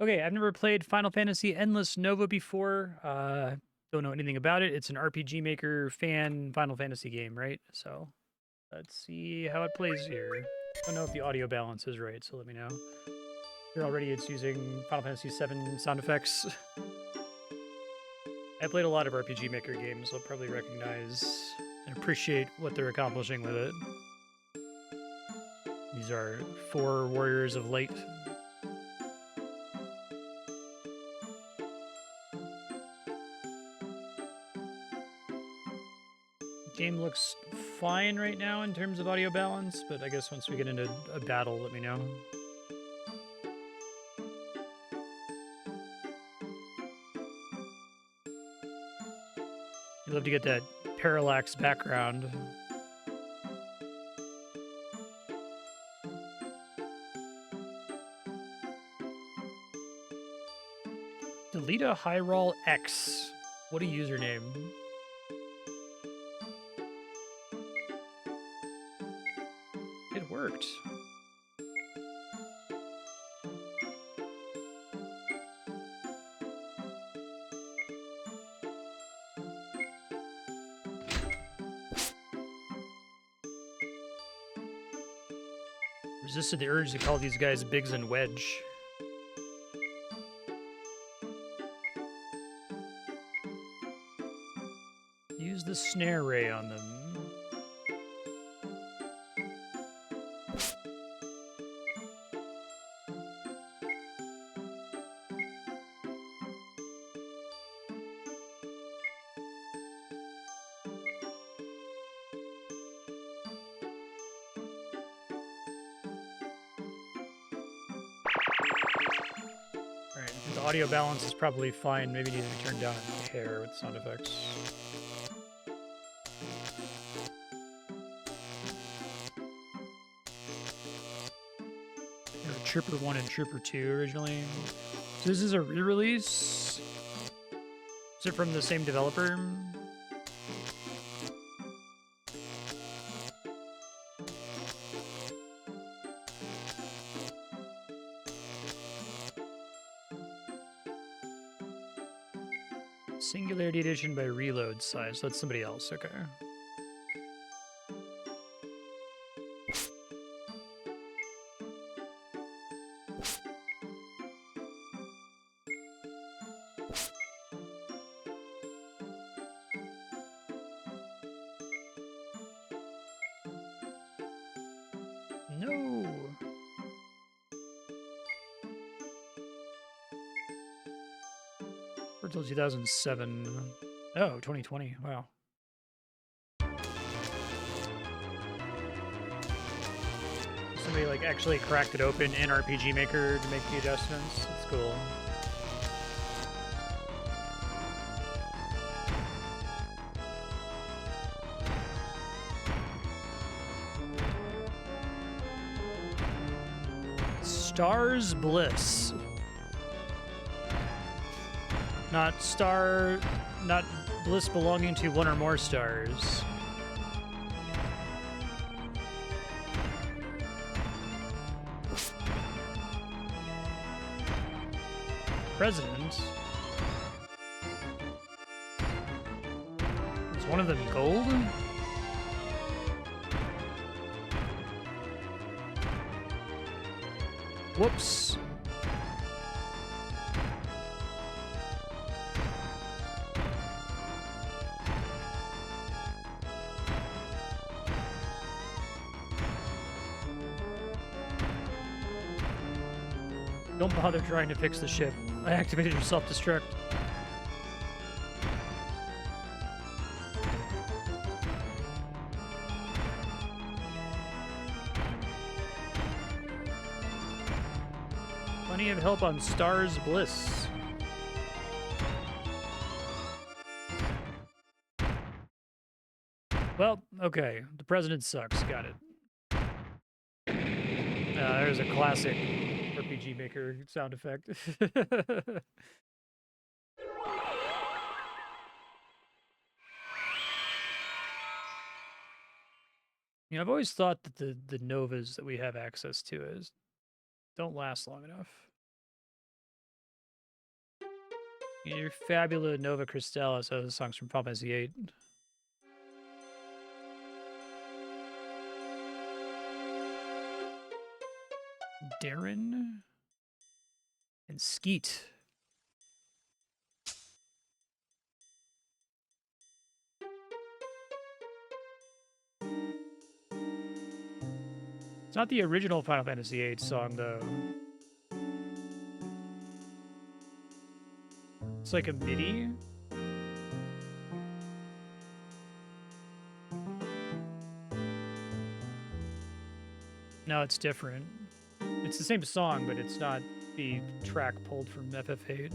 Okay, I've never played Final Fantasy Endless Nova before. Don't know anything about it. It's an RPG Maker fan Final Fantasy game, right? So let's see how it plays here. Don't know if the audio balance is right, so let me know. Here already it's using Final Fantasy VII sound effects. I played a lot of RPG Maker games, so I'll probably recognize and appreciate what they're accomplishing with it. These are 4 Warriors of Light. Game looks fine right now in terms of audio balance, but I guess once we get into a battle, let me know. You'd love to get that parallax background. Deleta Hyrule X. What a username. It worked. Resisted the urge to call these guys Biggs and Wedge. Use the snare ray on them. Alright, the audio balance is probably fine. Maybe need to turn down a hair with sound effects. There were Trooper 1 and Trooper 2 originally. So this is a re-release? Is it from the same developer? Singularity Edition by Reload Size. That's somebody else. Okay. No. Until 2007. Oh, 2020. Wow. Somebody like actually cracked it open in RPG Maker to make the adjustments. That's cool. Star's Bliss. Not bliss belonging to one or more stars. President. Is one of them gold? Whoops. Don't bother trying to fix the ship. I activated your self-destruct. Plenty of help on Star's Bliss. Well, okay. The president sucks. Got it. There's a classic RPG Maker sound effect. You know, I've always thought that the Novas that we have access to don't last long enough. Your Fabula Nova Crystallis. Oh, the song's from Final Fantasy VIII. Darren and Skeet. It's not the original Final Fantasy VIII song, though. It's like a MIDI. No, it's different. It's the same song, but it's not the track pulled from FF8.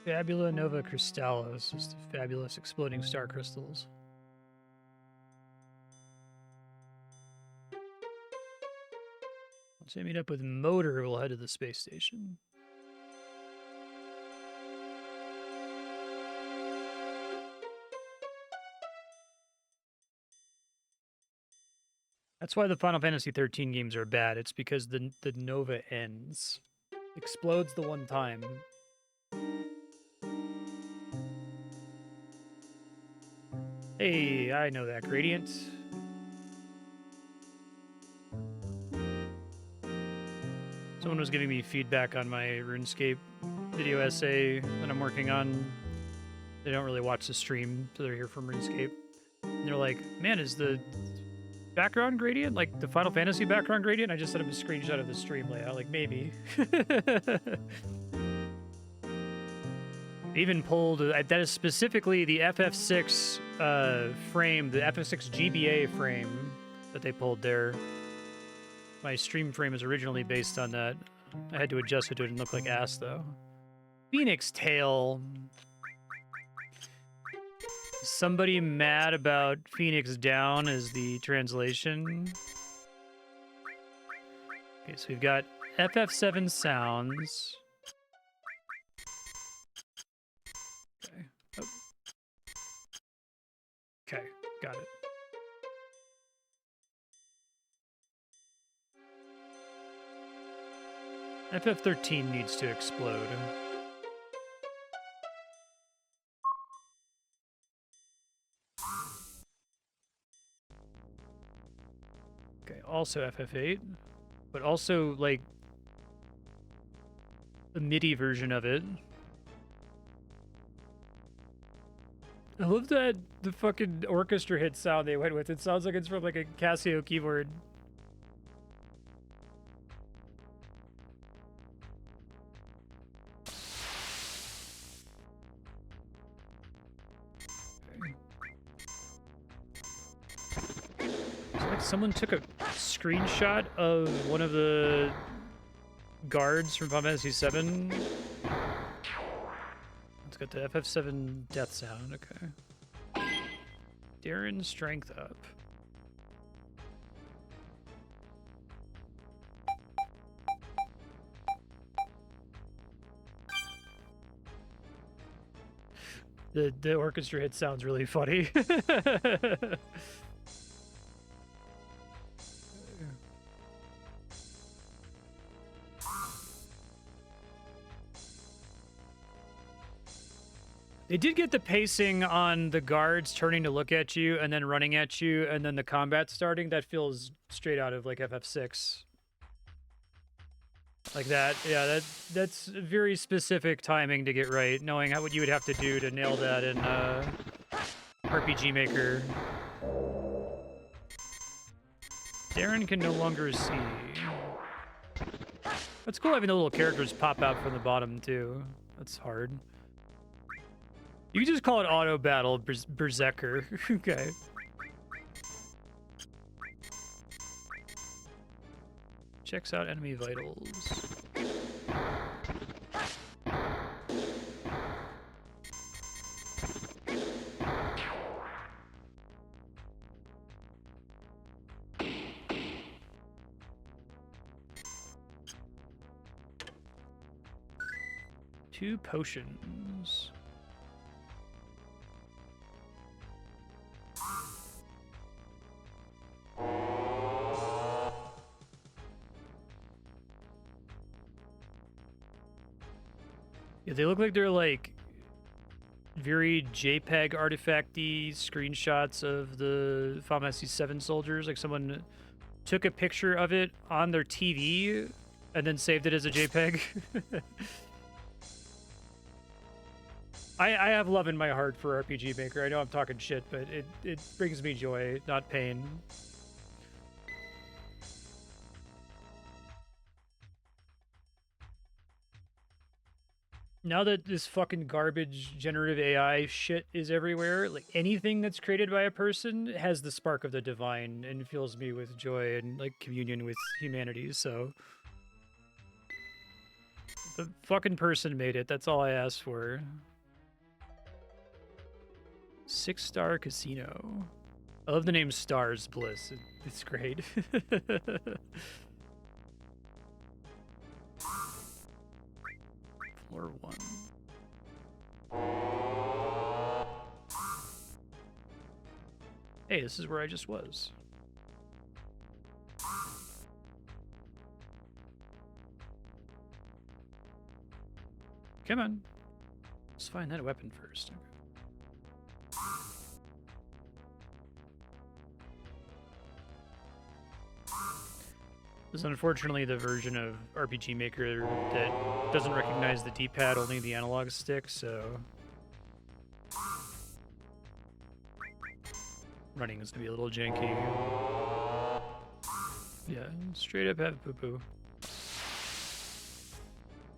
Fabula Nova Crystallis is the fabulous exploding star crystals. Once I meet up with Motor, we'll head to the space station. That's why the Final Fantasy 13 games are bad. It's because the Nova ends. Explodes the one time. Hey, I know that gradient. Someone was giving me feedback on my RuneScape video essay that I'm working on. They don't really watch the stream, so they're here from RuneScape. And they're like, man, is the background gradient like the Final Fantasy background gradient? I just sent them a screenshot of the stream layout, like maybe. Even pulled, that is specifically the FF6 frame, the FF6 GBA frame that they pulled there. My stream frame is originally based on that. I had to adjust it to it and look like ass, though. Phoenix Tail. Somebody mad about Phoenix Down is the translation. Okay, so we've got FF7 sounds. Okay. Oh. Okay, got it. FF13 needs to explode. Okay, also FF8, but also, like, the MIDI version of it. I love that the fucking orchestra hit sound they went with. It sounds like it's from, like, a Casio keyboard. Someone took a screenshot of one of the guards from Final Fantasy VII. Let's get the FF7 death sound. Okay. Darren, strength up. The orchestra hit sounds really funny. They did get the pacing on the guards turning to look at you and then running at you and then the combat starting. That feels straight out of like FF6. Like that. Yeah, that's very specific timing to get right, knowing what you would have to do to nail that in RPG Maker. Darren can no longer see. That's cool having the little characters pop out from the bottom too. That's hard. You can just call it auto battle, Berserker. Okay. Checks out enemy vitals. 2 potions. Yeah, they look like they're like very JPEG artifacty screenshots of the Final Fantasy VII soldiers. Like someone took a picture of it on their TV and then saved it as a JPEG. I have love in my heart for RPG Maker. I know I'm talking shit, but it brings me joy, not pain. Now that this fucking garbage generative AI shit is everywhere, like anything that's created by a person has the spark of the divine and fills me with joy and like communion with humanity. So the fucking person made it. That's all I asked for. 6-star casino. I love the name Stars Bliss. It's great. Floor 1. Hey, this is where I just was. Come on. Let's find that weapon first. Okay. This is unfortunately the version of RPG Maker that doesn't recognize the D-pad, only the analog stick, so running is gonna be a little janky. Yeah, straight up have poo-poo.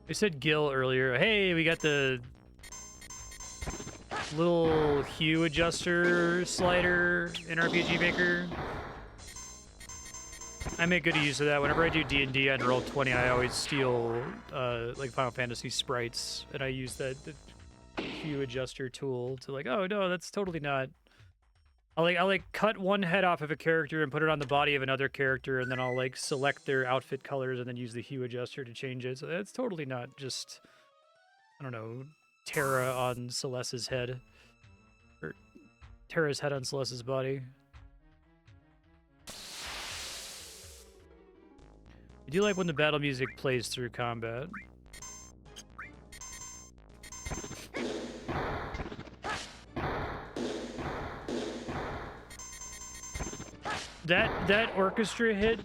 They said Gil earlier. Hey, we got the little hue adjuster slider in RPG Maker. I make good use of that. Whenever I do D&D on Roll20, I always steal like Final Fantasy sprites, and I use the hue adjuster tool to like, oh no, that's totally not. I'll like cut one head off of a character and put it on the body of another character, and then I'll like select their outfit colors and then use the hue adjuster to change it. So that's totally not just, I don't know, Terra on Celeste's head, or Terra's head on Celeste's body. I do like when the battle music plays through combat. That orchestra hit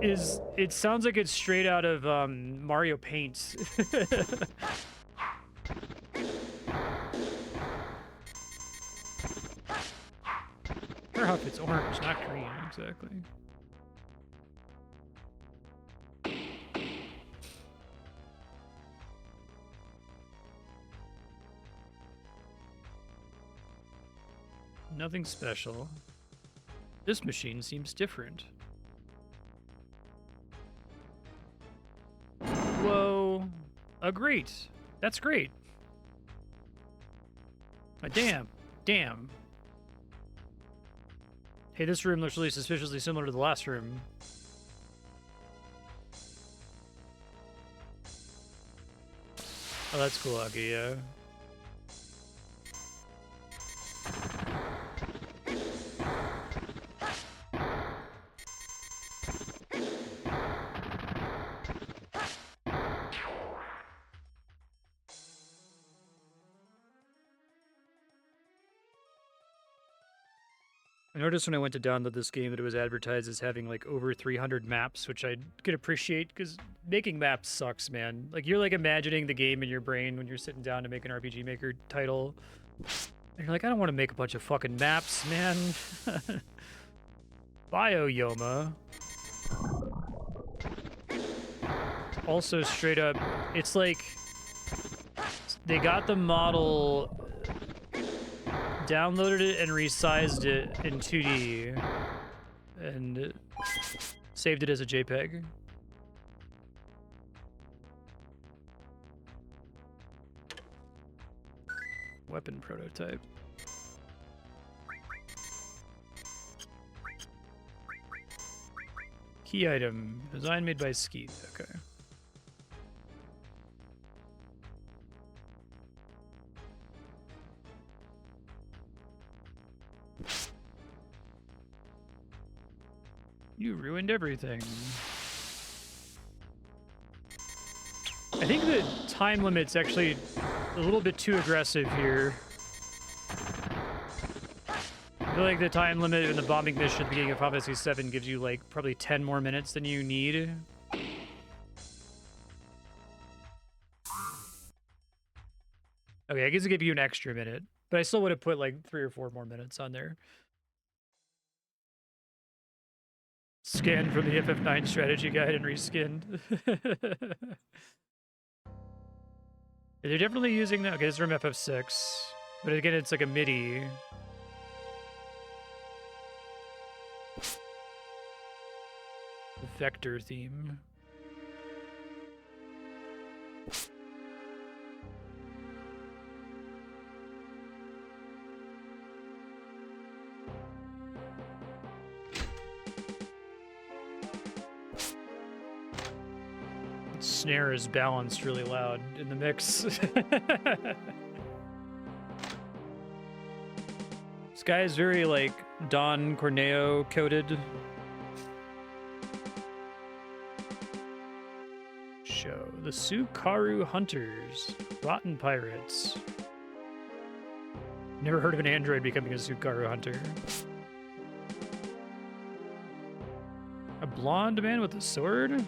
is, it sounds like it's straight out of Mario Paint. Her outfit's orange, not green, exactly. Nothing special. This machine seems different. Whoa. Great. That's great. Damn. Damn. Hey, this room looks really suspiciously similar to the last room. Oh, that's cool, Aki, yeah. I noticed when I went to download this game that it was advertised as having like over 300 maps, which I could appreciate because making maps sucks, man. Like you're like imagining the game in your brain when you're sitting down to make an RPG Maker title. And you're like, I don't want to make a bunch of fucking maps, man. Bio-Yoma. Also straight up, it's like they got the model, downloaded it and resized it in 2D and saved it as a JPEG. Weapon prototype. Key item. Design made by Skeet. Okay. You ruined everything. I think the time limit's actually a little bit too aggressive here. I feel like the time limit in the bombing mission at the beginning of Final Fantasy VII gives you like probably 10 more minutes than you need. Okay, I guess it give you an extra minute, but I still would have put like 3 or 4 more minutes on there. Scanned from the FF9 strategy guide and reskinned. They're definitely using that. Okay, this is from FF6, but again, it's like a MIDI. Vector theme. Snare is balanced really loud in the mix. This guy is very like Don Corneo coded. Show the Sukaru Hunters, Rotten Pirates. Never heard of an android becoming a Sukaru Hunter. A blonde man with a sword?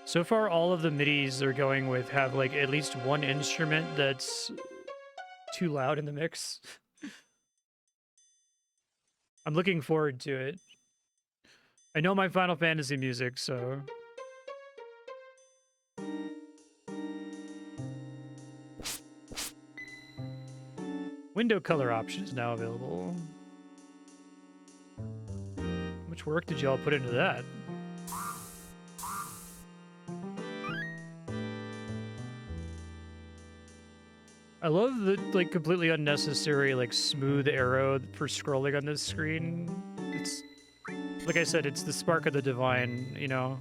So far, all of the MIDIs they're going with have like at least one instrument that's too loud in the mix. I'm looking forward to it. I know my Final Fantasy music, so... Window color option is now available. How much work did y'all put into that? I love the like completely unnecessary like smooth arrow for scrolling on this screen. It's like I said, it's the spark of the divine, you know.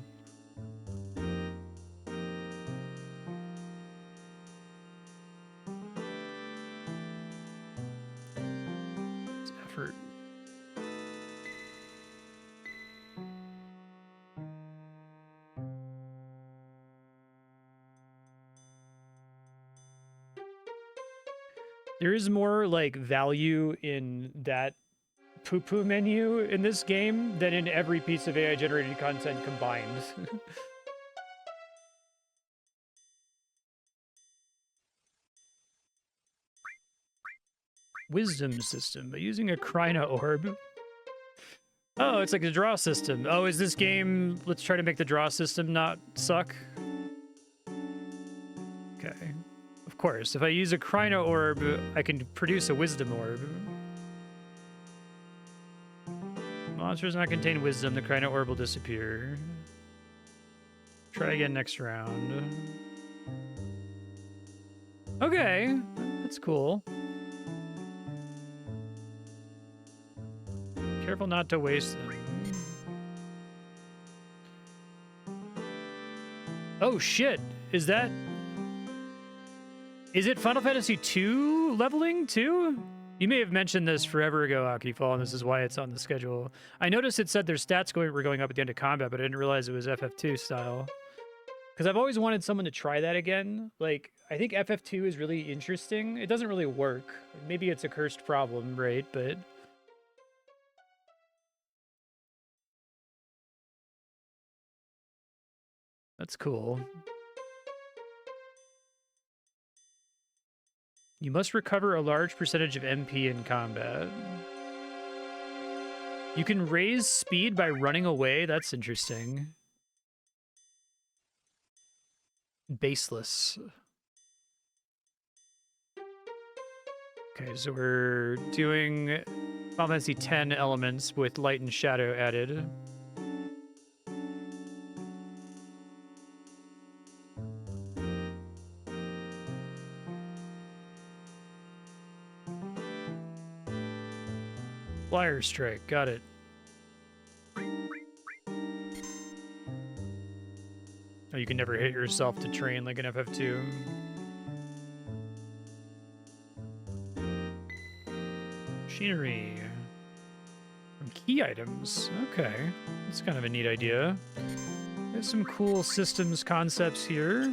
It's effort. There is more like value in that poo-poo menu in this game than in every piece of AI generated content combined. Wisdom system, but using a Kryna orb. Oh, it's like the draw system. Oh, is this game, let's try to make the draw system not suck? Okay. Of course, if I use a Kryna orb, I can produce a wisdom orb. Monsters not contain wisdom, the Kryna orb will disappear. Try again next round. Okay, that's cool. Careful not to waste them. Oh shit, is it Final Fantasy II leveling too? You may have mentioned this forever ago, Akifall, and this is why it's on the schedule. I noticed it said their stats were going up at the end of combat, but I didn't realize it was FF2 style. Because I've always wanted someone to try that again. Like, I think FF2 is really interesting. It doesn't really work. Maybe it's a cursed problem, right? But... that's cool. You must recover a large percentage of MP in combat. You can raise speed by running away. That's interesting. Baseless. Okay, so we're doing Final Fantasy X elements with light and shadow added. Flyer strike, got it. Oh, you can never hit yourself to train like an FF2. Machinery. From key items. Okay. That's kind of a neat idea. There's some cool systems concepts here.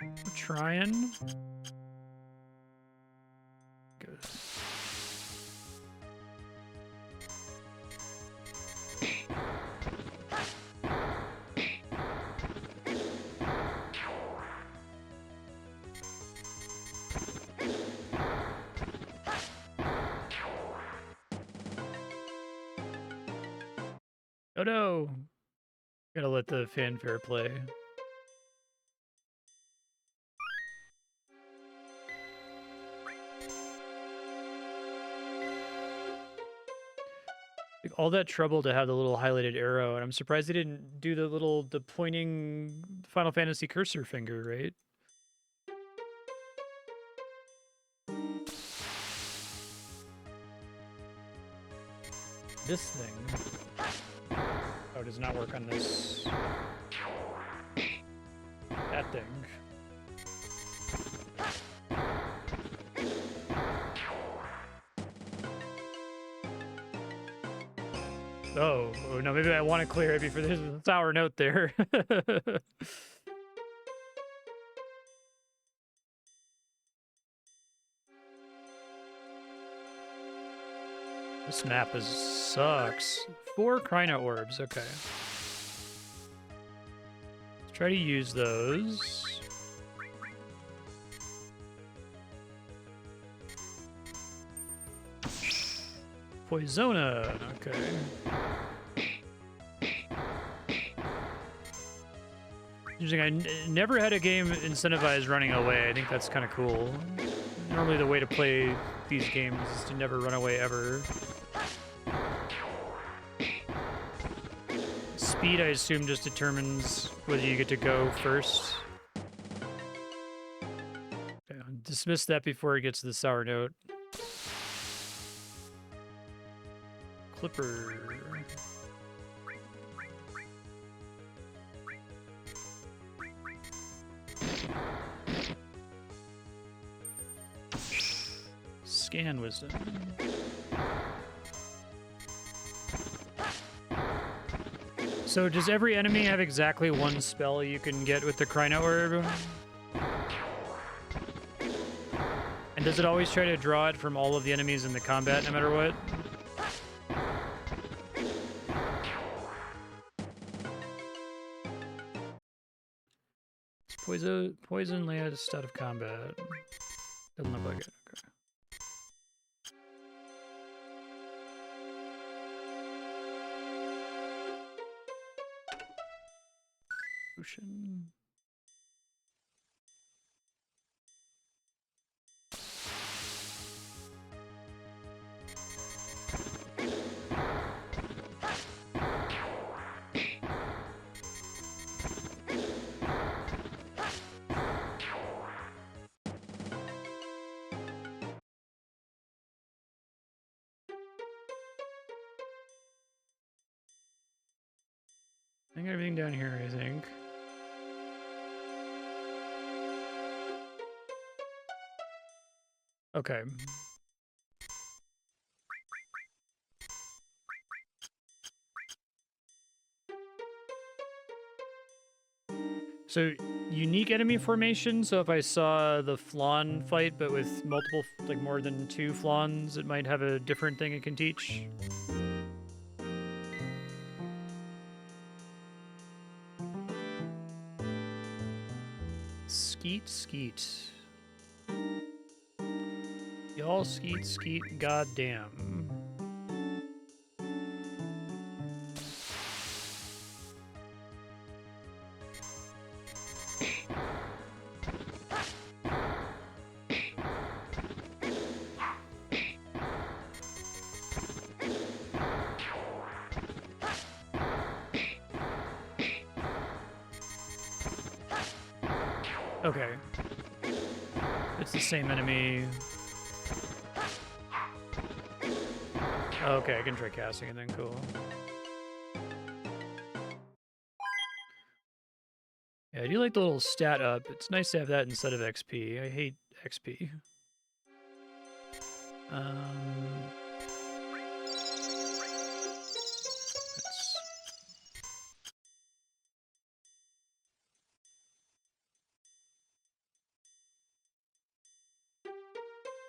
We're trying. Good. Oh no! Gotta let the fanfare play. Like, all that trouble to have the little highlighted arrow, and I'm surprised they didn't do the pointing Final Fantasy cursor finger, right? This thing. Oh, it does not work on this. That thing. Oh no, maybe I want to clear it before there's a sour note there. This map sucks. 4 Chrono Orbs, okay. Let's try to use those. Poisona, okay. Interesting, I never had a game incentivize running away. I think that's kind of cool. Normally the way to play these games is to never run away ever. Speed, I assume, just determines whether you get to go first. Okay, I'll dismiss that before it gets to the sour note. Clipper. Scan wisdom. So does every enemy have exactly one spell you can get with the Chrono Orb? And does it always try to draw it from all of the enemies in the combat no matter what? It's poison last out of combat. Doesn't look like it. Okay. Ocean. I got everything down here, I think. Okay. So, unique enemy formation. So if I saw the Flan fight, but with multiple, like more than 2 Flans, it might have a different thing it can teach. Skeet, skeet. Y'all skeet, skeet, goddamn. Okay. It's the same enemy. Oh, okay, I can try casting it then. Cool. Yeah, I do like the little stat up. It's nice to have that instead of XP. I hate XP.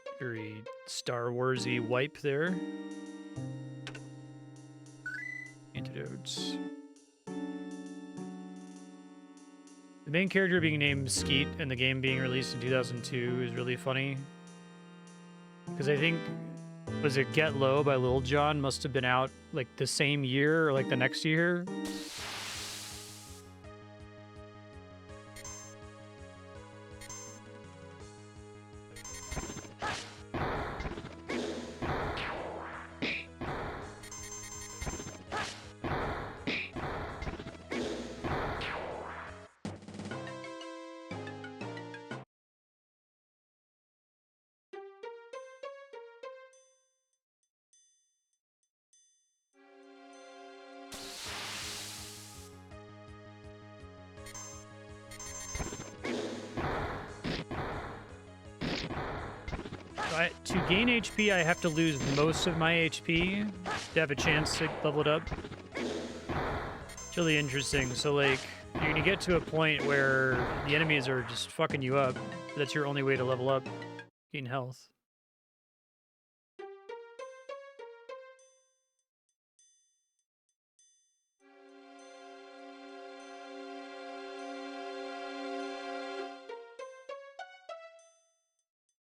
That's very Star Wars-y wipe there. Antidotes. The main character being named Skeet and the game being released in 2002 is really funny. Because I think, was it Get Low by Lil Jon must have been out like the same year or like the next year. To gain HP, I have to lose most of my HP to have a chance to level it up. It's really interesting. So, like, you're going to get to a point where the enemies are just fucking you up. That's your only way to level up, gain health.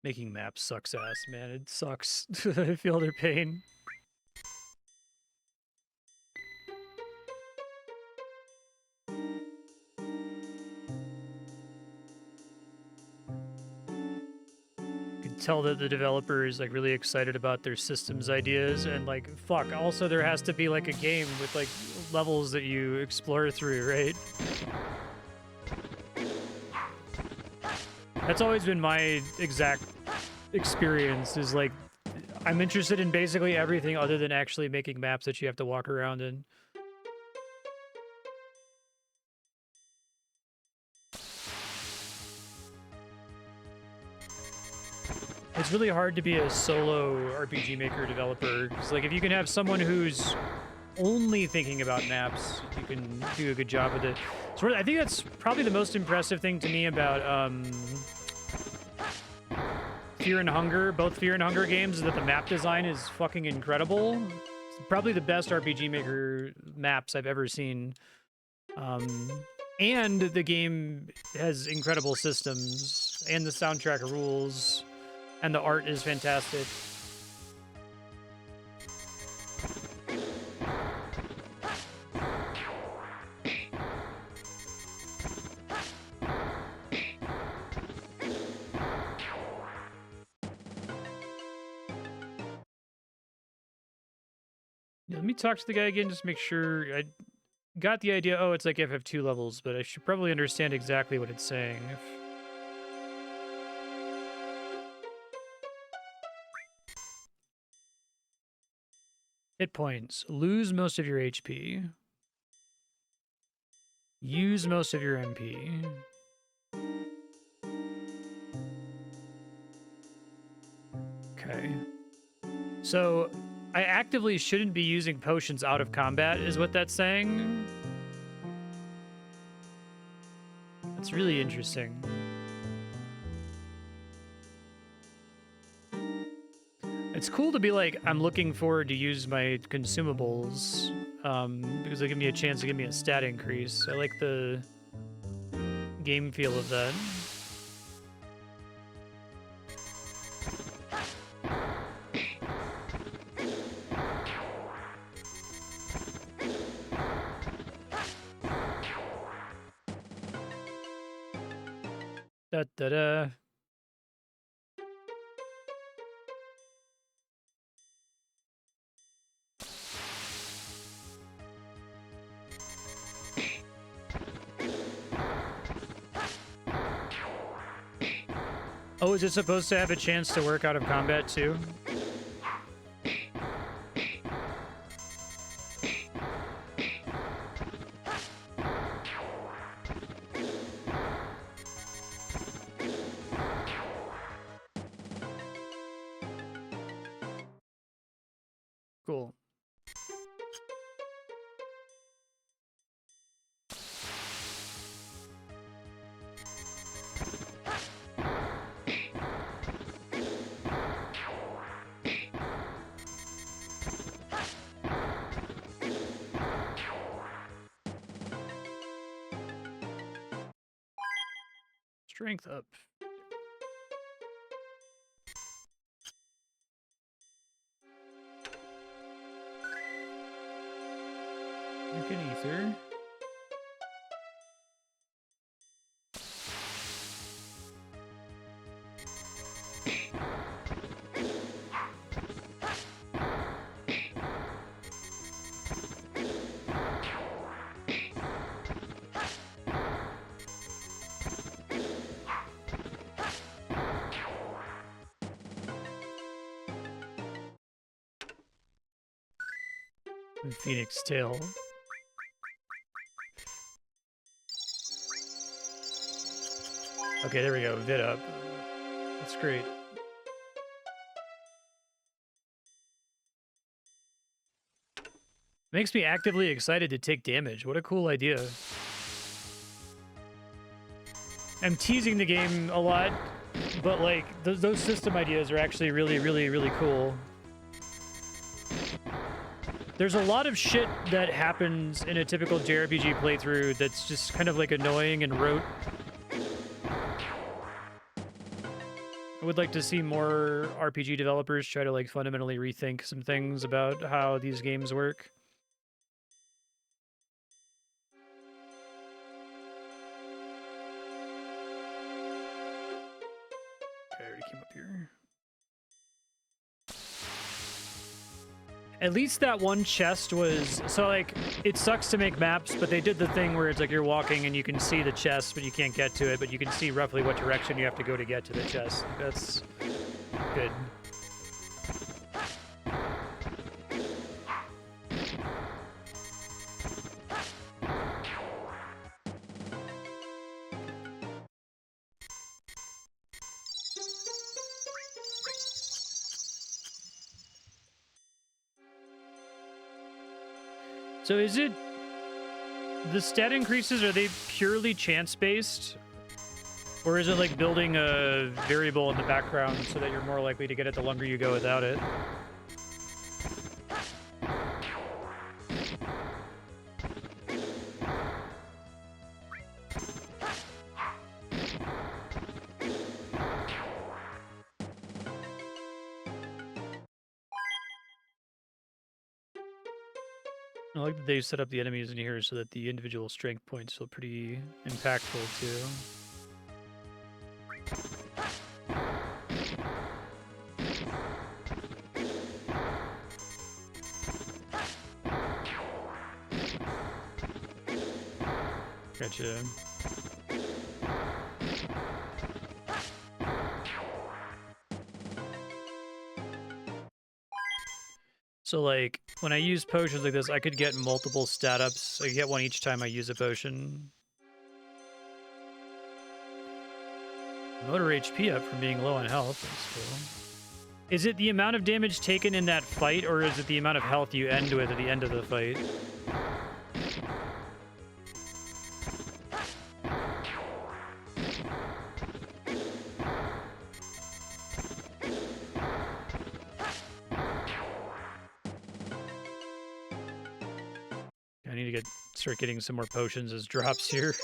Making maps sucks ass, man. It sucks. I feel their pain. You can tell that the developer is like really excited about their systems ideas and like fuck. Also, there has to be like a game with like levels that you explore through, right? That's always been my exact experience, is like, I'm interested in basically everything other than actually making maps that you have to walk around in. It's really hard to be a solo RPG maker developer. It's like, if you can have someone who's only thinking about maps, you can do a good job with it. So I think that's probably the most impressive thing to me about Fear and Hunger, both Fear and Hunger games, is that the map design is fucking incredible. It's probably the best RPG Maker maps I've ever seen. And the game has incredible systems, and the soundtrack rules, and the art is fantastic. Let me talk to the guy again, just make sure I got the idea. Oh, it's like FF2 levels, but I should probably understand exactly what it's saying. Hit points. Lose most of your HP. Use most of your MP. Okay. So I actively shouldn't be using potions out of combat, is what that's saying. That's really interesting. It's cool to be like, I'm looking forward to use my consumables, because they give me a chance to give me a stat increase. I like the game feel of that. Da-da-da. Oh, is it supposed to have a chance to work out of combat too? Strength up. Drink an ether. Phoenix Tail. Okay, there we go. Vid up. That's great. Makes me actively excited to take damage. What a cool idea. I'm teasing the game a lot, but like those system ideas are actually really cool. There's a lot of shit that happens in a typical JRPG playthrough that's just kind of like annoying and rote. I would like to see more RPG developers try to like fundamentally rethink some things about how these games work. Okay, I already came up here. At least that one chest was... So, like, it sucks to make maps, but they did the thing where it's like you're walking and you can see the chest, but you can't get to it, but you can see roughly what direction you have to go to get to the chest. That's good. So is it... The stat increases, are they purely chance-based? Or is it like building a variable in the background so that you're more likely to get it the longer you go without it? I like that they set up the enemies in here so that the individual strength points feel pretty impactful too. Gotcha. So, like, when I use potions like this, I could get multiple stat ups. I get one each time I use a potion. Motor HP up from being low on health. That's cool. Is it the amount of damage taken in that fight, or is it the amount of health you end with at the end of the fight? I need to start getting some more potions as drops here.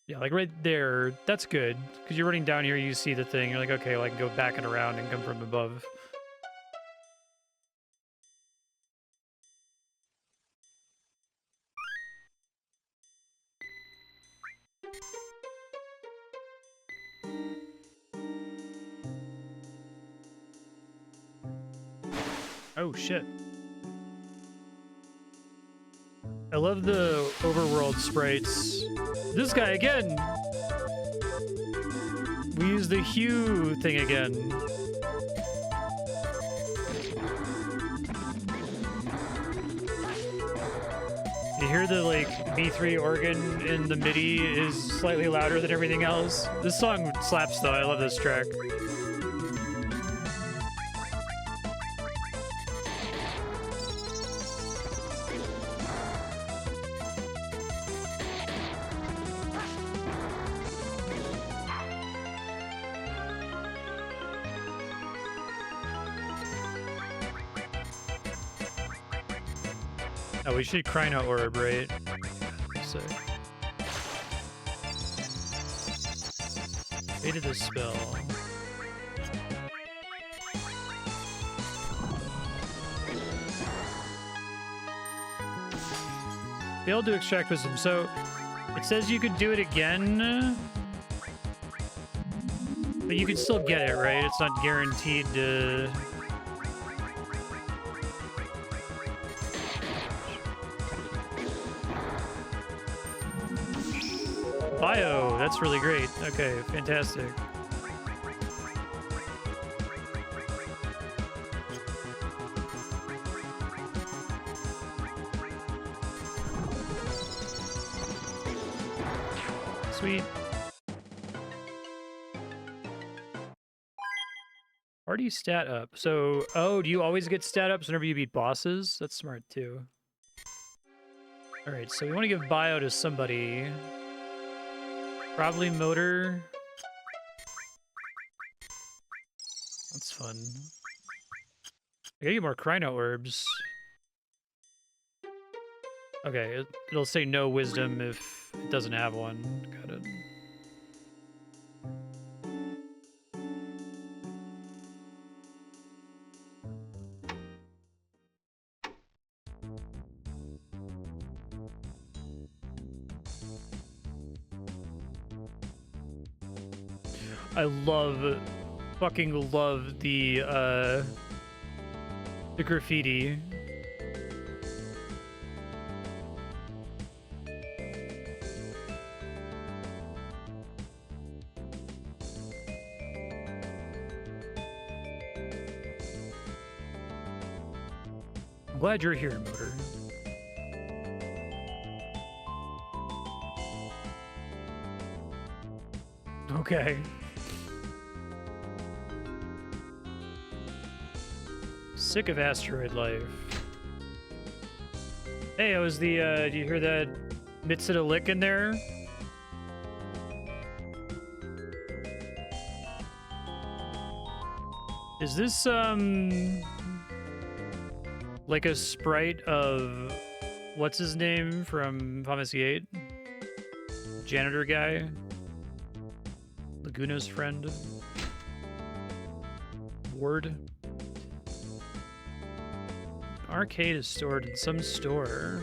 Yeah, like right there, that's good. Because you're running down here, you see the thing, you're like, okay, well, I can go back and around and come from above. Oh, shit. I love the overworld sprites. This guy again! We use the hue thing again. You hear the, like, B3 organ in the MIDI is slightly louder than everything else. This song slaps, though. I love this track. Oh, we should Crino Orb, right? So. Hated this spell. Failed to extract wisdom. So it says you could do it again, but you can still get it, right? It's not guaranteed to... Bio, that's really great. Okay, fantastic. Sweet. Party stat up. So, oh, do you always get stat ups whenever you beat bosses? That's smart too. All right, so we want to give bio to somebody. Probably motor. That's fun. I gotta get more Crino orbs. Okay, it'll say no wisdom if it doesn't have one. Got it. I love, fucking love the graffiti. I'm glad you're here, Motor. Okay. Sick of asteroid life. Hey, it was the, do you hear that Mitsuda lick in there? Is this, like a sprite of, what's his name from Final Fantasy 8? Janitor guy? Laguna's friend? Ward? Arcade is stored in some store.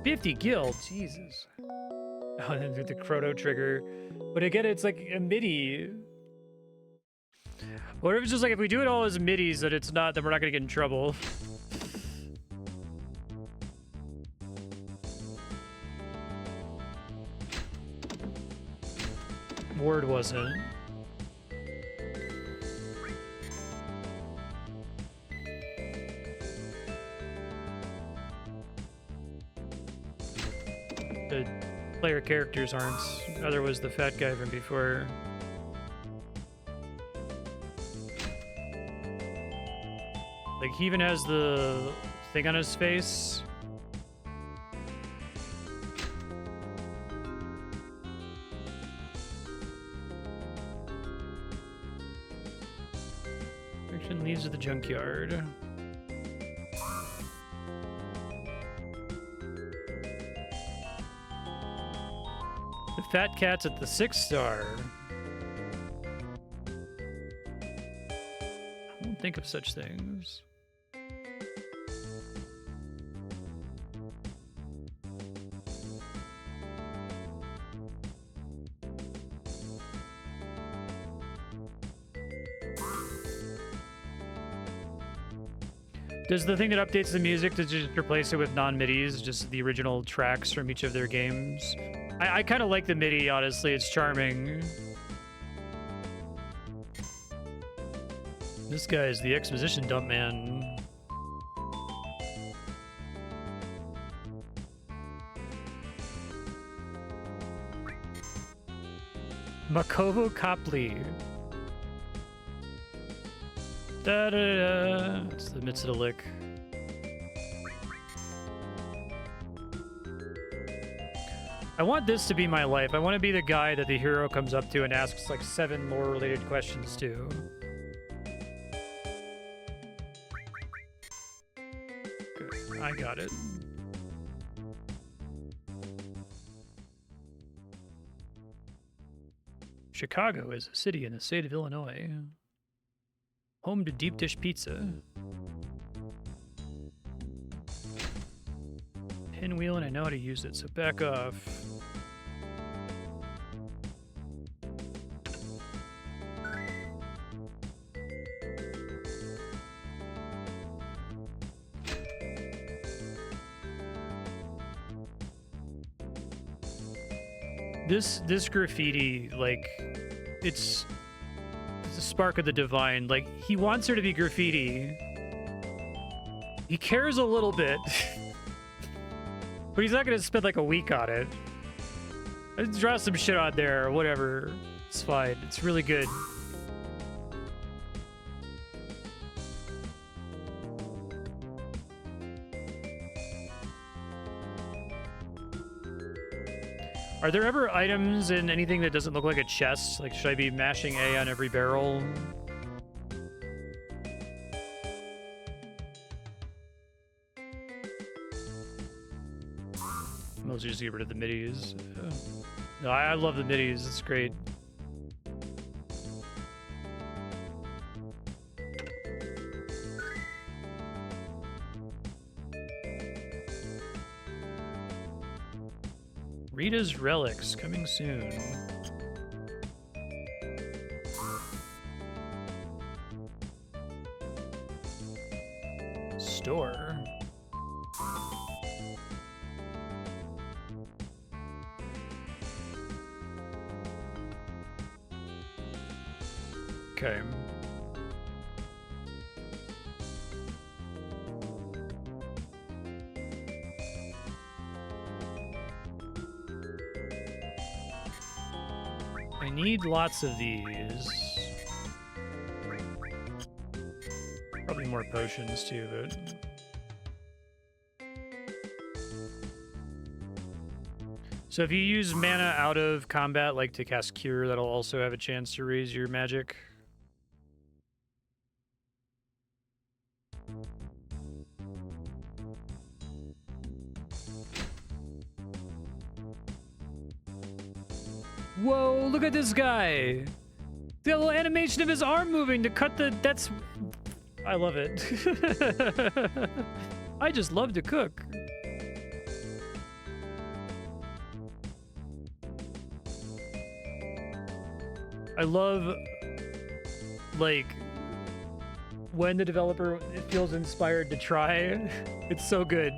$50 gil, Jesus. Oh, and the Chrono Trigger. But again, it's like a MIDI. What if it's just like, if we do it all as MIDIs, that it's not, then we're not gonna get in trouble. Word wasn't. The player characters aren't. Other was the fat guy from before. Like, he even has the thing on his face. Leads to the junkyard. The fat cat's at the 6-star. I don't think of such things. Does the thing that updates the music to just replace it with non-MIDIs, just the original tracks from each of their games? I kind of like the MIDI, honestly. It's charming. This guy is the exposition dump man. Makovo Copley. Da da da. It's the Mitsuda lick. I want this to be my life. I want to be the guy that the hero comes up to and asks like 7 lore-related questions to. Okay. I got it. Chicago is a city in the state of Illinois. Home to deep dish pizza. Pinwheel, and I know how to use it, so back off. This graffiti, like, it's the spark of the divine. Like, he wants her to be graffiti. He cares a little bit. But he's not gonna spend like a week on it. Let's draw some shit on there or whatever. It's fine. It's really good. Are there ever items in anything that doesn't look like a chest? Like, should I be mashing A on every barrel? Mostly just get rid of the middies. No, I love the middies. It's great. Rita's Relics, coming soon. Store. Okay. I need lots of these. Probably more potions too, but... So if you use mana out of combat, like to cast Cure, that'll also have a chance to raise your magic. Whoa, look at this guy! The little animation of his arm moving to cut the... That's... I love it. I just love to cook. I love, like, when the developer feels inspired to try. It's so good.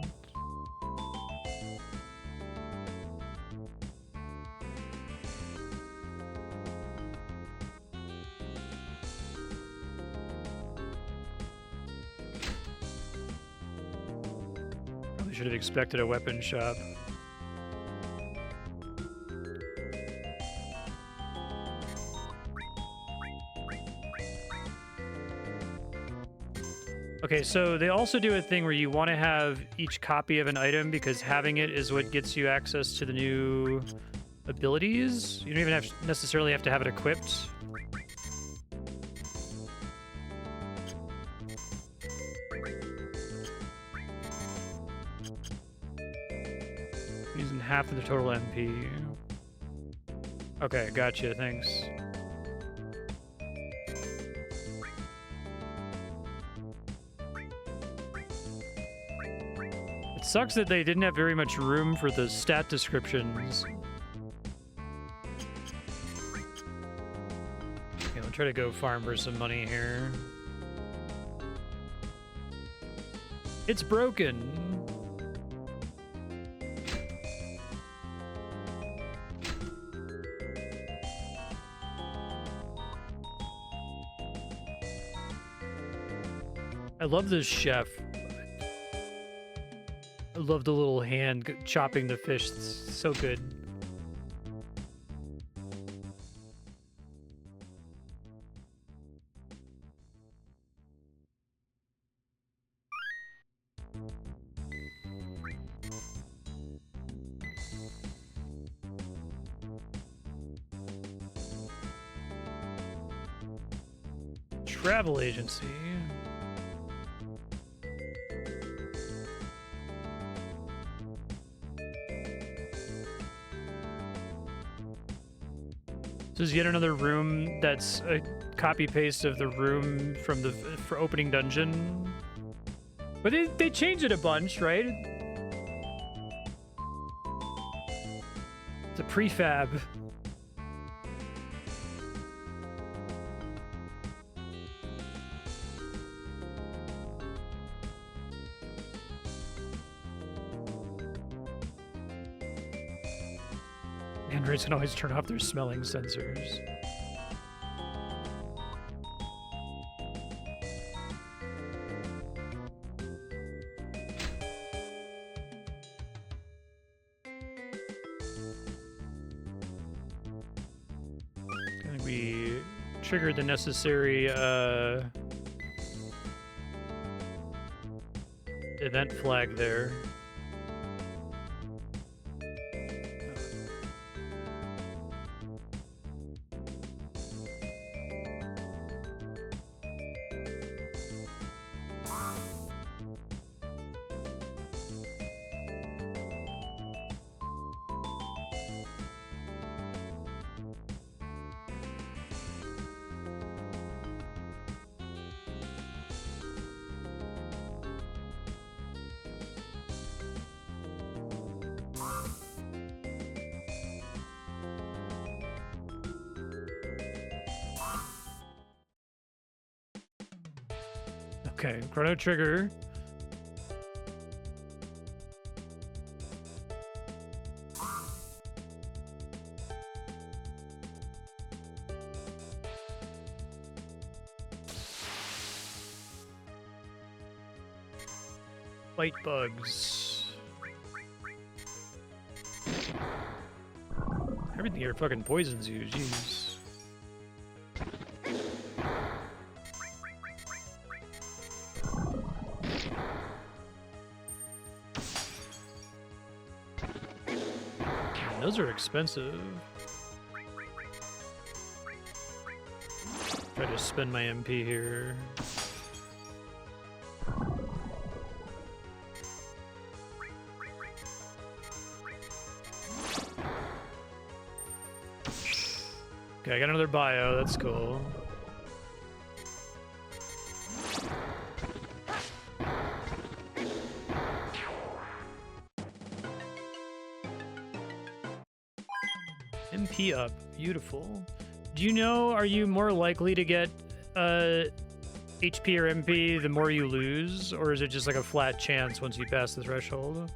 Probably should have expected a weapon shop. Okay, so they also do a thing where you want to have each copy of an item because having it is what gets you access to the new abilities. You don't even necessarily have to have it equipped. Using half of the total MP. Okay, gotcha, thanks. Sucks that they didn't have very much room for the stat descriptions. Okay, we'll try to go farm for some money here. It's broken. I love this chef. I love the little hand chopping the fish. It's so good. Travel agency. This is yet another room that's a copy paste of the room from the for opening dungeon. But they changed it a bunch, right? It's a prefab. Androids can always turn off their smelling sensors. I think we triggered the necessary event flag there. Okay, chrono trigger. Fight bugs. Everything here fucking poisons you, jeez. Those are expensive. Try to spend my MP here. Okay, I got another bio, that's cool. MP up, beautiful. Do you know, are you more likely to get HP or MP the more you lose, or is it just like a flat chance once you pass the threshold?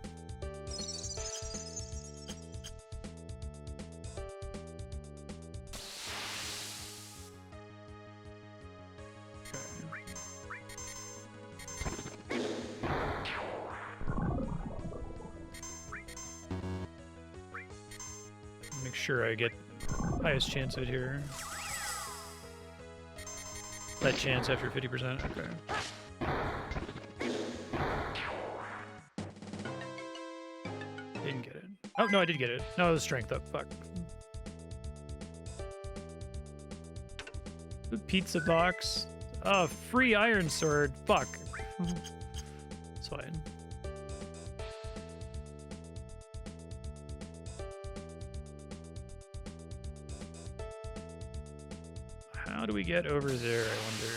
Make sure I get highest chance of it here. That chance after 50%, okay. Didn't get it. Oh, no, I did get it. No, it was strength up, fuck. The pizza box. Oh, free iron sword, fuck. It's fine. How do we get over there, I wonder?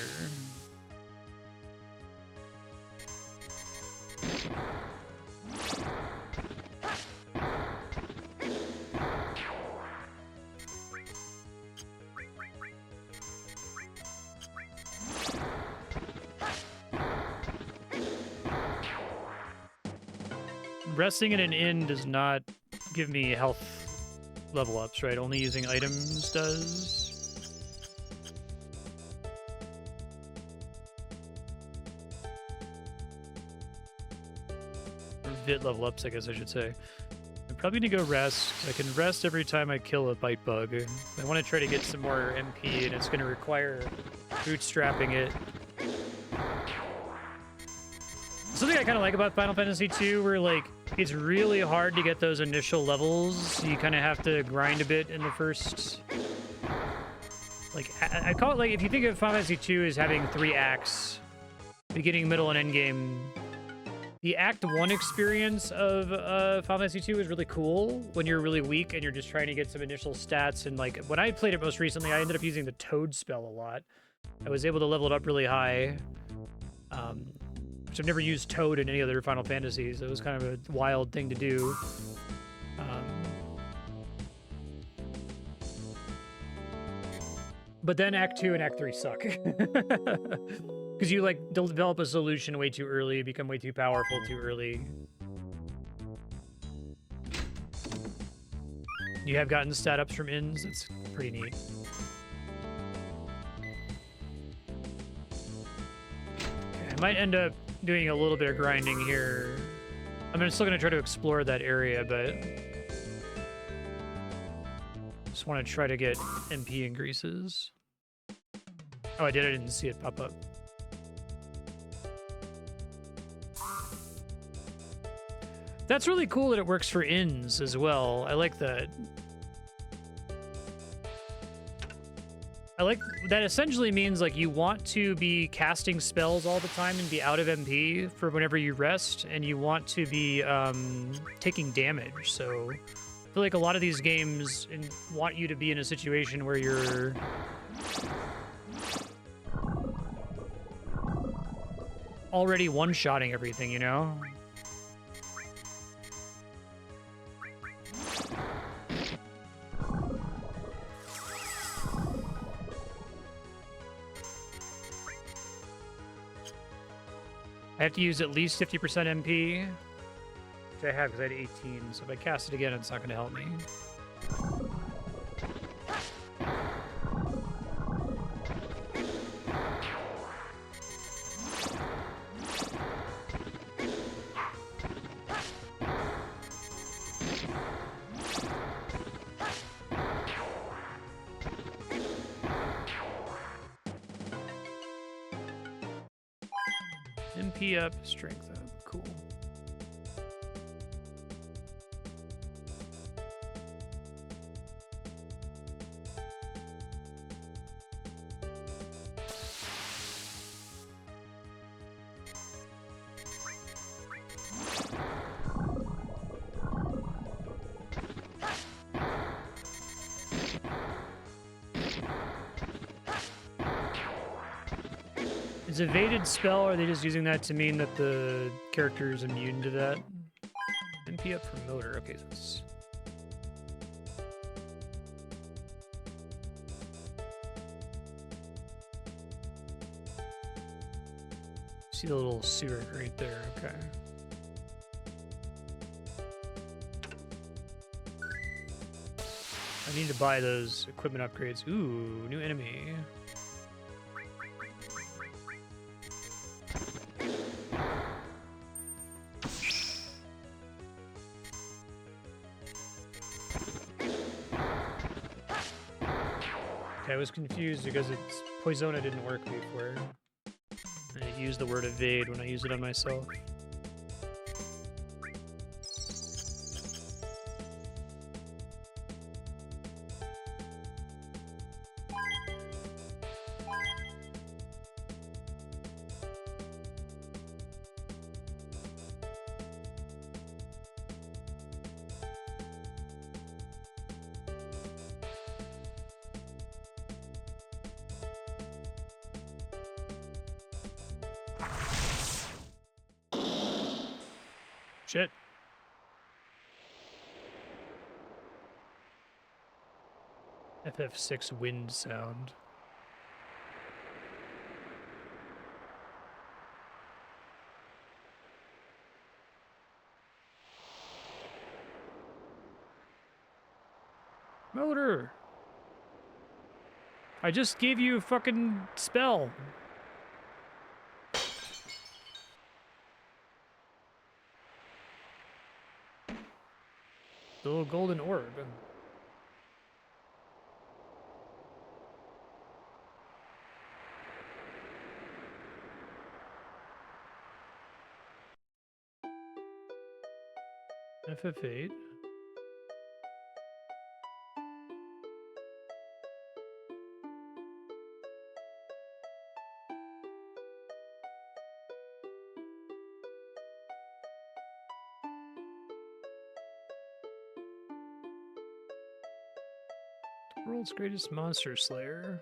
Resting in an inn does not give me health level ups, right? Only using items does. Vit level ups, I guess I should say. I'm probably gonna go rest. I can rest every time I kill a bite bug. I want to try to get some more MP, and it's gonna require bootstrapping it. Something I kind of like about Final Fantasy II, where like it's really hard to get those initial levels. You kind of have to grind a bit in the first. Like I call it, like, if you think of Final Fantasy II as having 3 acts, beginning, middle, and end game. The Act 1 experience of Final Fantasy 2 is really cool when you're really weak and you're just trying to get some initial stats. And like when I played it most recently, I ended up using the Toad spell a lot. I was able to level it up really high. Which I've never used Toad in any other Final Fantasies. It was kind of a wild thing to do. But then Act 2 and Act 3 suck. Because you, like, develop a solution way too early, become way too powerful too early. You have gotten stat ups from inns. That's pretty neat. Okay, I might end up doing a little bit of grinding here. I'm still going to try to explore that area, but just want to try to get MP increases. Oh, I did. I didn't see it pop up. That's really cool that it works for inns as well. I like that. I like that essentially means like you want to be casting spells all the time and be out of MP for whenever you rest, and you want to be taking damage. So I feel like a lot of these games want you to be in a situation where you're already one-shotting everything, you know? I have to use at least 50% MP, which I have because I had 18, so if I cast it again, it's not going to help me. MP up, strength up, cool. Is evaded spell, or are they just using that to mean that the character is immune to that? MP up for motor. Okay, so it's... See the little sewer right there, okay. I need to buy those equipment upgrades. Ooh, new enemy. I was confused because its Poisona didn't work before. And it used the word evade when I used it on myself. Shit. FF6 wind sound. Motor! I just gave you a fucking spell. The little golden orb. FF8. World's greatest monster slayer.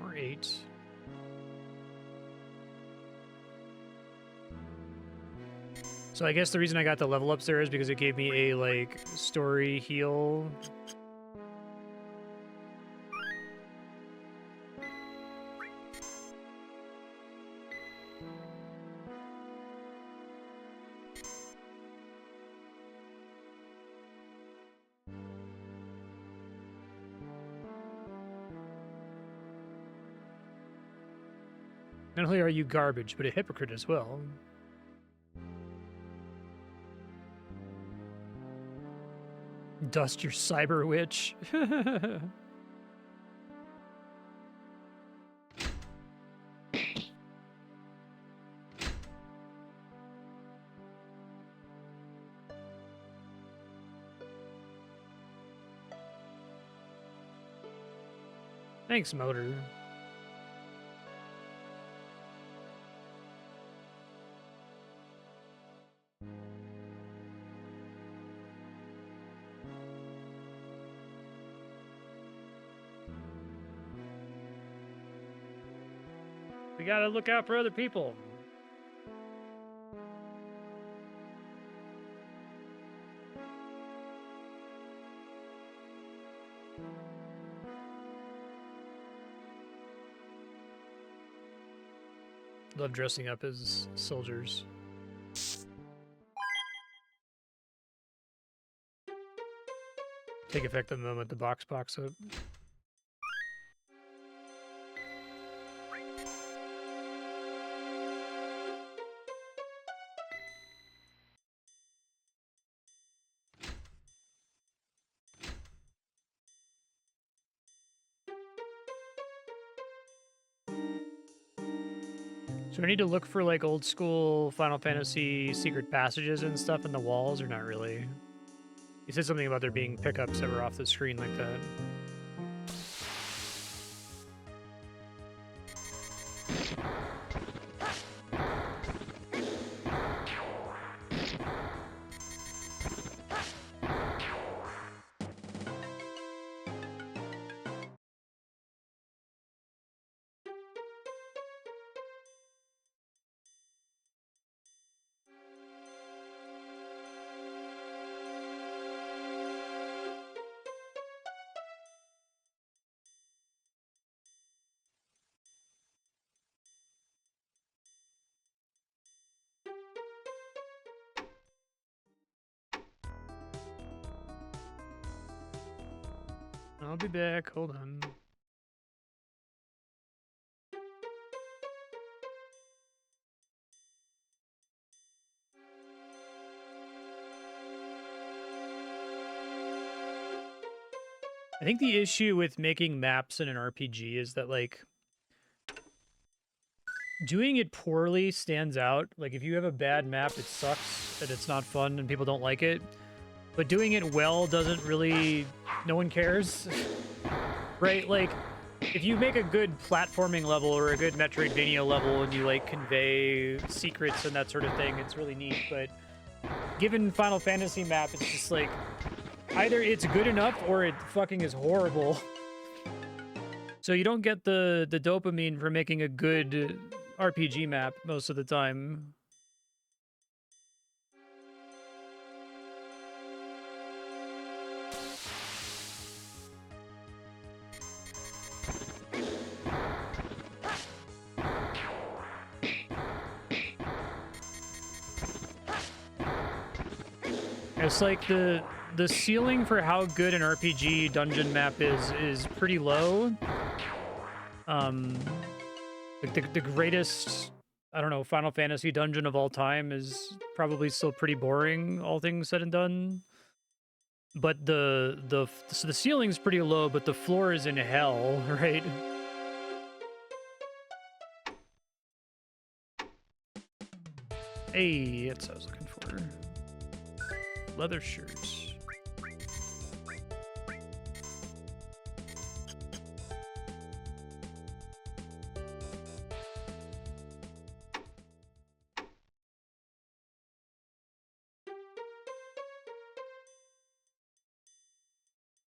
Or 8. So I guess the reason I got the level ups there is because it gave me a, like, story heal. Not only are you garbage, but a hypocrite as well. Dust your cyber witch. Thanks, Motor. We gotta look out for other people. Love dressing up as soldiers. Take effect the moment the box pops up. So I need to look for, like, old school Final Fantasy secret passages and stuff in the walls, or not really? You said something about there being pickups that were off the screen like that. I'll be back. Hold on. I think the issue with making maps in an RPG is that, like, doing it poorly stands out. Like, if you have a bad map, it sucks and it's not fun and people don't like it. But doing it well doesn't really... No one cares. Right? Like, if you make a good platforming level or a good Metroidvania level and you, like, convey secrets and that sort of thing, it's really neat. But given Final Fantasy map, it's just like... Either it's good enough or it fucking is horrible. So you don't get the dopamine for making a good RPG map most of the time. It's like the ceiling for how good an RPG dungeon map is pretty low. Like the greatest, I don't know, Final Fantasy dungeon of all time is probably still pretty boring, all things said and done. But so the ceiling's pretty low, but the floor is in hell, right? Hey, that's what I was looking for. Leather shirts.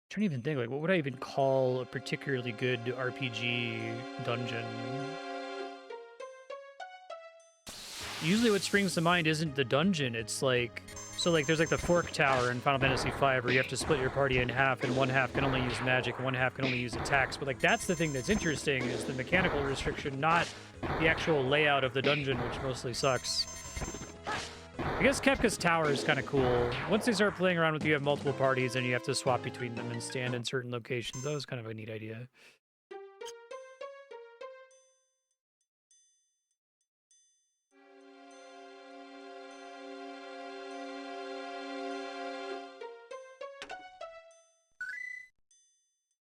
I don't even think, like, what would I even call a particularly good RPG dungeon? Usually what springs to mind isn't the dungeon, it's like... So, like, there's, like, the Fork Tower in Final Fantasy V where you have to split your party in half, and one half can only use magic, and one half can only use attacks. But, like, that's the thing that's interesting, is the mechanical restriction, not the actual layout of the dungeon, which mostly sucks. I guess Kefka's Tower is kind of cool. Once they start playing around with you have multiple parties and you have to swap between them and stand in certain locations. That was kind of a neat idea.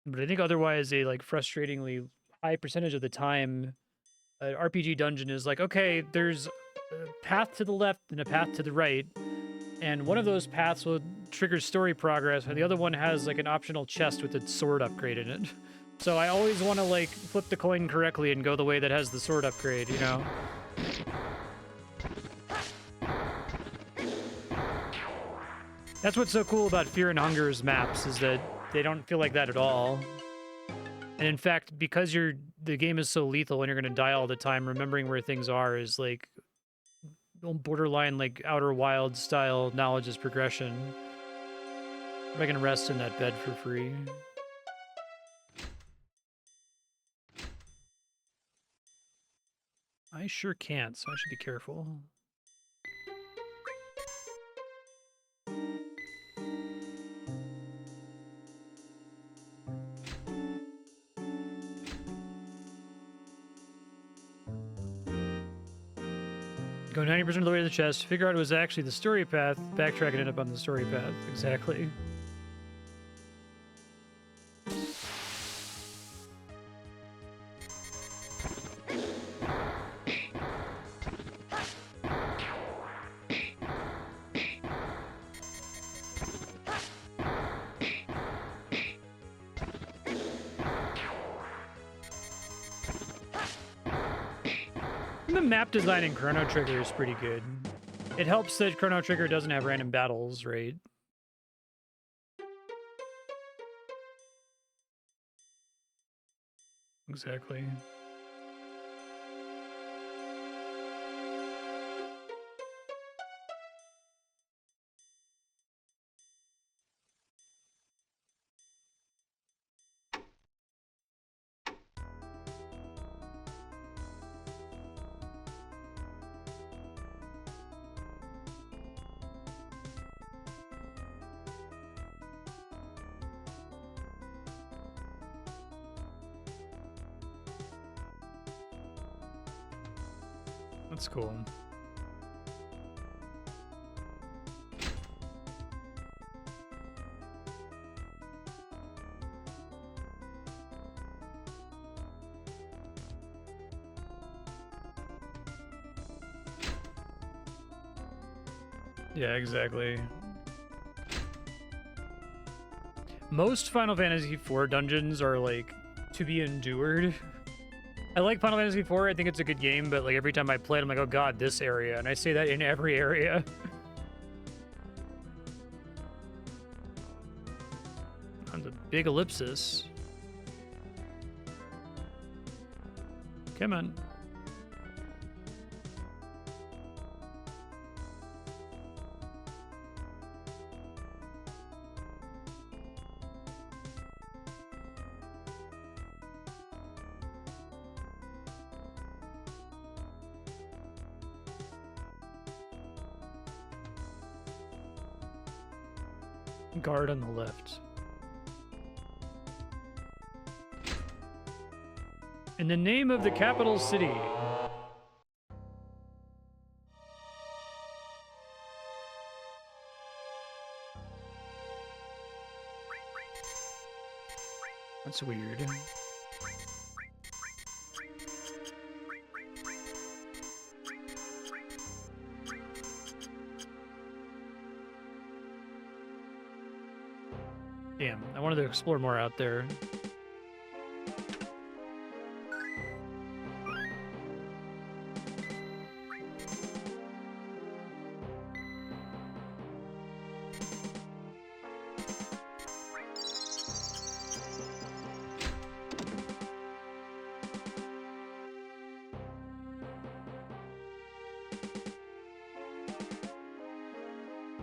But I think otherwise a like frustratingly high percentage of the time an RPG dungeon is like, okay, there's a path to the left and a path to the right. And one of those paths will trigger story progress, and the other one has like an optional chest with its sword upgrade in it. So I always want to like flip the coin correctly and go the way that has the sword upgrade, you know? That's what's so cool about Fear and Hunger's maps, is that they don't feel like that at all. And in fact, because the game is so lethal and you're going to die all the time, remembering where things are is like borderline like Outer Wild style knowledge is progression. If I can rest in that bed for free. I sure can't, so I should be careful. Go 90% of the way to the chest, figure out it was actually the story path, backtrack and end up on the story path. Exactly. The map design in Chrono Trigger is pretty good. It helps that Chrono Trigger doesn't have random battles, right? Exactly. That's cool. Yeah, exactly. Most Final Fantasy IV dungeons are, like, to be endured. I like Final Fantasy IV, I think it's a good game, but, like, every time I play it, I'm like, oh god, this area. And I say that in every area. On the big ellipsis. Come on. Guard on the left. In the name of the capital city. That's weird. Damn, I wanted to explore more out there.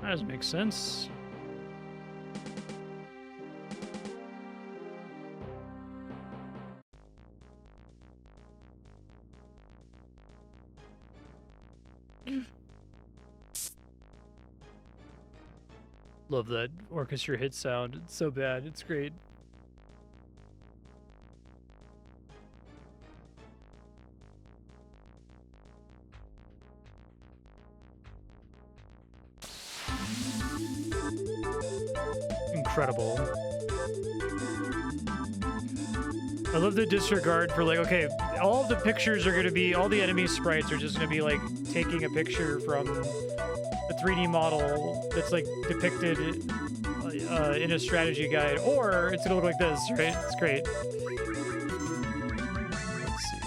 That doesn't make sense. Love that orchestra hit sound. It's so bad. It's great. Incredible. I love the disregard for like, okay, all of the pictures are going to be, all the enemy sprites are just going to be like taking a picture from a 3D model that's like depicted in a strategy guide, or it's going to look like this, right? It's great. Let's see.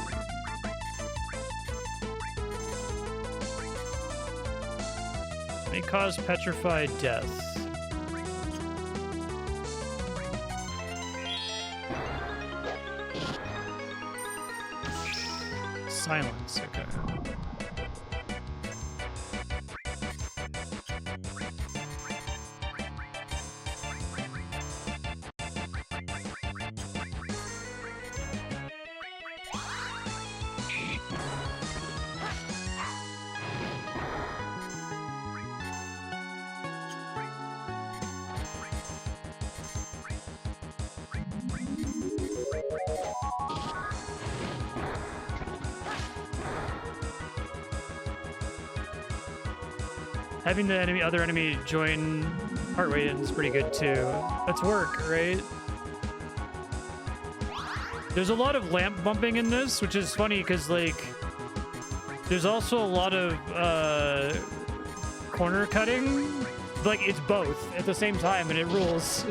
May cause petrified death. Silence, okay. Having the other enemy join heart rate is pretty good too. That's work, right? There's a lot of lamp bumping in this, which is funny because like there's also a lot of corner cutting. Like it's both at the same time, and it rules.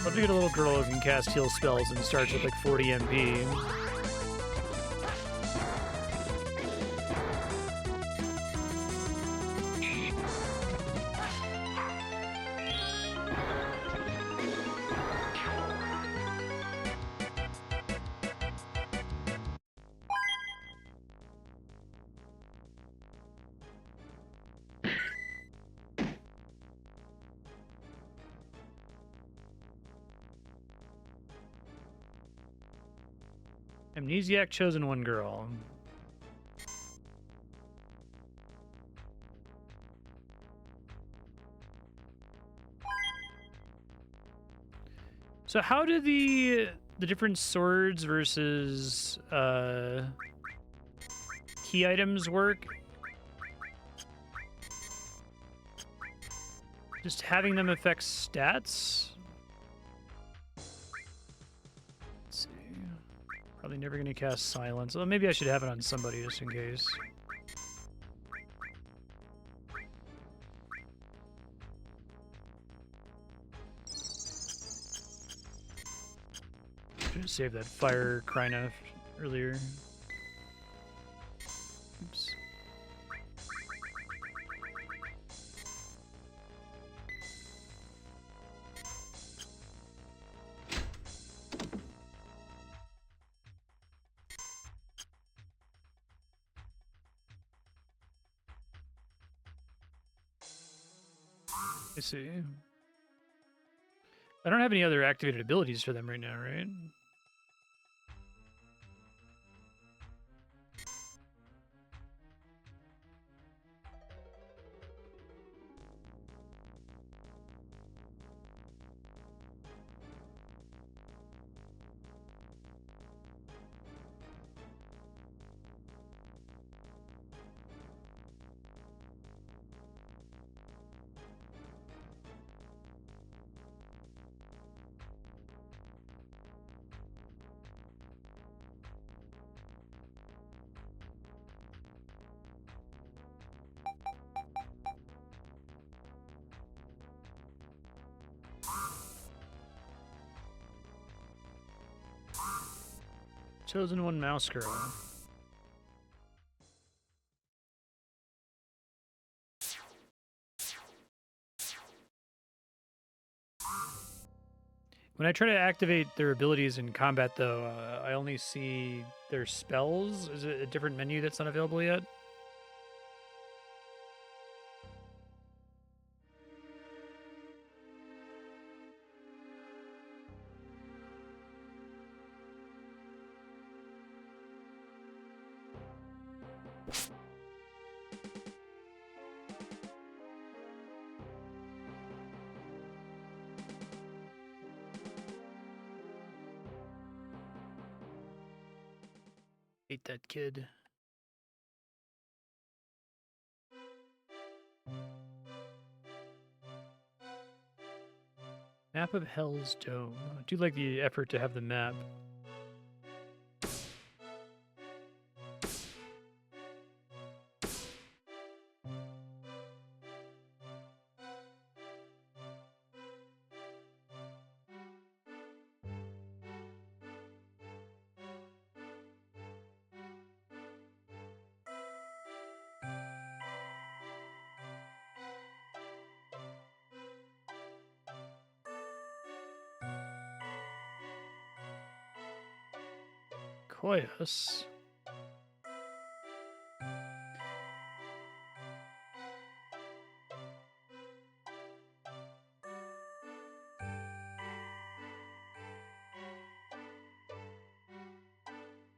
Love to get a little girl who can cast heal spells and starts with like 40 MP. Amnesiac chosen one girl. So how do the different swords versus key items work? Just having them affect stats? Probably never gonna cast silence. Well, maybe I should have it on somebody just in case. Should have saved that fire Kryna earlier. Oops. I see. I don't have any other activated abilities for them right now, right? Chosen one mouse girl. When I try to activate their abilities in combat, though, I only see their spells. Is it a different menu that's not available yet? Hate that kid. Map of Hell's Dome. I do like the effort to have the map. Koyas.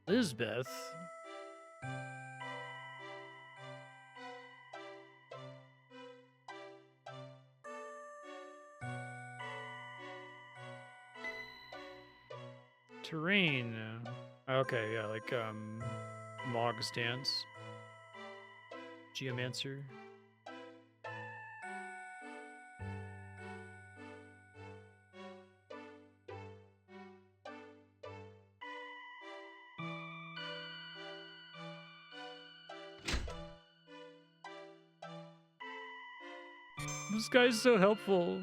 Lisbeth. Terrain. Okay, yeah, like Mog's Dance. Geomancer. This guy's so helpful.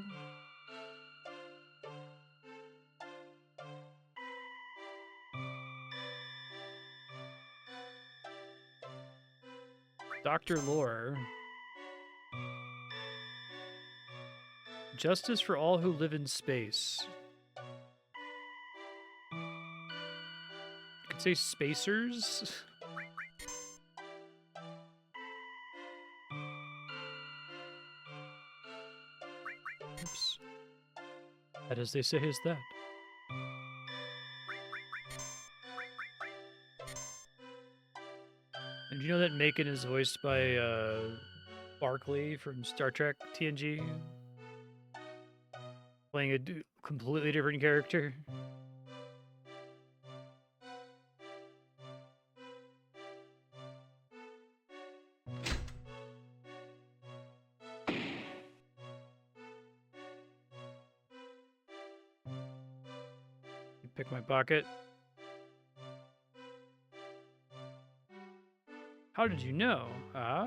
Dr. Lore. Justice for all who live in space. You could say spacers. Oops. That, as they say, is that. And you know that Macon is voiced by Barkley from Star Trek TNG? Playing a completely different character. Pick my pocket. How did you know? Huh?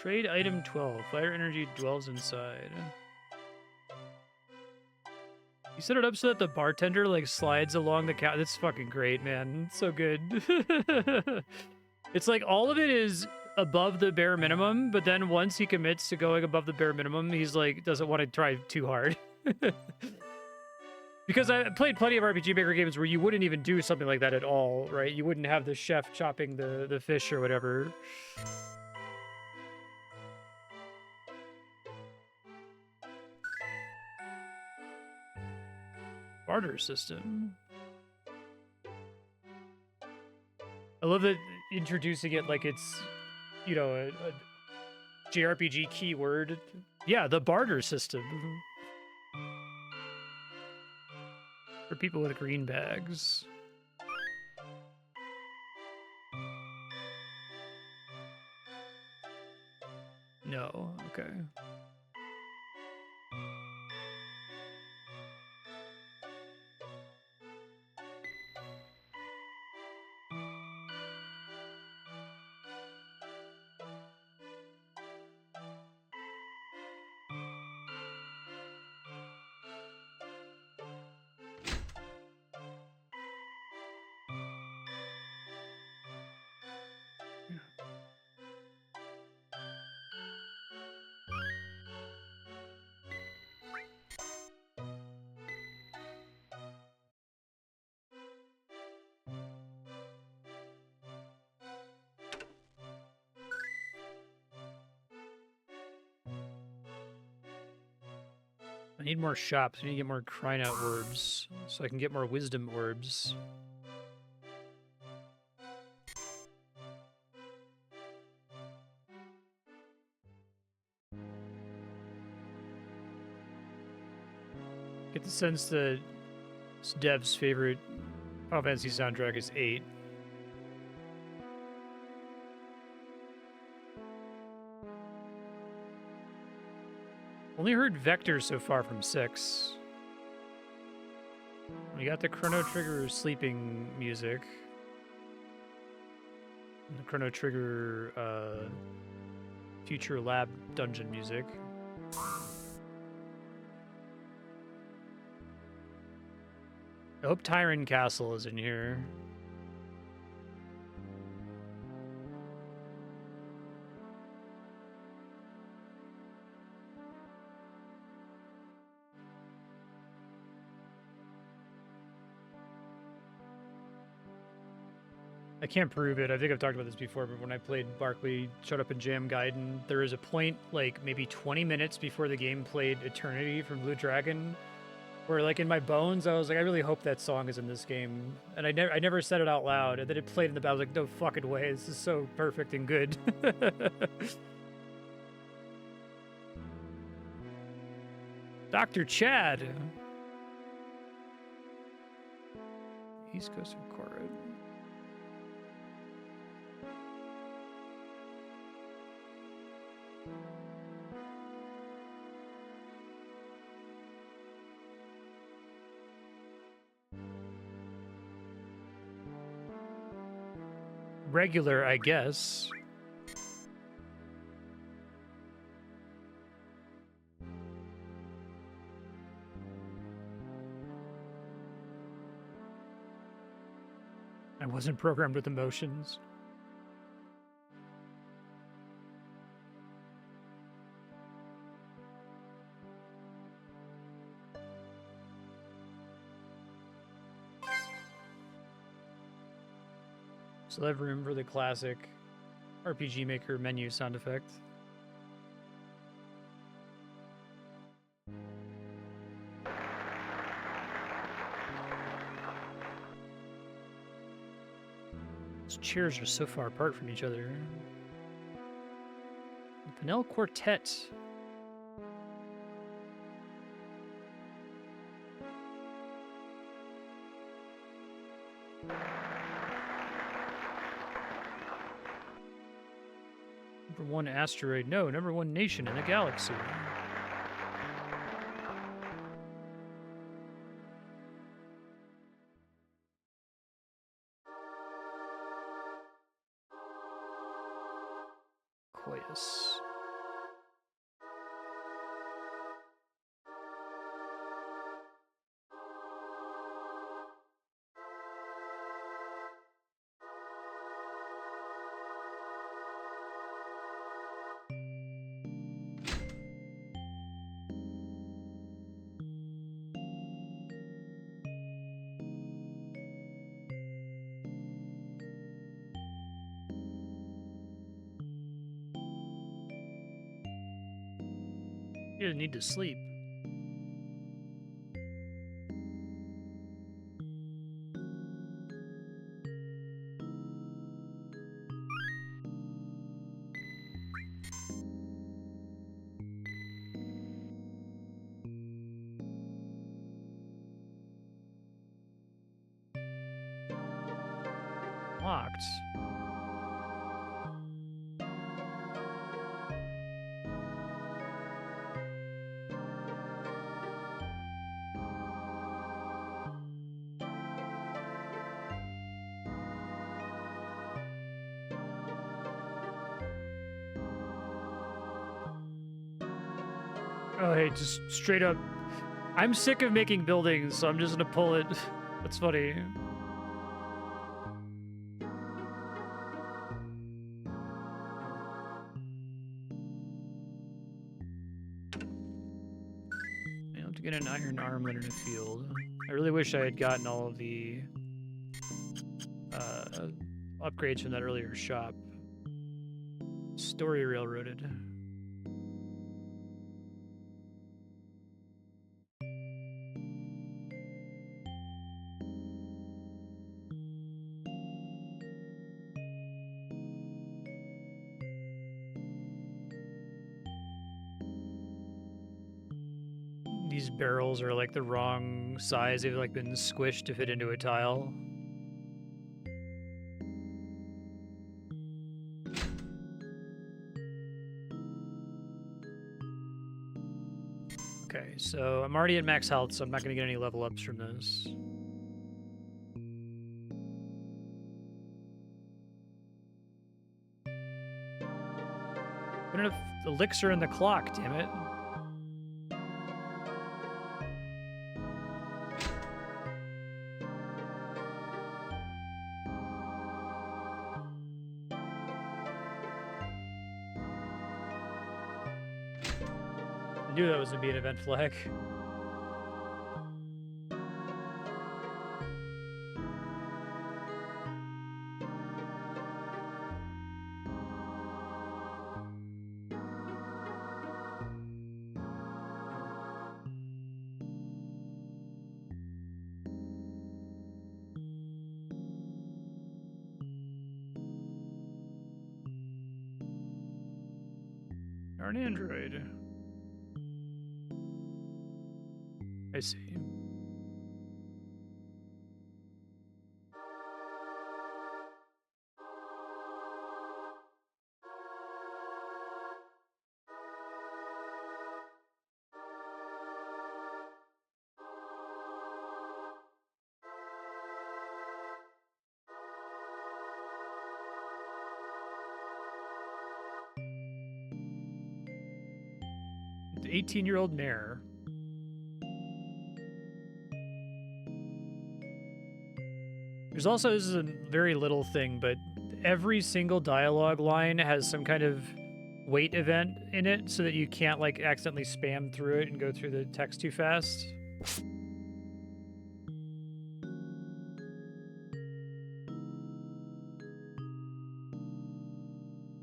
Trade item 12. Fire energy dwells inside. You set it up so that the bartender like slides along the counter. That's fucking great, man. It's so good. It's like all of it is above the bare minimum, but then once he commits to going above the bare minimum, he's like doesn't want to try too hard. Because I played plenty of RPG Maker games where you wouldn't even do something like that at all, right? You wouldn't have the chef chopping the fish or whatever. Barter system. I love that introducing it like it's, you know, a JRPG keyword. Yeah, the barter system. For people with green bags. No, okay. need more shops. I need to get more crying out orbs so I can get more wisdom orbs. Get the sense that Dev's favorite Final Fantasy soundtrack is 8. Only heard Vector so far from 6. We got the Chrono Trigger sleeping music. And the Chrono Trigger Future Lab dungeon music. I hope Tyron Castle is in here. I can't prove it. I think I've talked about this before, but when I played Barkley Shut Up and Jam Gaiden, there was a point, like, maybe 20 minutes before the game played Eternity from Blue Dragon, where, like, in my bones, I was like, I really hope that song is in this game. And I never said it out loud, and then it played in the back. I was like, no fucking way. This is so perfect and good. Dr. Chad. East Coast of Korra. Regular, I guess. I wasn't programmed with emotions. So I have room for the classic RPG Maker menu sound effect. These chairs are so far apart from each other. The Pinel Quartet. Number 1 asteroid. No, number 1 nation in the galaxy. Koyas. You need to sleep. Locked. Oh, hey, just straight up. I'm sick of making buildings, so I'm just gonna pull it. That's funny. I have to get an iron armlet in a field. I really wish I had gotten all of the upgrades from that earlier shop. Story railroaded. barrels are like the wrong size. They've like been squished to fit into a tile. Okay, so I'm already at max health, so I'm not going to get any level ups from this. Put enough elixir in the clock, damn it. I knew that was going to be an event flag. Darn android. I see. The 18-year-old mayor. There's also, this is a very little thing, but every single dialogue line has some kind of wait event in it so that you can't like accidentally spam through it and go through the text too fast.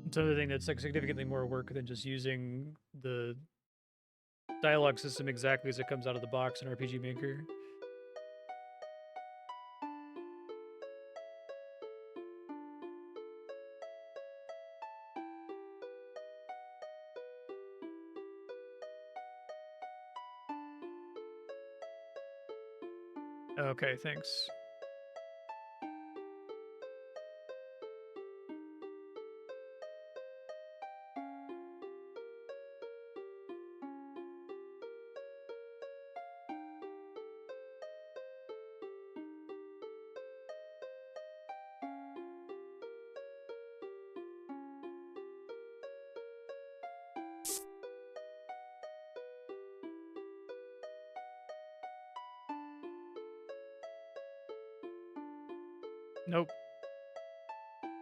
It's another thing that's like significantly more work than just using the dialogue system exactly as it comes out of the box in RPG Maker. Okay, thanks. Nope.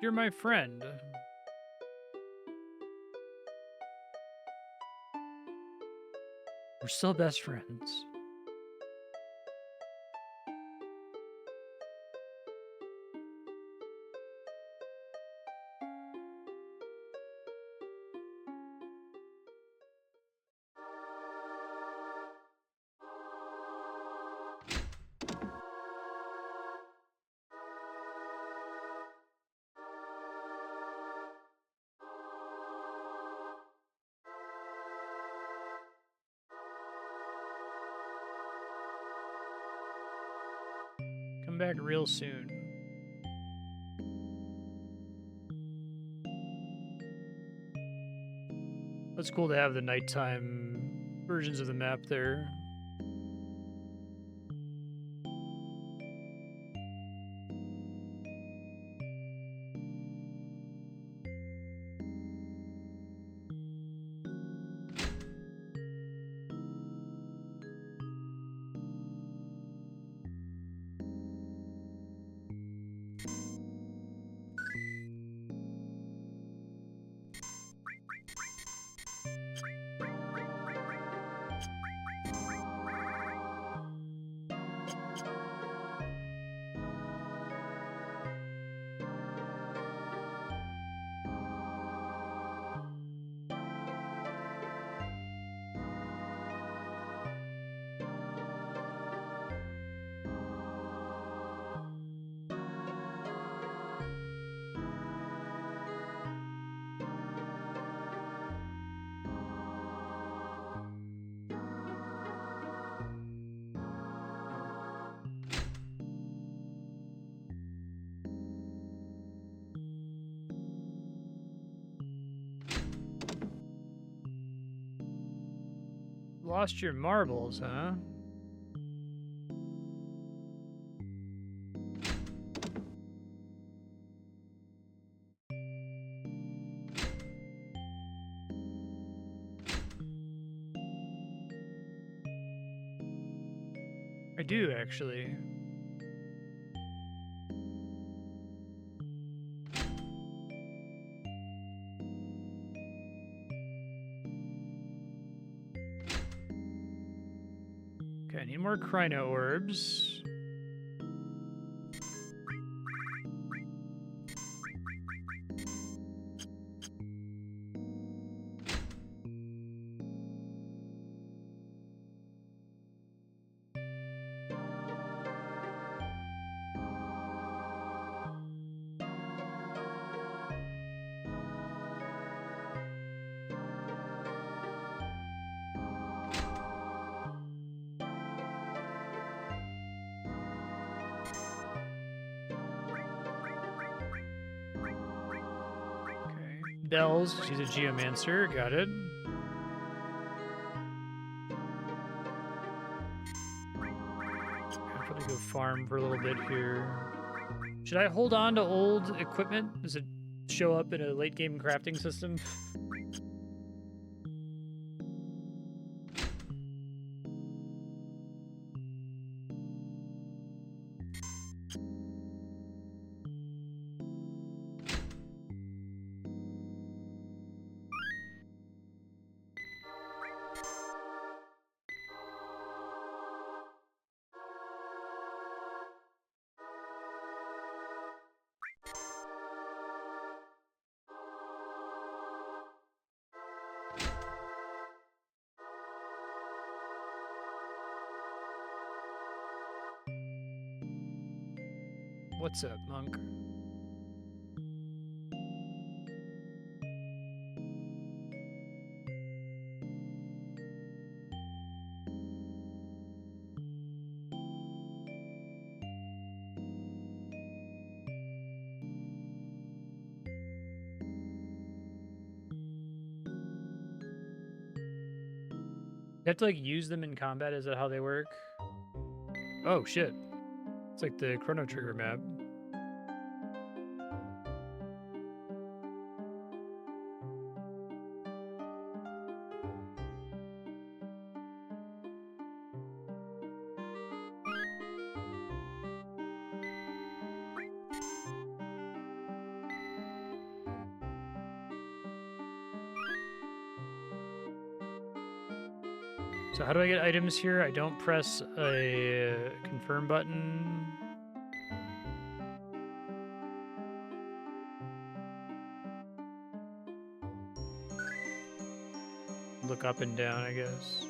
You're my friend. We're still best friends. Come back real soon. It's cool to have the nighttime versions of the map there. Lost your marbles, huh? I do, actually. Okay, I need more Crino orbs. Bells, she's a geomancer, got it. I'll probably go farm for a little bit here. Should I hold on to old equipment? Does it show up in a late game crafting system? What's up, monk? You have to like use them in combat? Is that how they work? Oh shit. It's like the Chrono Trigger map. So how do I get items here? I don't press a confirm button. Look up and down, I guess.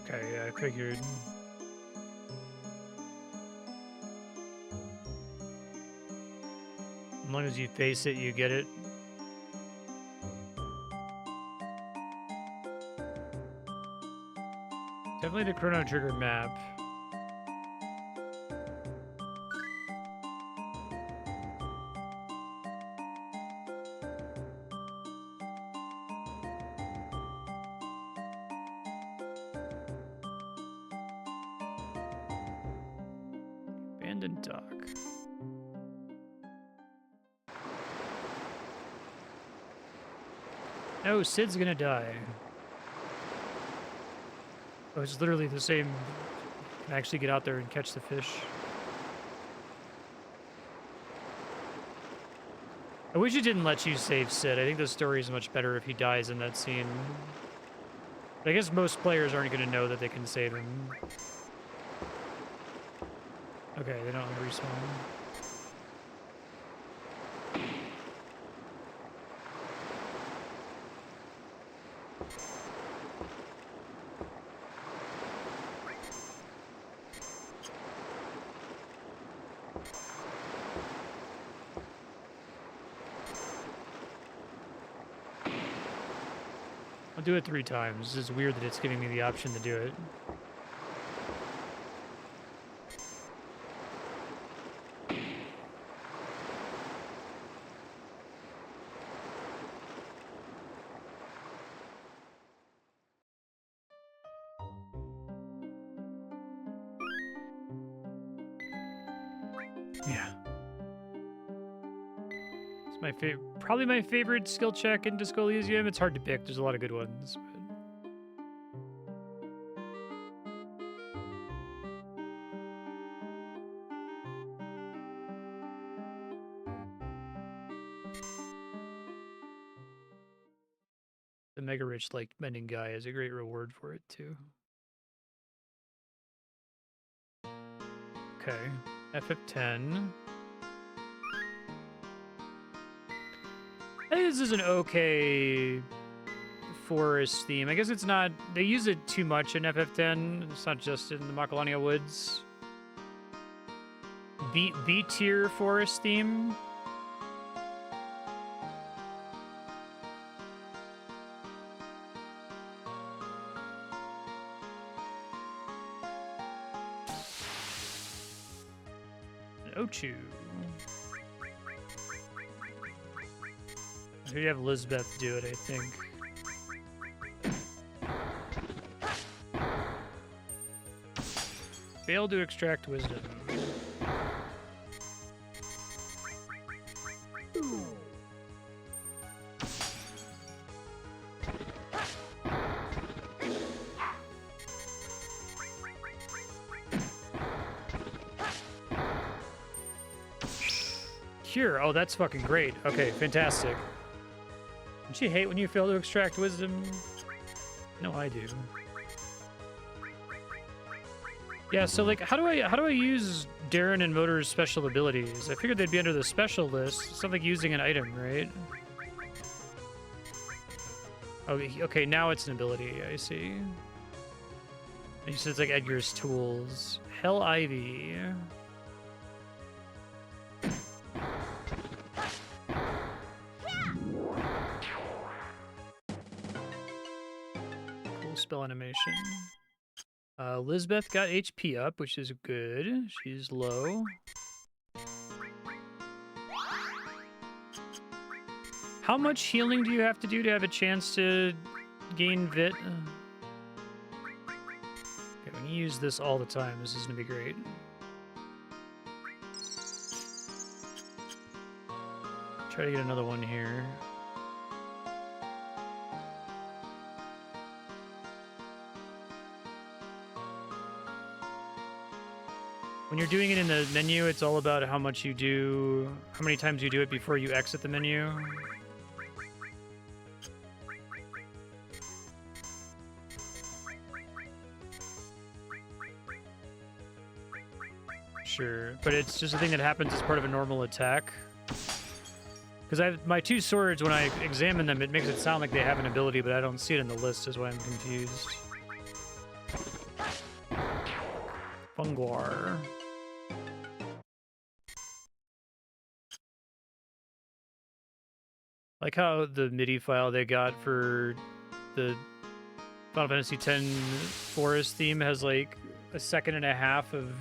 Okay, yeah, I figured. As long as you face it, you get it. Definitely the Chrono Trigger map. Abandoned dock. No, Sid's gonna die. Oh, it's literally the same. Can actually get out there and catch the fish. I wish it didn't let you save Sid. I think the story is much better if he dies in that scene. But I guess most players aren't going to know that they can save him. Okay, they don't respawn. I'll do it 3 times. It's weird that it's giving me the option to do it. Yeah. It's my favorite, probably my favorite skill check in Disco Elysium. It's hard to pick. There's a lot of good ones. But... the Mega Rich like mending guy has a great reward for it too. Okay, FF10. I think this is an okay forest theme. I guess it's not, they use it too much in FF10. It's not just in the Macalania Woods. B tier forest theme. Ochu. We have Lisbeth do it, I think. Fail to extract wisdom. Cure. Oh, that's fucking great. Okay, fantastic. Don't you hate when you fail to extract wisdom? No, I do. Yeah, so like, how do I use Darren and Motor's special abilities? I figured they'd be under the special list. Something like using an item, right? Oh, okay, now it's an ability. I see. You said it's like Edgar's tools. Hell Ivy. Cool spell animation. Lisbeth got HP up, which is good. She's low. How much healing do you have to do to have a chance to gain Vit? Okay, when you use this all the time, this is gonna be great. Try to get another one here. When you're doing it in the menu, it's all about how much you do, how many times you do it before you exit the menu. Sure, but it's just a thing that happens as part of a normal attack. Because I have my two swords, when I examine them, it makes it sound like they have an ability, but I don't see it in the list, is why I'm confused. Funguar. Like how the MIDI file they got for the Final Fantasy X forest theme has like a second and a half of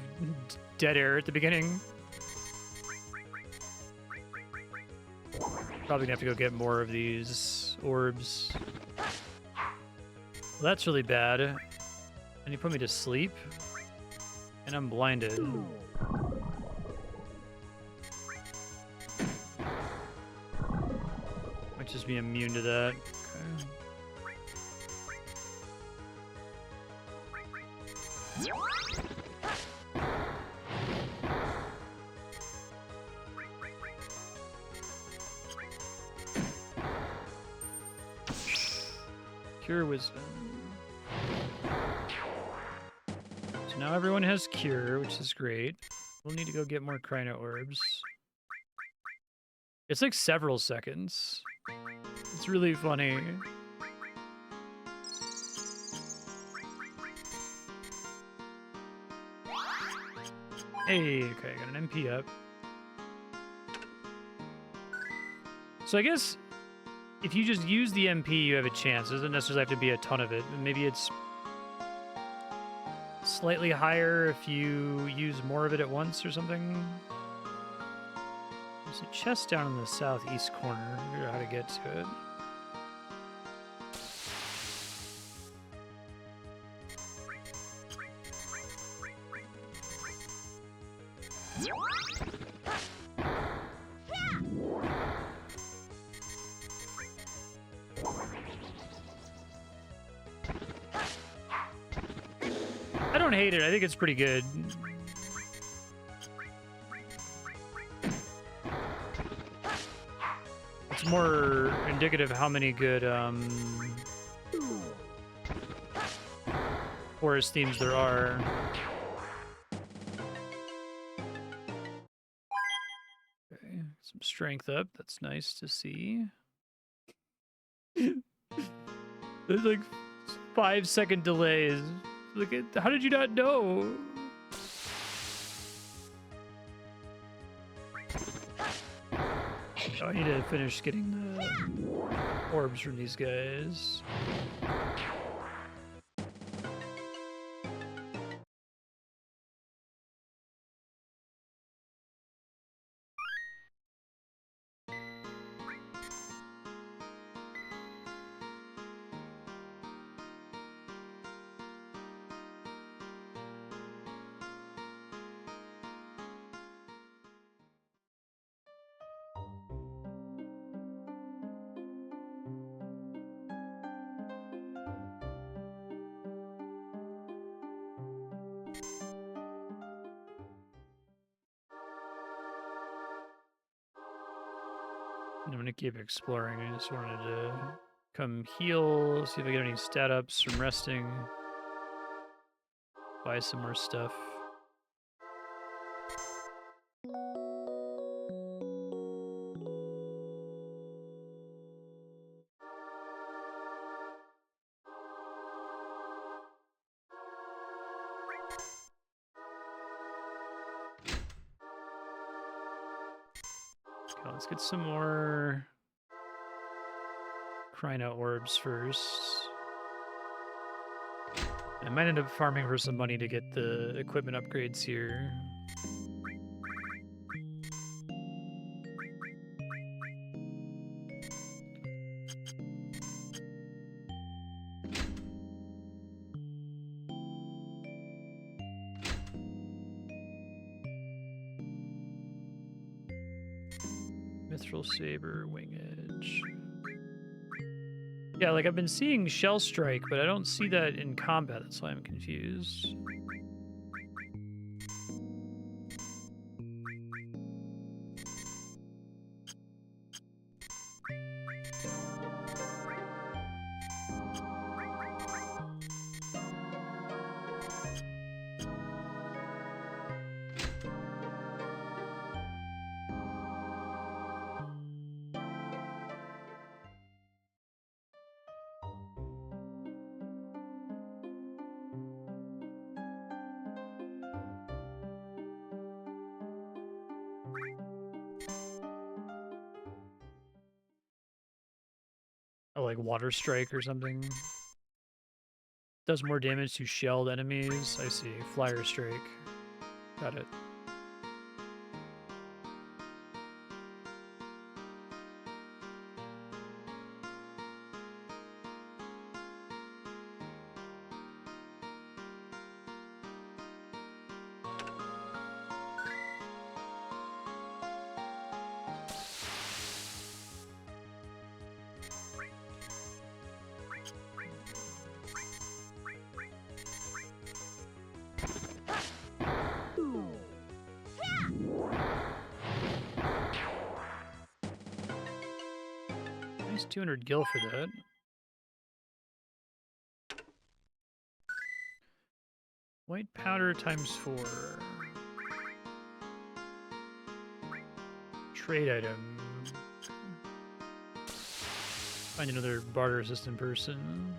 dead air at the beginning. Probably gonna have to go get more of these orbs. Well, that's really bad. And you put me to sleep? And I'm blinded. Might just be immune to that. Okay. Cure Wisdom. So now everyone has Cure, which is great. We'll need to go get more Crino Orbs. It's like several seconds. It's really funny. Hey, okay, I got an MP up. So I guess if you just use the MP, you have a chance. It doesn't necessarily have to be a ton of it. Maybe it's slightly higher if you use more of it at once or something. There's a chest down in the southeast corner. Figure out how to get to it. don't hate it. I think it's pretty good. It's more indicative of how many good forest themes there are. Okay, some strength up. That's nice to see. There's like 5-second delays. Look at, how did you not know? Oh, I need to finish getting the orbs from these guys. I'm gonna keep exploring. I just wanted to come heal, see if I get any stat ups from resting, buy some more stuff. Okay, let's get some more Cryno orbs first. I might end up farming for some money to get the equipment upgrades here. Mithril Saber, Wing Edge. Yeah, like I've been seeing Shell Strike, but I don't see that in combat. That's why I'm confused. Oh, like Water Strike or something. Does more damage to shelled enemies. I see. Flyer Strike. Got it. Nice 200 gil for that. White powder ×4. Trade item. Find another barter assistant person.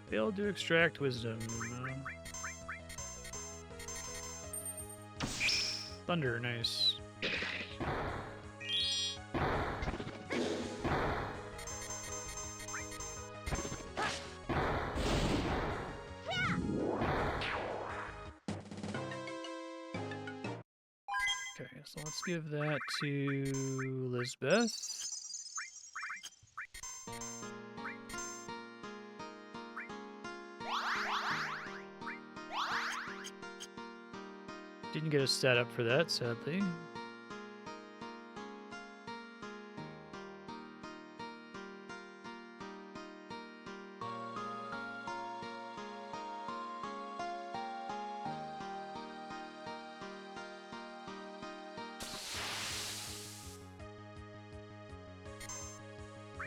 Failed to extract wisdom. Thunder, nice. Okay, so let's give that to Lisbeth. Didn't get a stat up for that, sadly.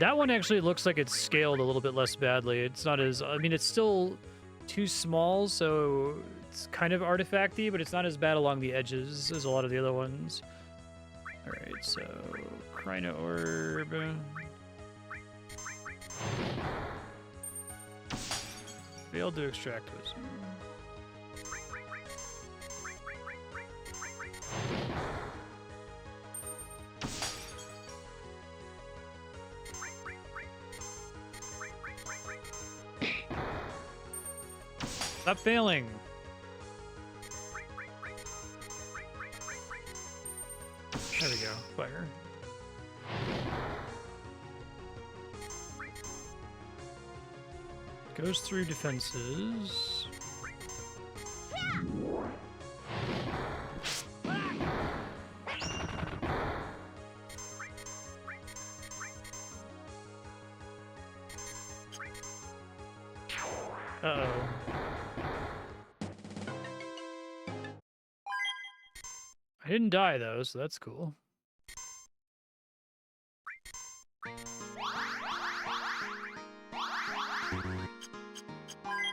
That one actually looks like it's scaled a little bit less badly. It's not as, I mean, it's still too small, so it's kind of artifacty, but it's not as bad along the edges as a lot of the other ones. All right, so Crino Orb. Failed to extract those. Stop failing. There we go. Fire. Goes through defenses. Uh-oh. I didn't die, though, so that's cool.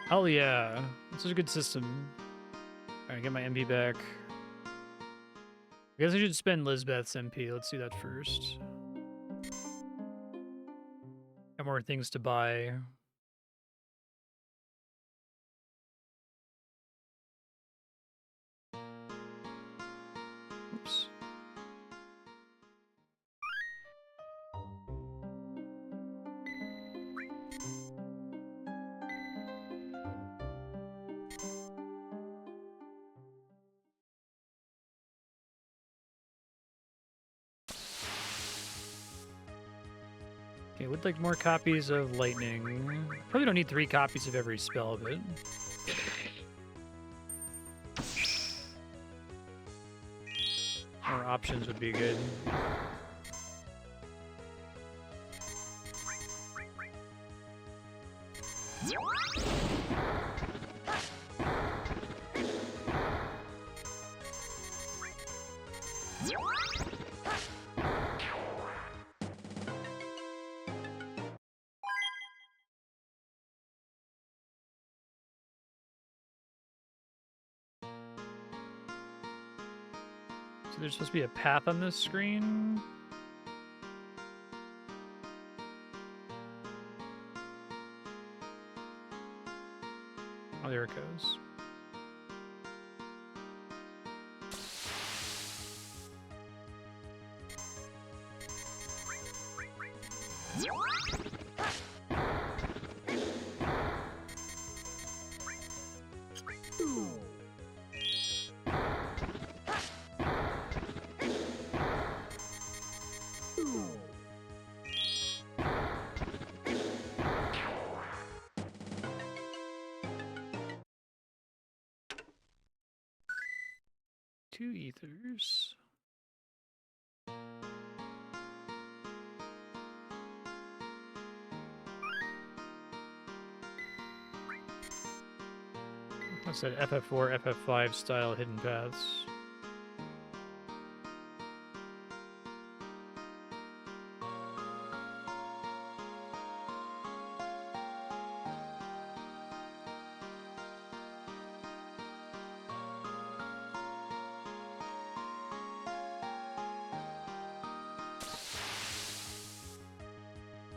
Hell yeah. This is a good system. Alright, get my MP back. I guess I should spend Lizbeth's MP. Let's do that first. Got more things to buy. Oops. Okay, would like more copies of Lightning. Probably don't need 3 copies of every spell of it. More options would be good. So there's supposed to be a path on this screen. Oh, there it goes. Two ethers. What's that? FF4, FF5 style hidden paths.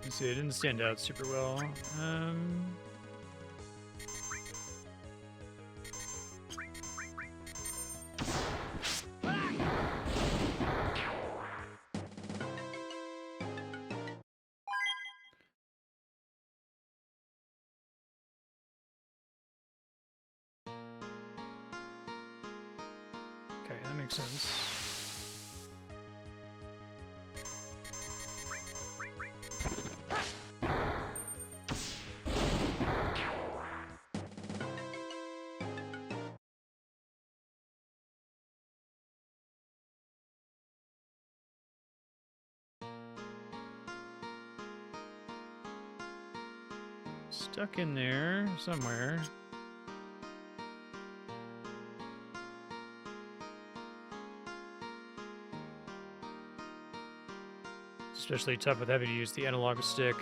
Let's see, it didn't stand out super well. Okay, that makes sense. Stuck in there somewhere. especially tough with having to use the analog stick.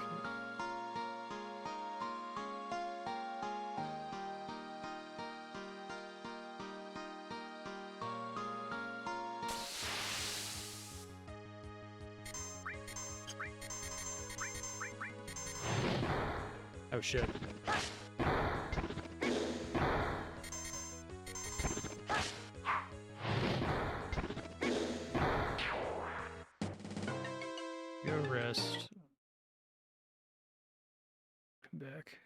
Oh shit. Go rest. Come back.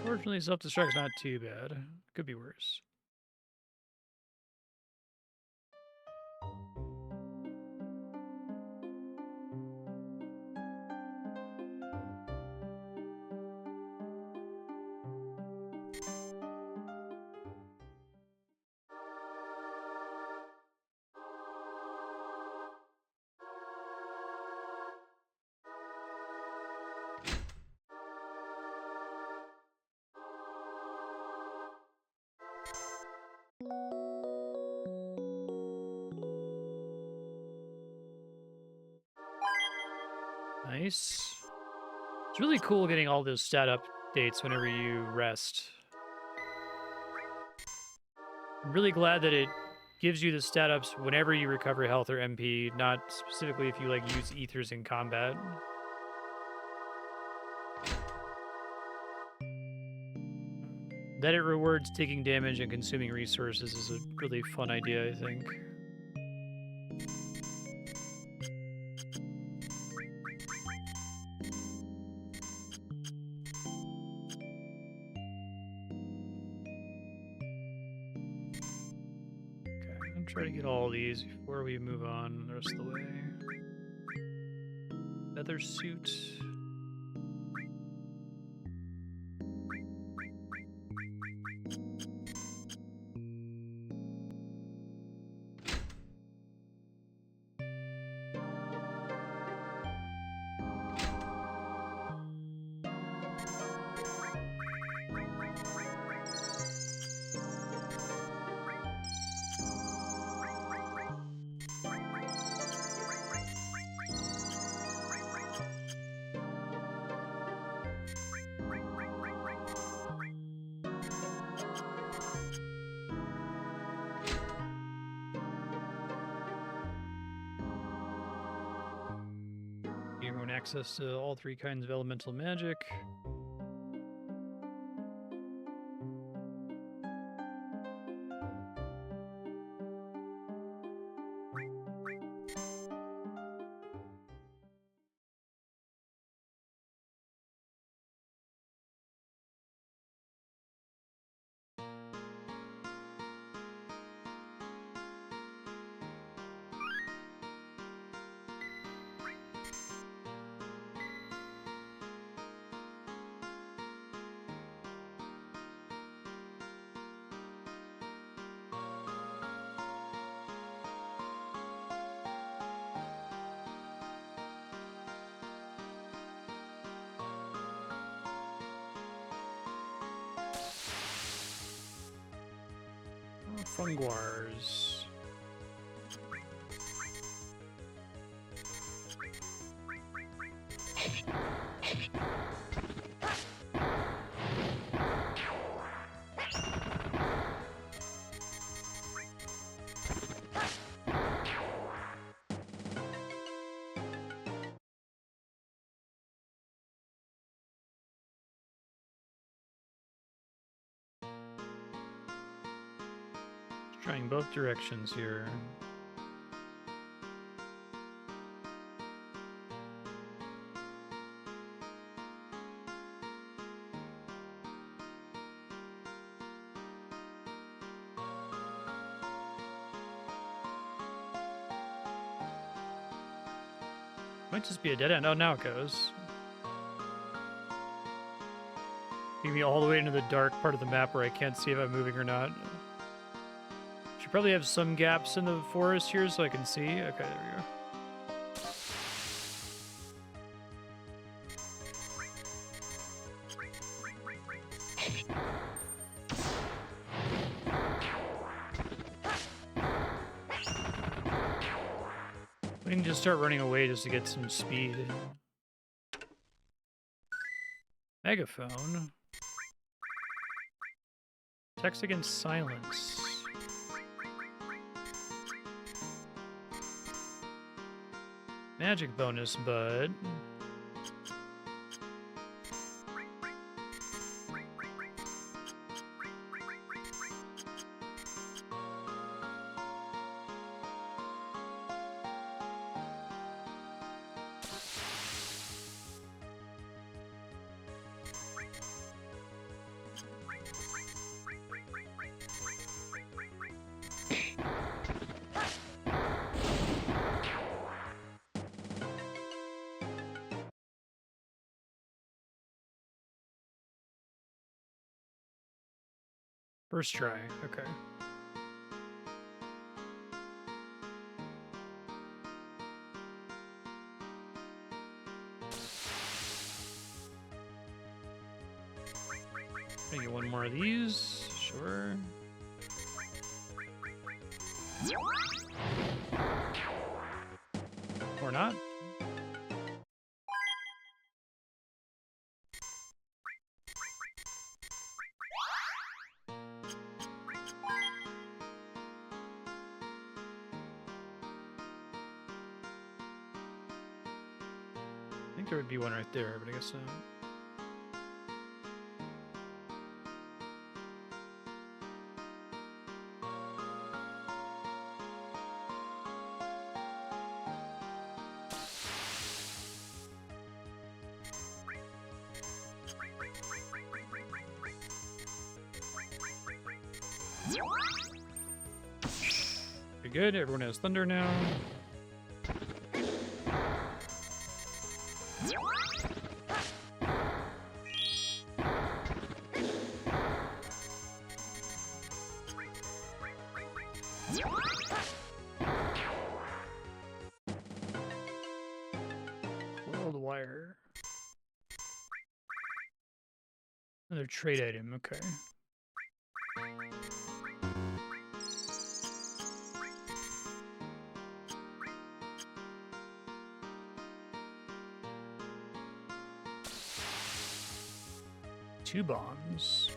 Fortunately, self-destruct's not too bad. Could be worse. Nice. It's really cool getting all those stat updates whenever you rest. I'm really glad that it gives you the stat ups whenever you recover health or MP, not specifically if you like use ethers in combat. That it rewards taking damage and consuming resources is a really fun idea, I think. Try to get all these before we move on the rest of the way. Feather suit. Access to all three kinds of elemental magic. Funguars. Trying both directions here. Am I Might just be a dead end. Oh, now it goes. Take me all the way into the dark part of the map where I can't see if I'm moving or not. Should probably have some gaps in the forest here so I can see. Okay, there we go. We can just start running away just to get some speed. Megaphone. Text against silence. Magic bonus, bud. First try, okay. Can I get one more of these? Sure. Or not? I think there would be one right there, but I guess not. Pretty good, everyone has thunder now. Coiled wire. Another trade item, okay. Two bombs.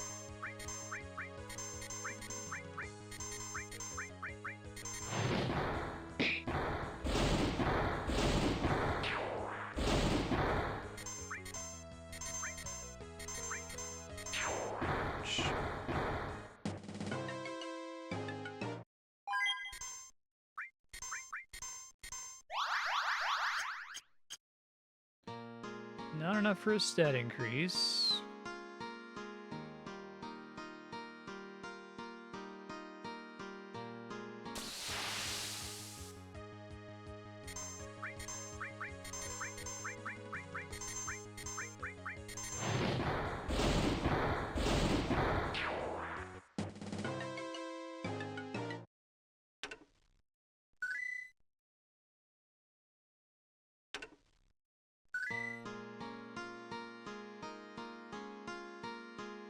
Not enough for a stat increase.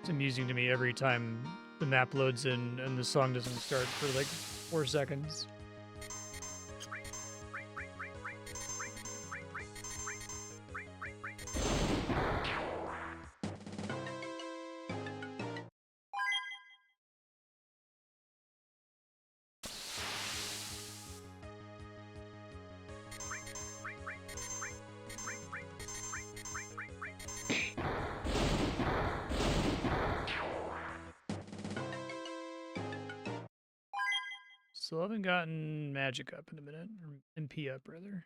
It's amusing to me every time the map loads in and the song doesn't start for like 4 seconds. Still haven't gotten magic up in a minute, or MP up rather.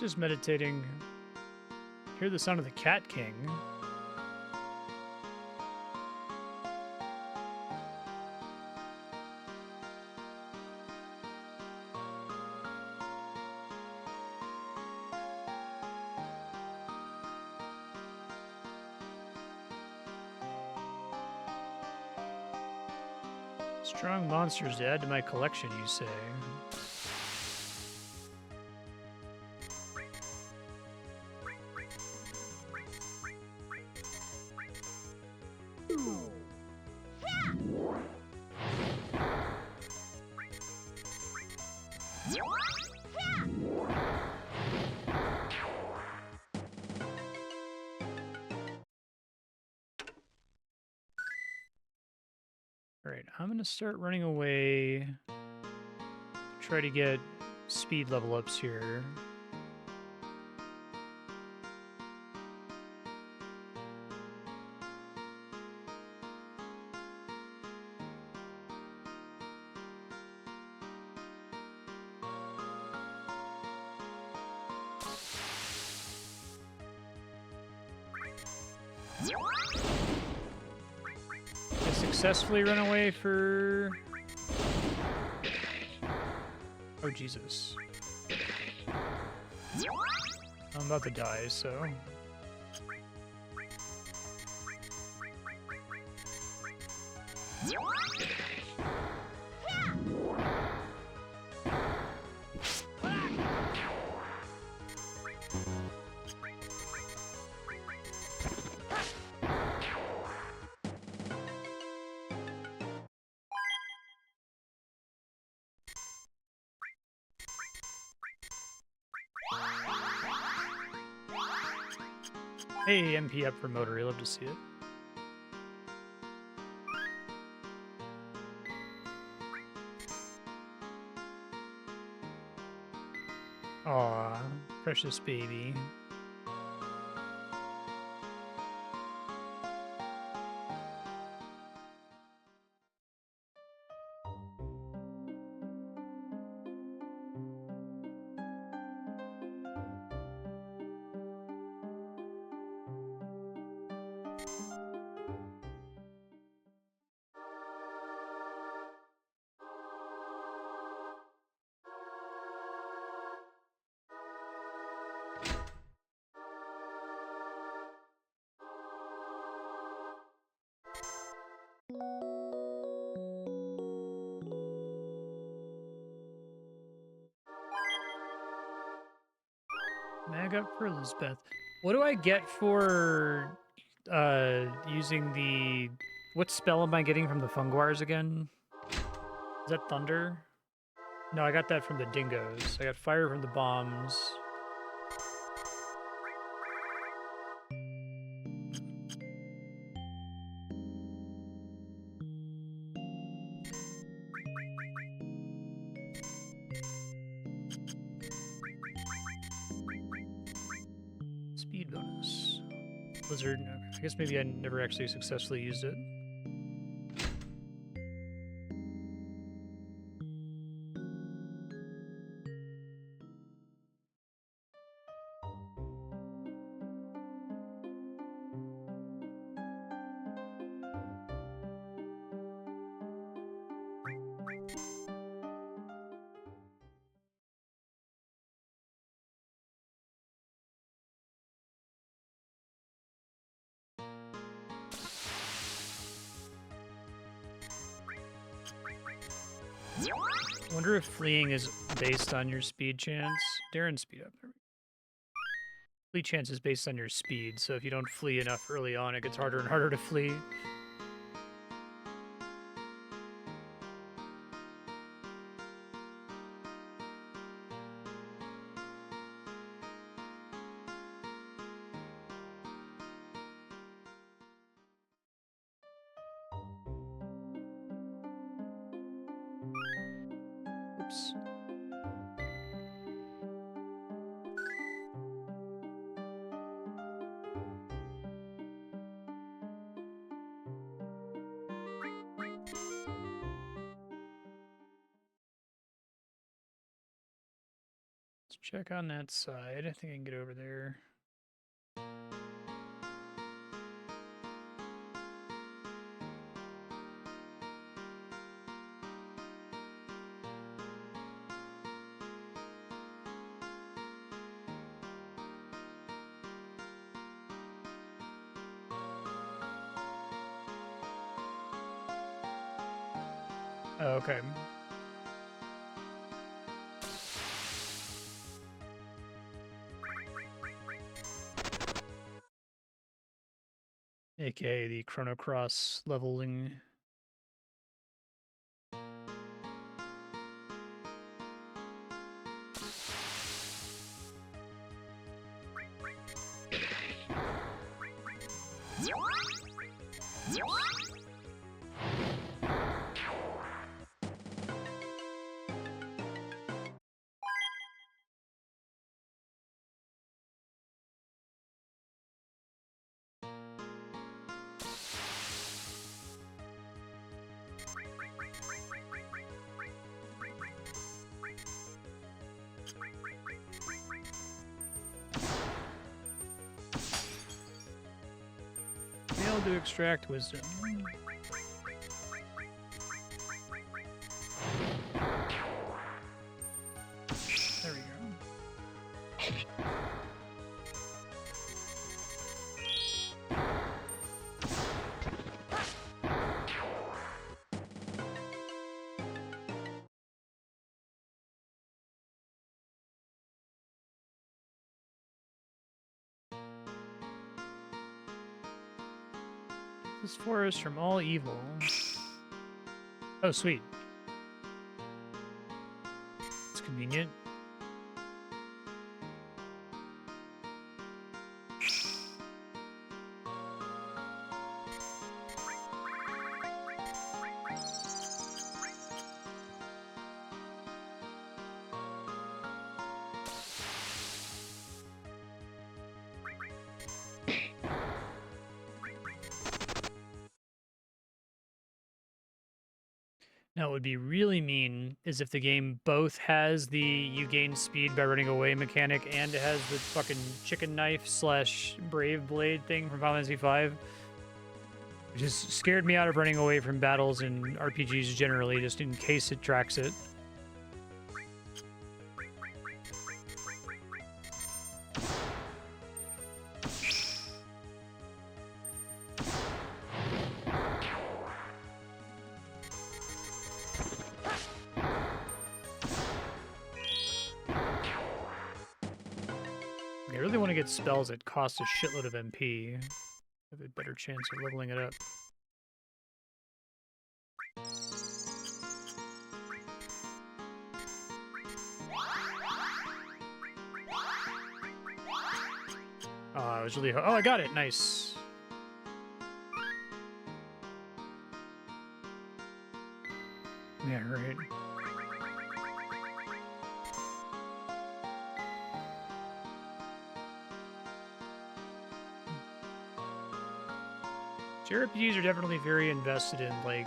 Just meditating, Hear the sound of the Cat King. Strong monsters to add to my collection, you say? Alright, I'm gonna start running away. Try to get speed level ups here. I successfully run away for... Oh, Jesus. I'm about to die, so... Hey, MP up for motor. I love to see it. Aw, precious baby. Mag up for Elizabeth. What do I get for using the... What spell am I getting from the Funguars again? Is that Thunder? No, I got that from the Dingoes. I got Fire from the Bombs. Speed bonus. Blizzard. I guess maybe I never actually successfully used it. I wonder if fleeing is based on your speed chance. Darren, speed up. Flee chance is based on your speed, so if you don't flee enough early on, it gets harder and harder to flee. Oops. Let's check on that side. I think I can get over there. Oh, okay. AKA the Chrono Cross leveling. Fail to extract wisdom. There we go. This forest from all evil. Oh, sweet. It's convenient. Now, what would be really mean is if the game both has the you gain speed by running away mechanic and it has the fucking chicken knife slash brave blade thing from Final Fantasy V. Which just scared me out of running away from battles in RPGs generally, just in case it tracks it. I really want to get spells that cost a shitload of MP. Have a better chance of leveling it up. Oh, I was really... Oh, I got it! Nice. Yeah, right. JRPGs are definitely very invested in, like,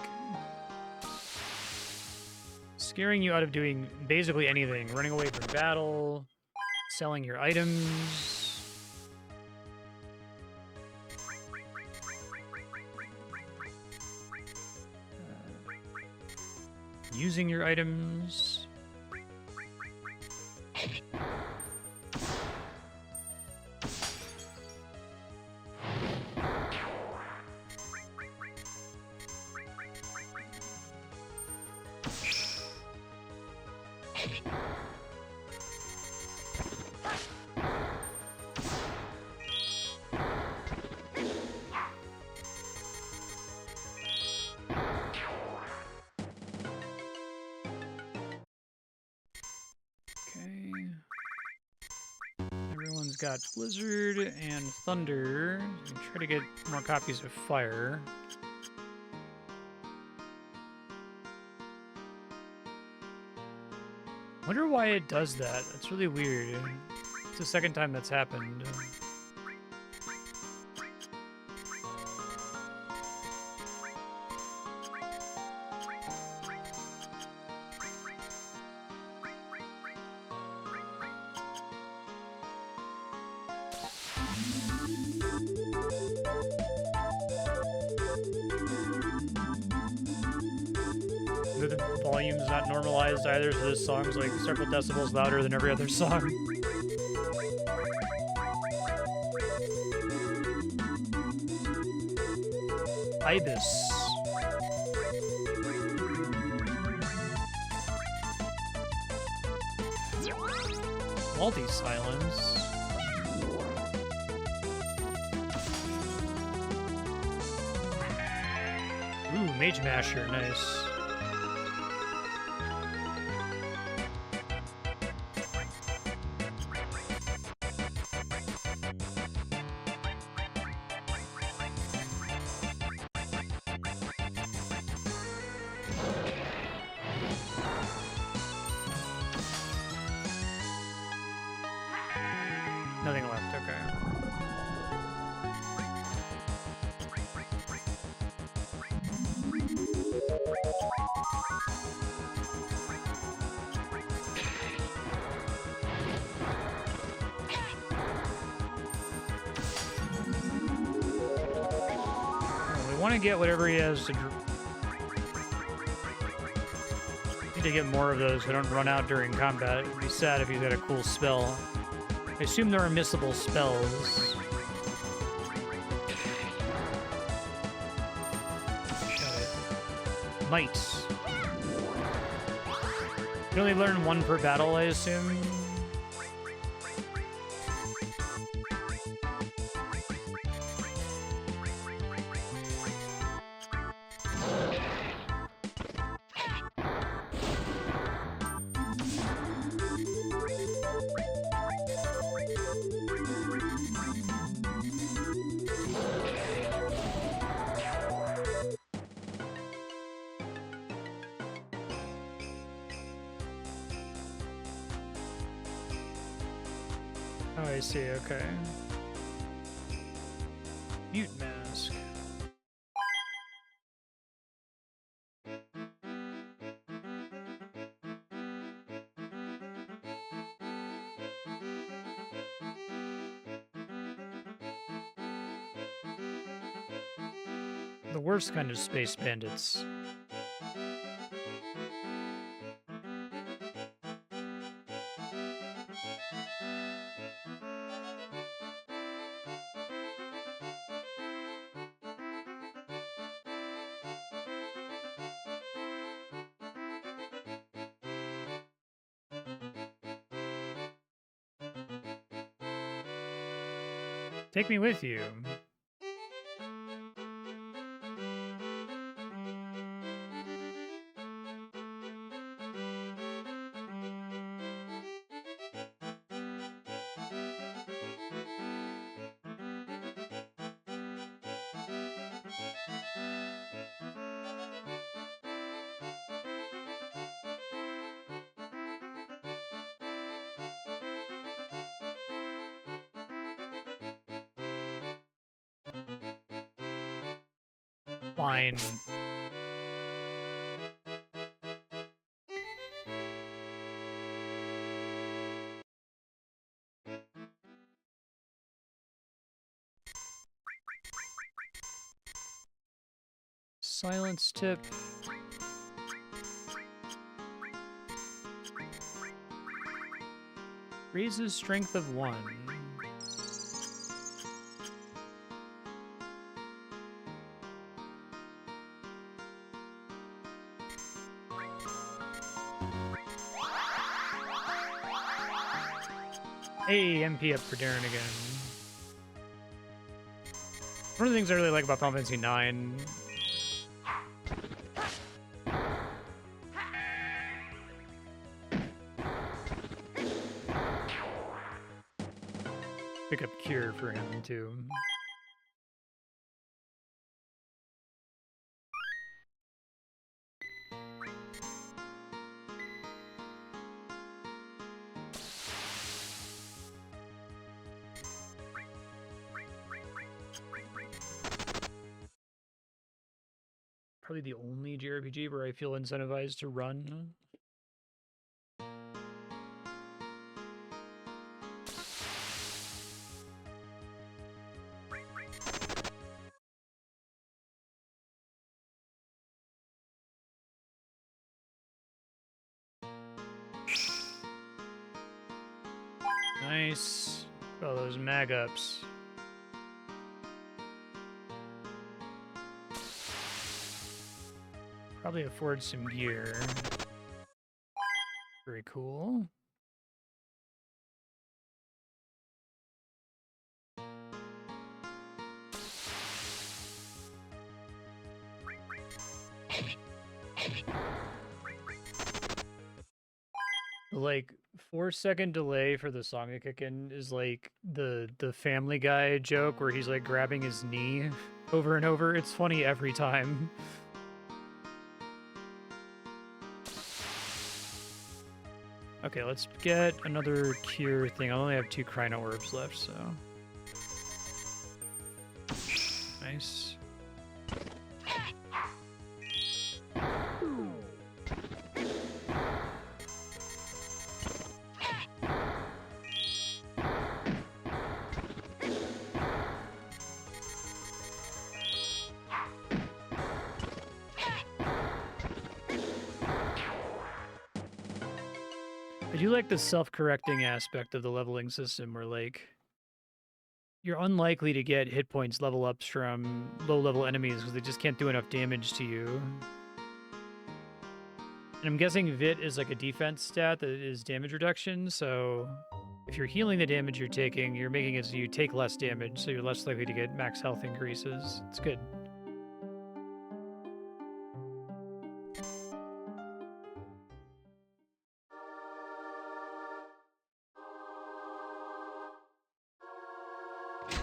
scaring you out of doing basically anything. Running away from battle, selling your items. Using your items. Got Blizzard and Thunder. Try to get more copies of Fire. Wonder why it does that. It's really weird. It's the second time that's happened. The volume's not normalized either, so this song's like several decibels louder than every other song. Ibis. Multi-silence. Ooh, Mage Masher, nice. Nothing left, okay. We want to get whatever he has to... Need to get more of those so they don't run out during combat. It would be sad if he's got a cool spell. I assume they're unmissable spells. Might. You only learn one per battle, I assume? Oh, I see, okay. Mute mask. The worst kind of space bandits. Take me with you. Fine. Silence tip. Raises strength of 1. Hey, MP up for Darren again. One of the things I really like about Final Fantasy IX pick up Cure for him too. Probably the only JRPG where I feel incentivized to run. Nice. Oh, those mag ups. Probably afford some gear. Very cool. Like 4-second delay for the song to kick in is like the Family Guy joke where he's like grabbing his knee over and over. It's funny every time. Okay, let's get another cure thing. I only have 2 Crino orbs left, so nice. I do like the self-correcting aspect of the leveling system where, like, you're unlikely to get hit points level ups from low-level enemies because they just can't do enough damage to you. And I'm guessing Vit is like a defense stat that is damage reduction, so if you're healing the damage you're taking, you're making it so you take less damage, so you're less likely to get max health increases. It's good.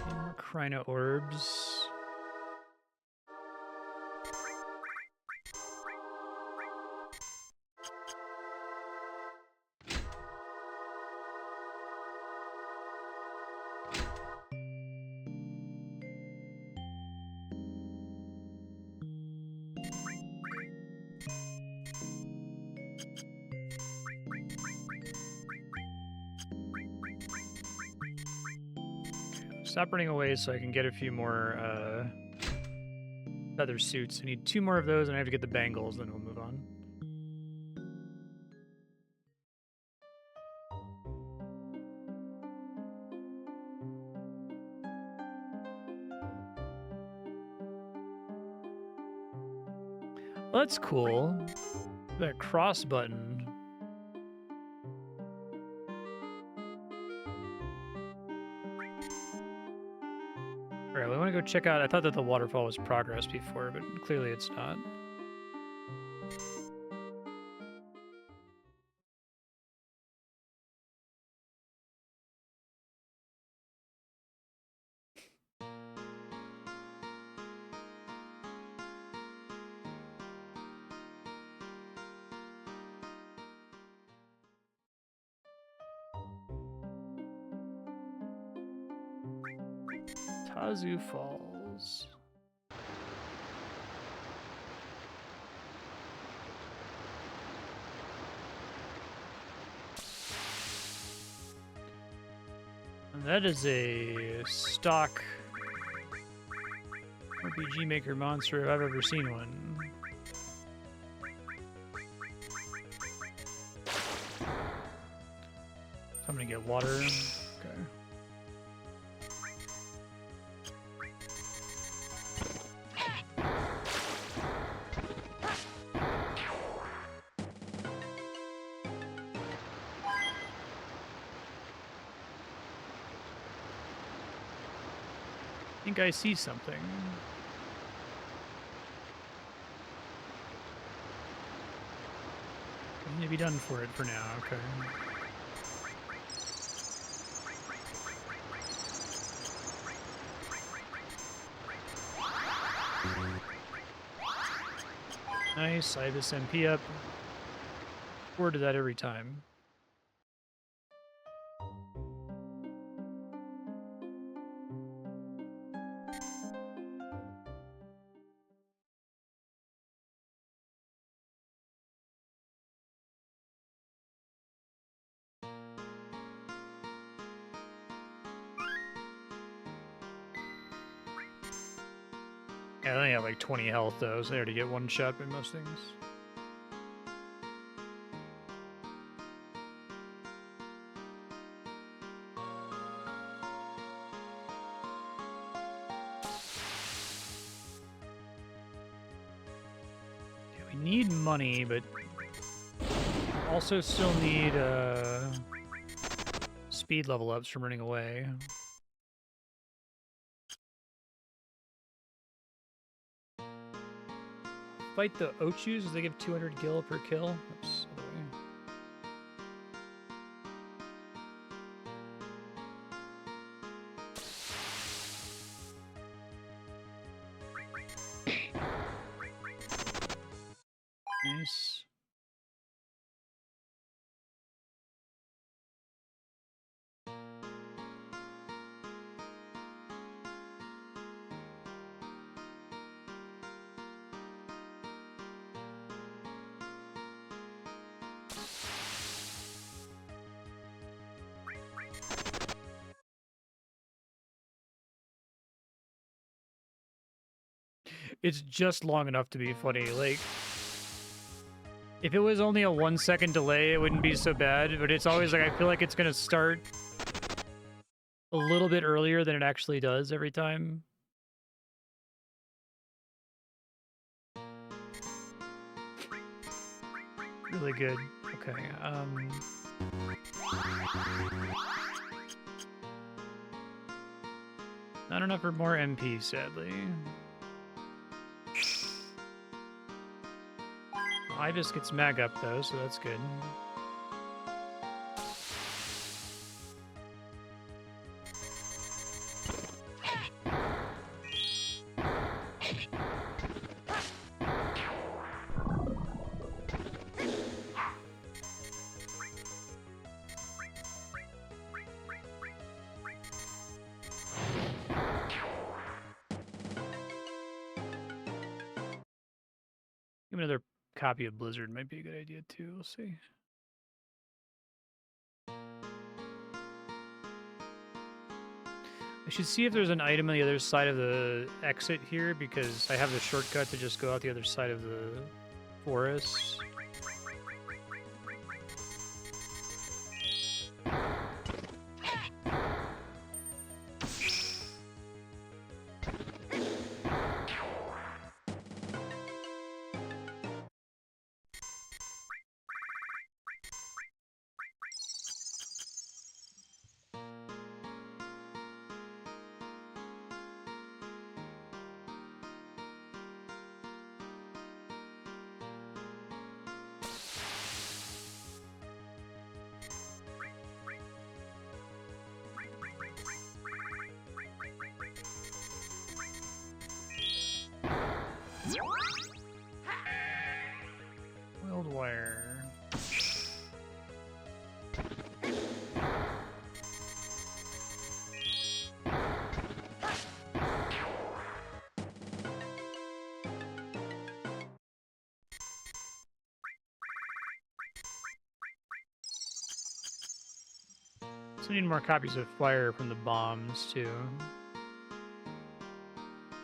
More Crino orbs. Stop running away so I can get a few more feather suits. I need 2 more of those, and I have to get the bangles, then we'll move on. Well, that's cool. That cross button. Alright, we want to go check out... I thought that the waterfall was progress before, but clearly it's not. Tazu Falls. And that is a stock RPG Maker monster if I've ever seen one. So I'm gonna get water. Okay. I think I see something. I need to be done for it for now, okay. Nice, I have this MP up. Forward to that every time. Yeah, I only have like 20 health though, so I already get one shot by most things. Yeah, we need money, but also still need speed level ups from running away. Fight the Ochus as they give 200 gil per kill. Oops, other way. It's just long enough to be funny. Like, if it was only a 1 second delay, it wouldn't be so bad, but it's always like, I feel like it's gonna start a little bit earlier than it actually does every time. Really good. Okay, not enough for more MP, sadly. Ibis gets mag up, though, so that's good. Give me another copy of Blizzard might be a good idea, too. We'll see. I should see if there's an item on the other side of the exit here, because I have the shortcut to just go out the other side of the forest. Weld wire. So I need more copies of fire from the bombs, too.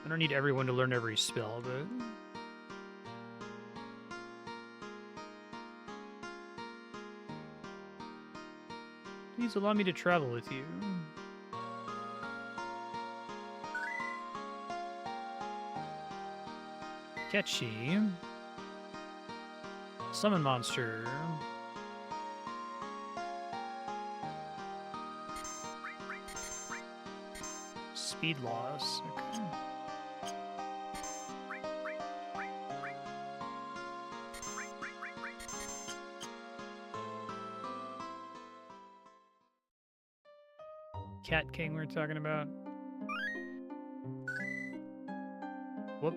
I don't need everyone to learn every spell, but... Please allow me to travel with you. Catchy. Summon monster. Speed loss. Okay. Cat King we're talking about. Whoop.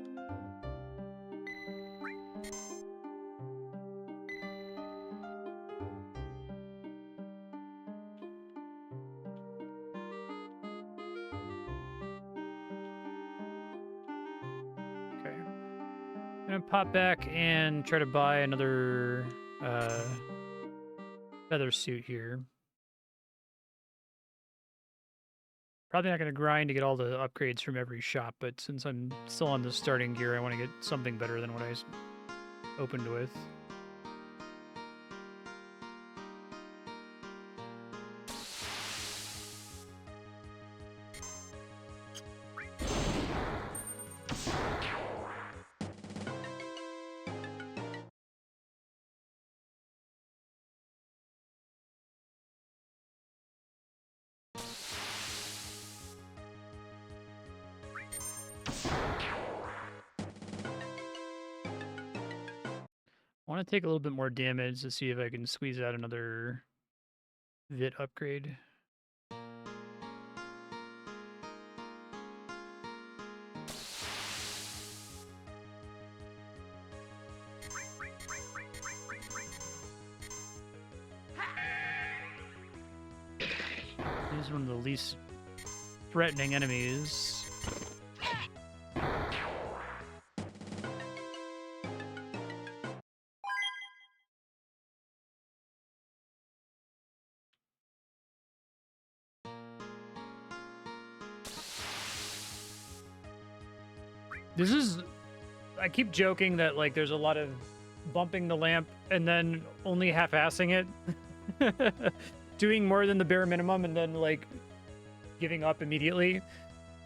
Okay. I'm gonna pop back and try to buy another feather suit here. Probably not going to grind to get all the upgrades from every shop, but since I'm still on the starting gear, I want to get something better than what I opened with. I want to take a little bit more damage to see if I can squeeze out another Vit upgrade. This is one of the least threatening enemies. This is I keep joking that like there's a lot of bumping the lamp and then only half-assing it, doing more than the bare minimum, and then like giving up immediately.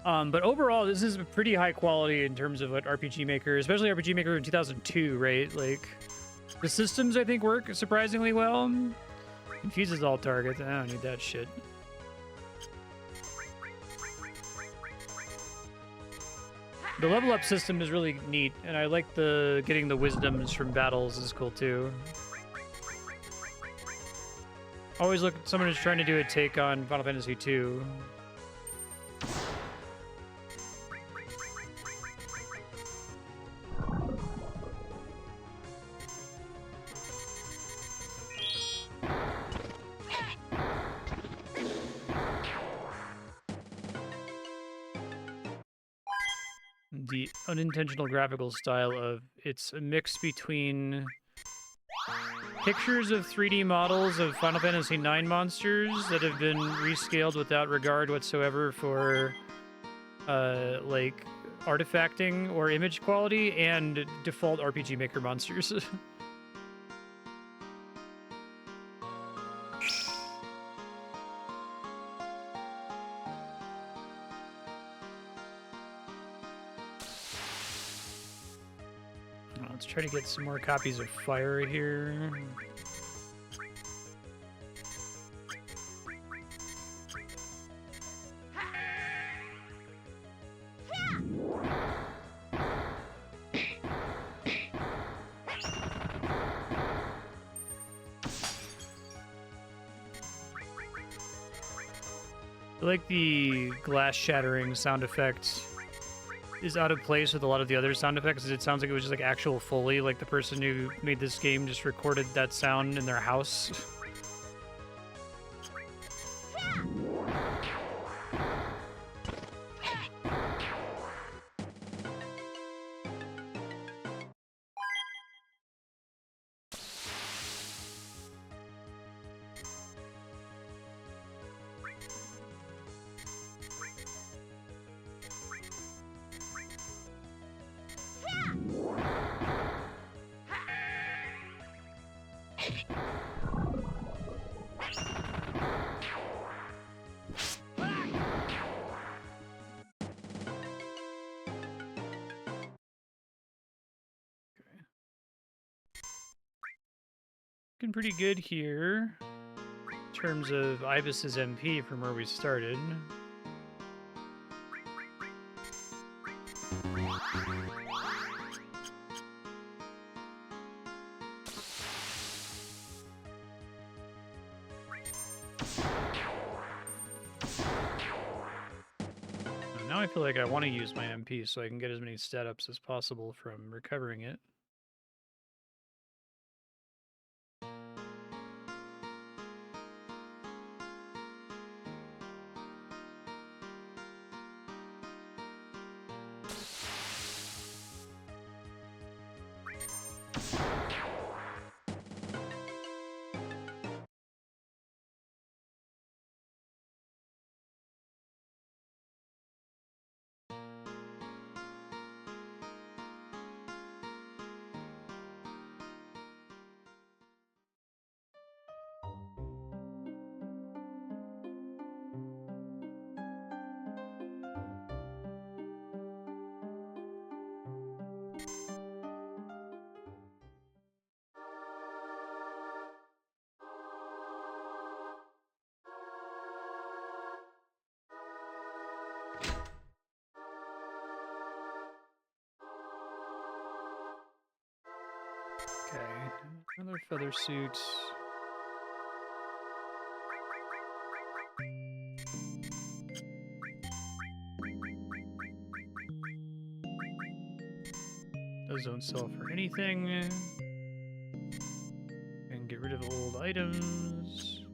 But overall, this is pretty high quality in terms of what RPG Maker, especially RPG Maker in 2002, right? Like the systems I think work surprisingly well. Confuses all targets. I don't need that shit. The level up system is really neat, and I like the getting the wisdoms from battles is cool too. Always look at someone who's trying to do a take on Final Fantasy II. The unintentional graphical style of it's a mix between pictures of 3D models of Final Fantasy IX monsters that have been rescaled without regard whatsoever for like artifacting or image quality, and default RPG Maker monsters. Let's try to get some more copies of Fire here. I like the glass shattering sound effect is out of place with a lot of the other sound effects. It sounds like it was just like actual Foley, like the person who made this game just recorded that sound in their house. Looking pretty good here in terms of Ibis's MP from where we started. Now I feel like I want to use my MP so I can get as many stat ups as possible from recovering it. Okay, another feather suit. Those don't sell for anything. And get rid of old items.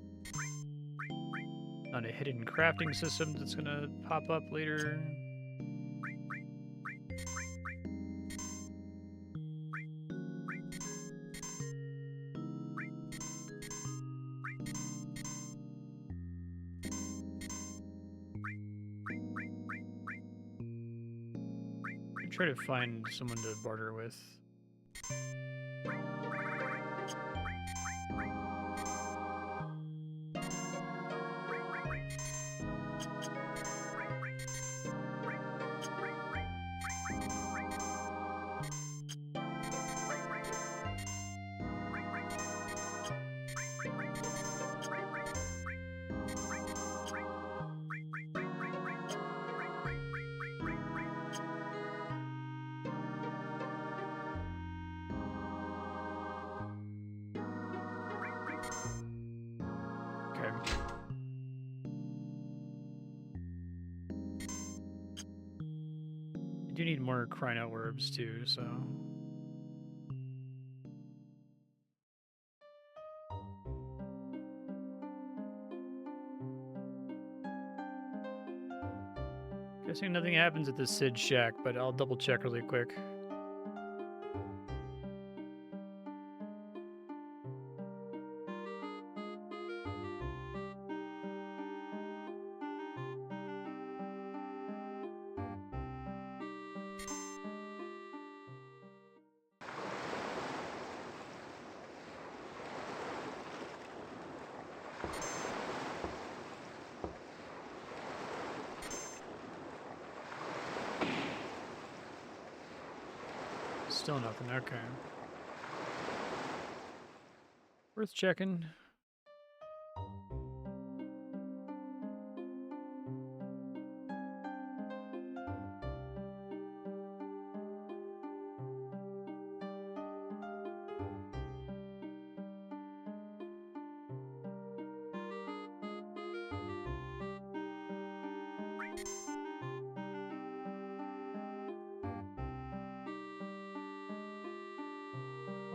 Not a hidden crafting system that's gonna pop up later. try to find someone to barter with. I do need more crying out orbs too, so. Guessing nothing happens at the Sid shack, but I'll double check really quick. Still nothing, okay. Worth checking.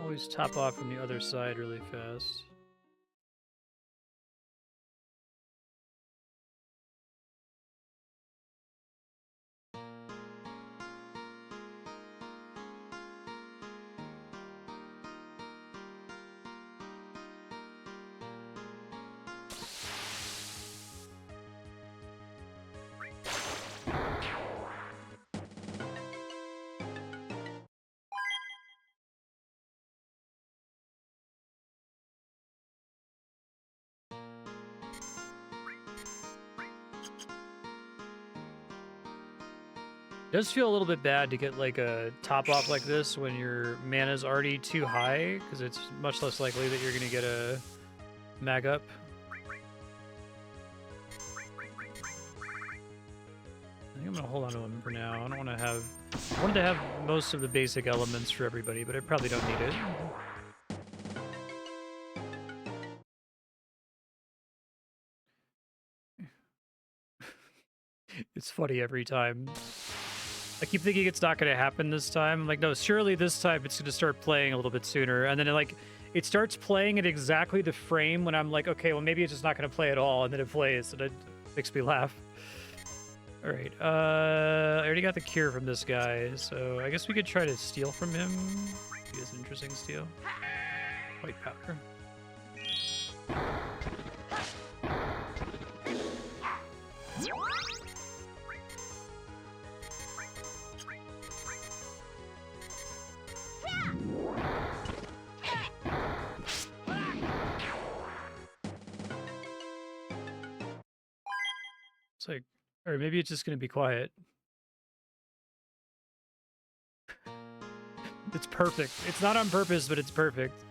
Always top off from the other side really fast. It does feel a little bit bad to get like a top off like this when your mana's already too high, because it's much less likely that you're going to get a mag up. I think I'm going to hold on to him for now. I don't want to have... I wanted to have most of the basic elements for everybody, but I probably don't need it. It's funny every time. I keep thinking it's not going to happen this time. I'm like, no, surely this time it's going to start playing a little bit sooner. And then it starts playing at exactly the frame when I'm like, okay, well, maybe it's just not going to play at all. And then it plays, and it makes me laugh. All right. I already got the cure from this guy, so I guess we could try to steal from him. He has an interesting steal. White powder. It's like, or maybe it's just going to be quiet. It's perfect. It's not on purpose, but it's perfect.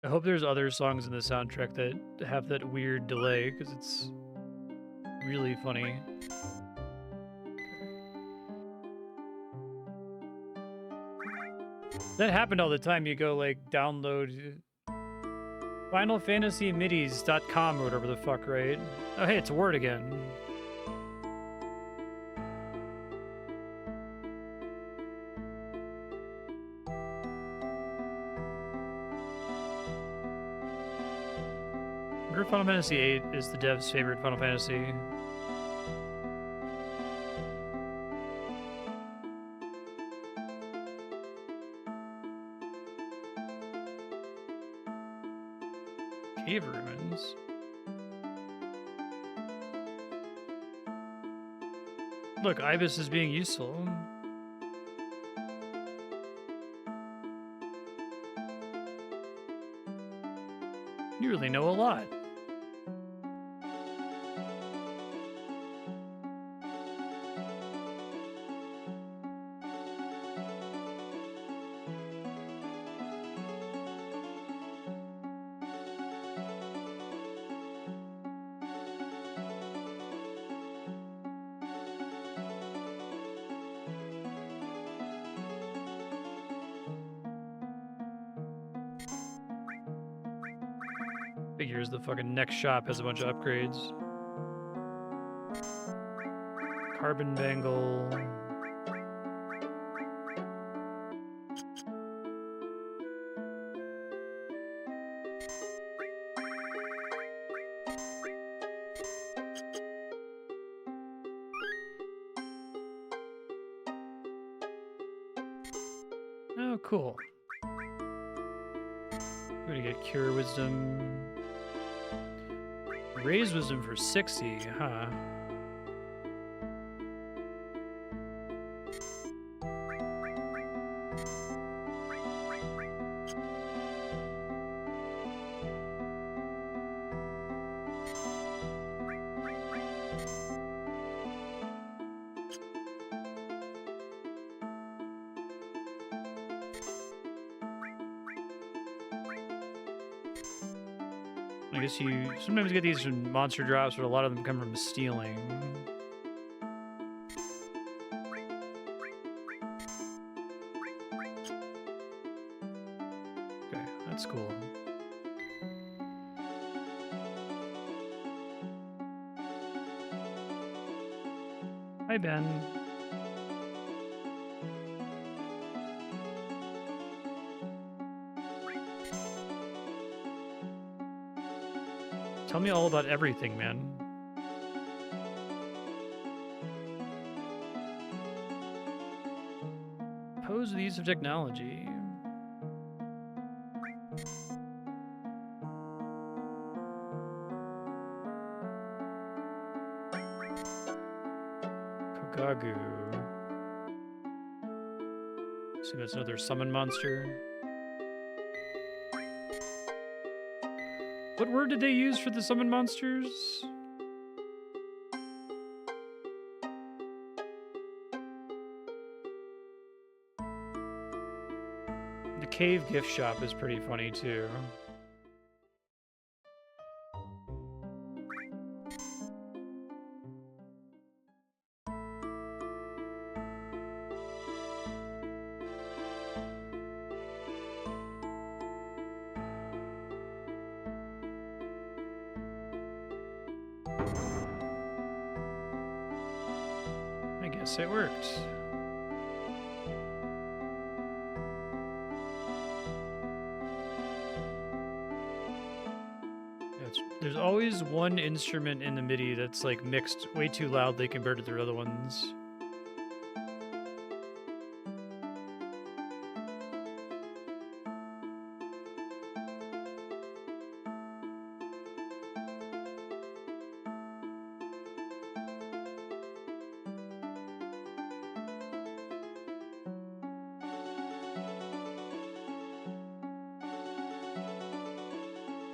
I hope there's other songs in the soundtrack that have that weird delay, because it's really funny. That happened all the time. You go like download FinalFantasyMidis.com or whatever the fuck, right? Oh, hey, it's a word again. Group Final Fantasy VIII is the dev's favorite Final Fantasy. Cave ruins. Look, Ibis is being useful. You really know a lot. Figures the fucking next shop has a bunch of upgrades. Carbon bangle. Oh, cool. I'm gonna get Cure Wisdom. Raise Wisdom for 60, huh? I guess you sometimes get these from monster drops, but a lot of them come from stealing. Okay, that's cool. Hi, Ben. Tell me all about everything, man. Pose the use of technology. Kogagu. See, that's another summon monster. What word did they use for the summon monsters? The cave gift shop is pretty funny too. I guess it worked. There's always one instrument in the MIDI that's like mixed way too loudly compared to the other ones.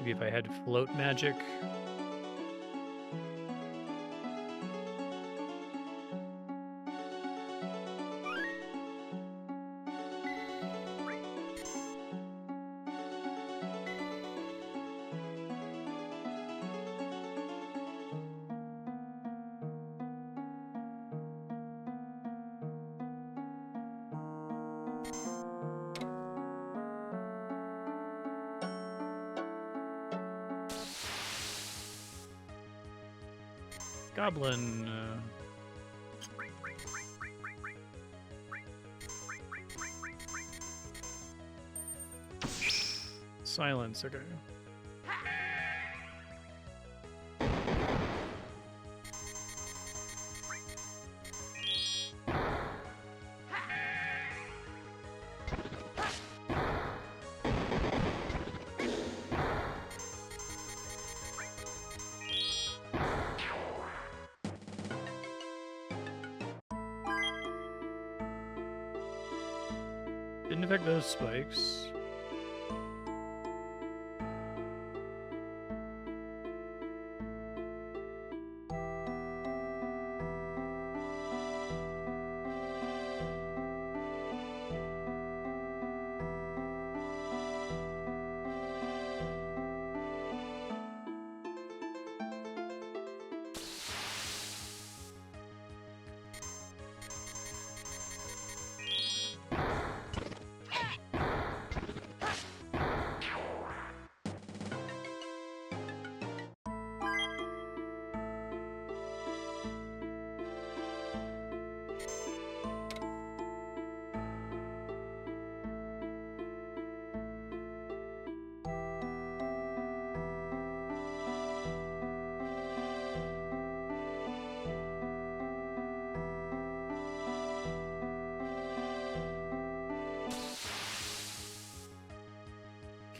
Maybe if I had float magic. Goblin. Silence, okay. Didn't affect those spikes.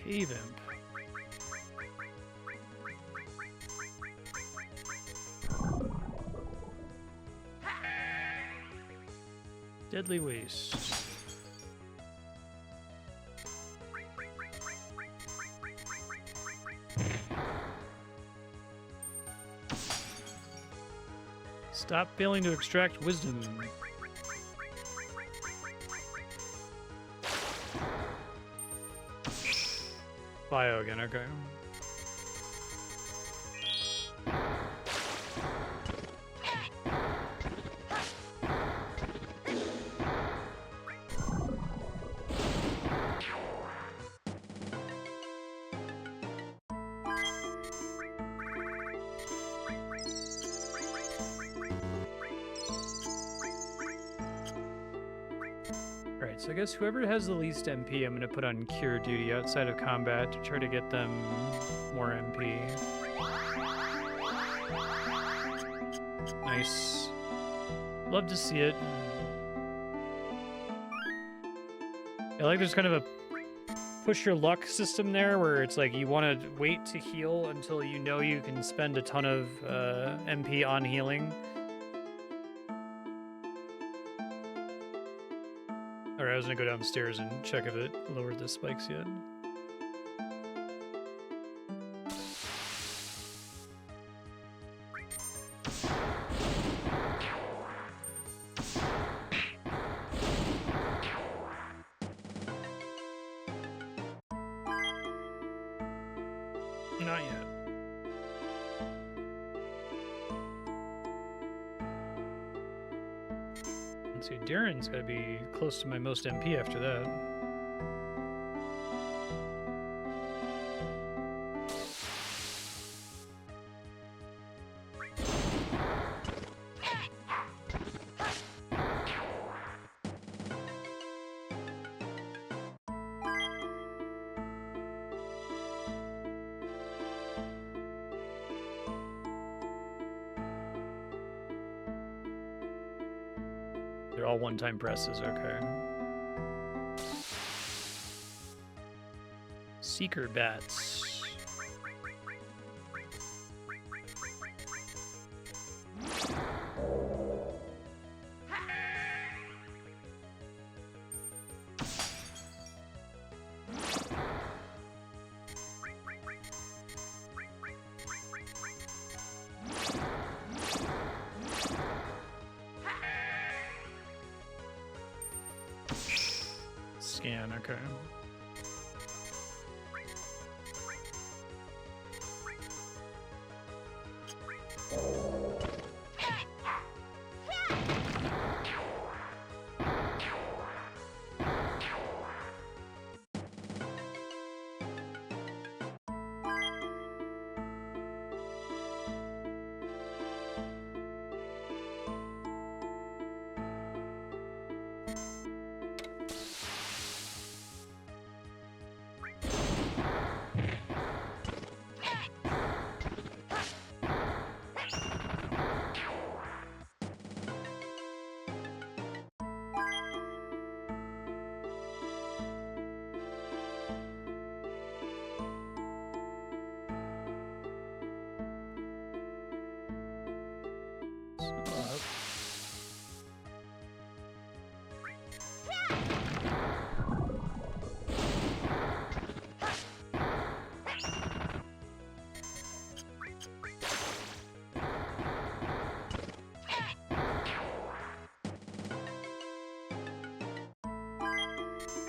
Cave Imp. Deadly Waste. Stop failing to extract wisdom. Bio again, okay. Alright, so I guess whoever has the least MP, I'm going to put on Cure Duty outside of combat to try to get them more MP. Nice. Love to see it. I like there's kind of a push your luck system there where it's like you want to wait to heal until you know you can spend a ton of MP on healing. Alright, I was gonna go downstairs and check if it lowered the spikes yet. Not yet. Let's see, Darren's gotta be close to my most MP after that. They're all one-time presses, okay. Seeker Bats. Scan, okay.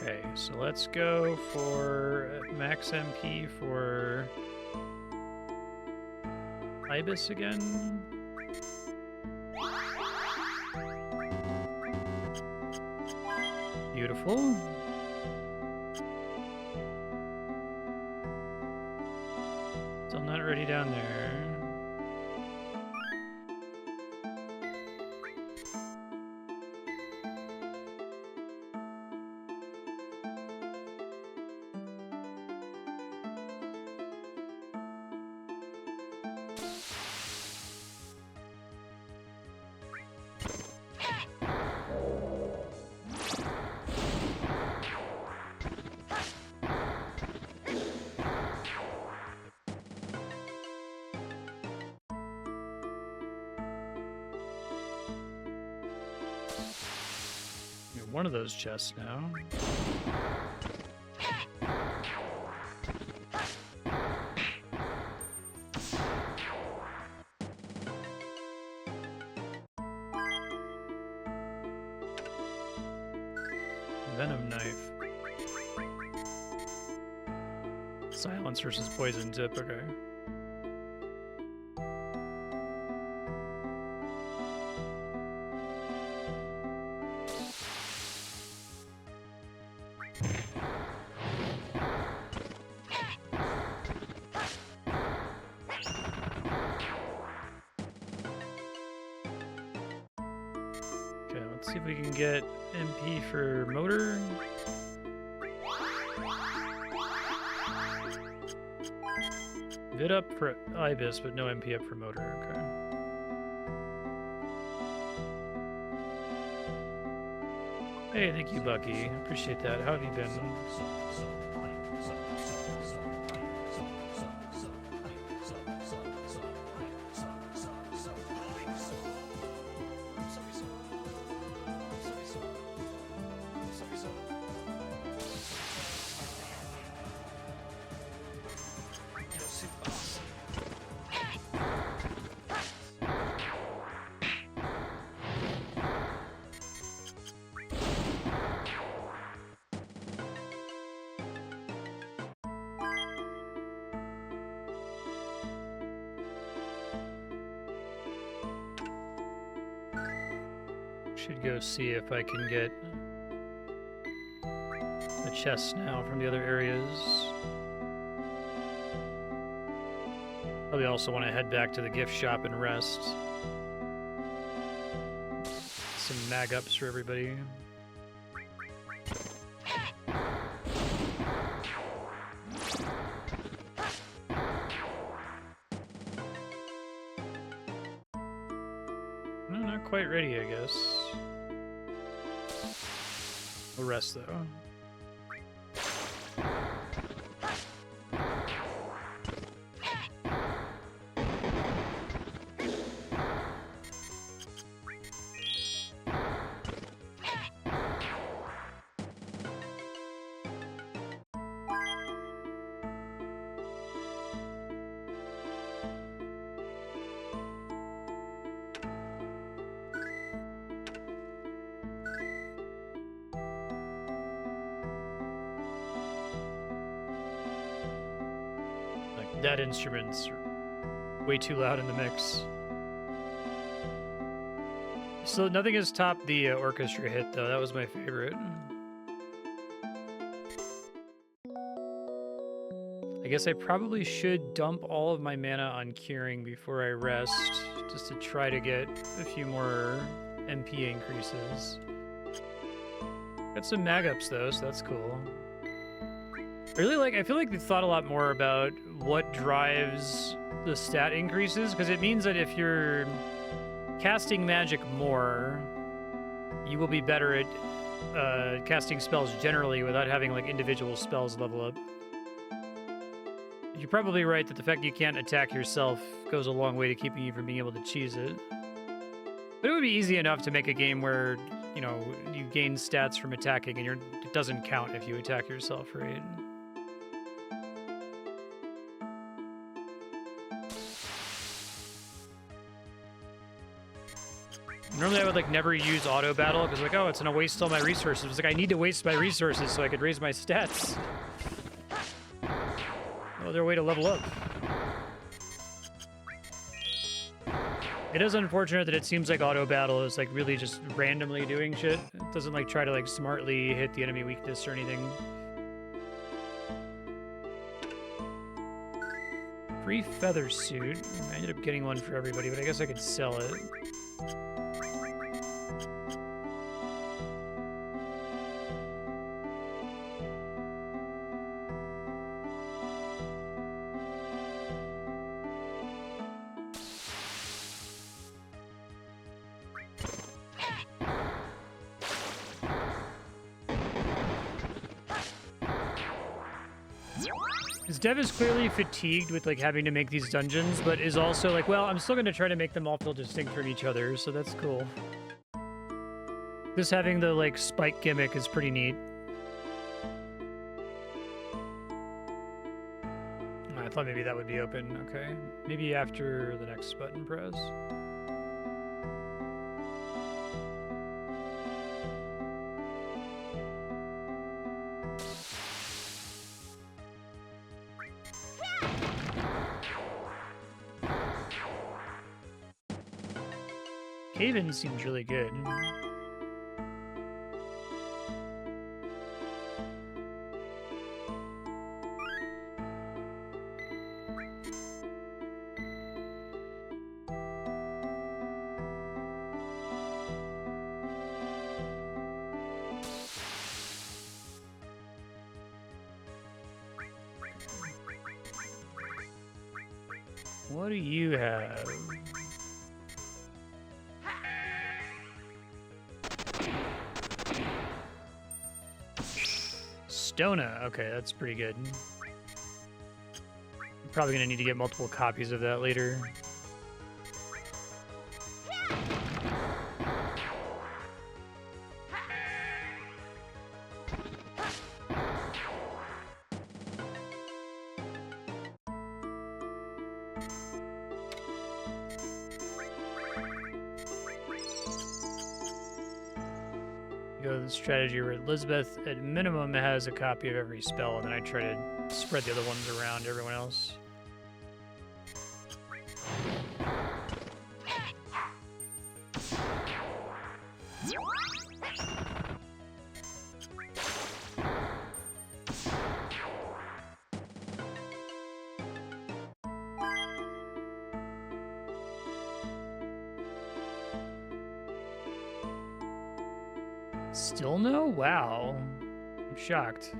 Okay, so let's go for max MP for Ibis again. Beautiful. Still not ready down there. One of those chests now. Venom knife. Silence versus poison tip, okay. Okay, let's see if we can get MP for motor. Vid up for Ibis, but no MP up for motor, okay. Hey, thank you, Bucky. Appreciate that. How have you been? Should go see if I can get the chests now from the other areas. Probably also want to head back to the gift shop and rest. Some mag ups for everybody. No, not quite ready, I guess. We'll rest though. That instrument's way too loud in the mix. So nothing has topped the orchestra hit, though. That was my favorite. I guess I probably should dump all of my mana on curing before I rest, just to try to get a few more MP increases. Got some mag ups, though, so that's cool. I feel like they thought a lot more about what drives the stat increases, because it means that if you're casting magic more, you will be better at casting spells generally without having like individual spells level up. You're probably right that the fact you can't attack yourself goes a long way to keeping you from being able to cheese it. But it would be easy enough to make a game where, you know, you gain stats from attacking and it doesn't count if you attack yourself, right? Normally I would like never use auto battle because like, oh, it's gonna waste all my resources. It's like I need to waste my resources so I could raise my stats. No other way to level up. It is unfortunate that it seems like auto battle is like really just randomly doing shit. It doesn't like try to like smartly hit the enemy weakness or anything. Free feather suit. I ended up getting one for everybody, but I guess I could sell it. Dev is clearly fatigued with like having to make these dungeons, but is also like, well, I'm still going to try to make them all feel distinct from each other, so that's cool. This having the like spike gimmick is pretty neat. I thought maybe that would be open. Okay, maybe after the next button press. Cave-in seems really good. What do you have? Stona. Okay, that's pretty good. I'm probably gonna need to get multiple copies of that later. Go to the strategy where Elizabeth, at minimum, has a copy of every spell, and then I try to spread the other ones around to everyone else. Still no? Wow. I'm shocked.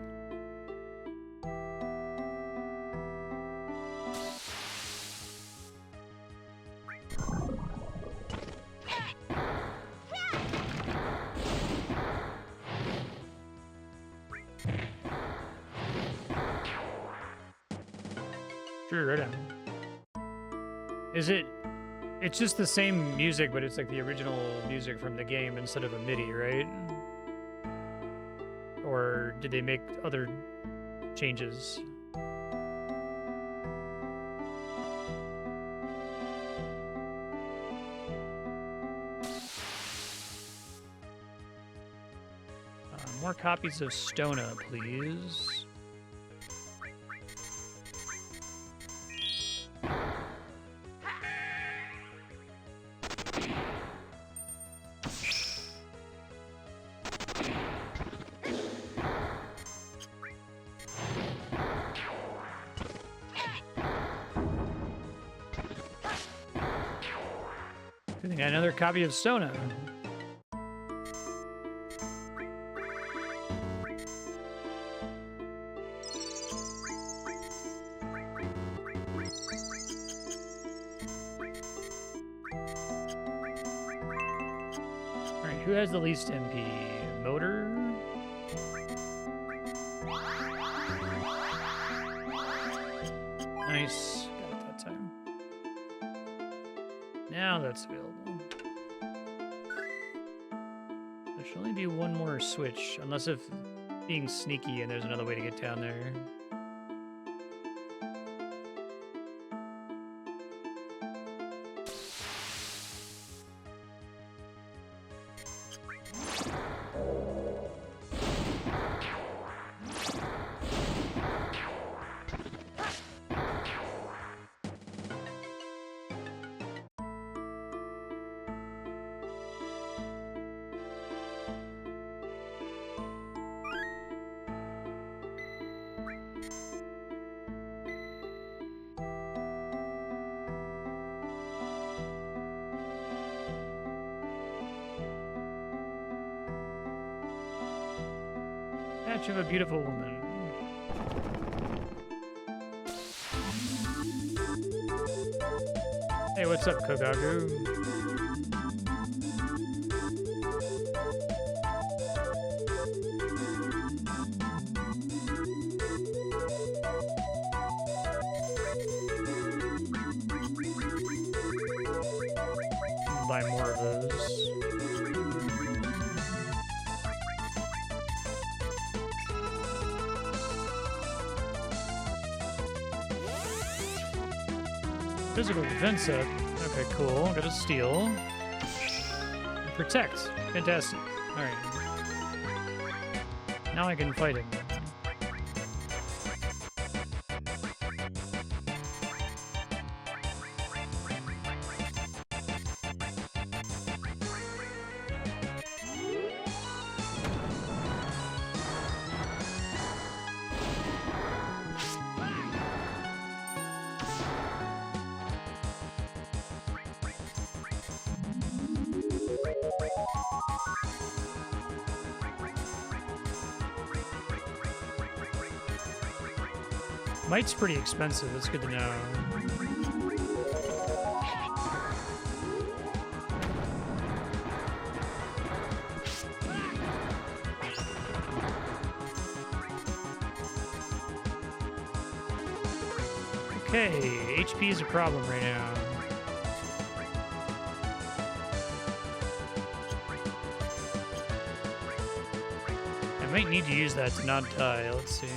Sure, right on. Is it... It's just the same music, but it's like the original music from the game instead of a MIDI, right? Or did they make other changes? More copies of Stona, please. Another copy of Stona. Alright, who has the least MP? Motor? Nice. Got it that time. Now that's available. There should only be one more switch, unless if being sneaky and there's another way to get down there. Statue of a beautiful woman. Hey, what's up, Kogaku? Buy more of those. Physical defense up. Okay, cool. Got a steal. And protect. Fantastic. Alright. Now I can fight him. Might's pretty expensive. That's good to know. Okay, HP is a problem right now. I might need to use that to not die. Let's see.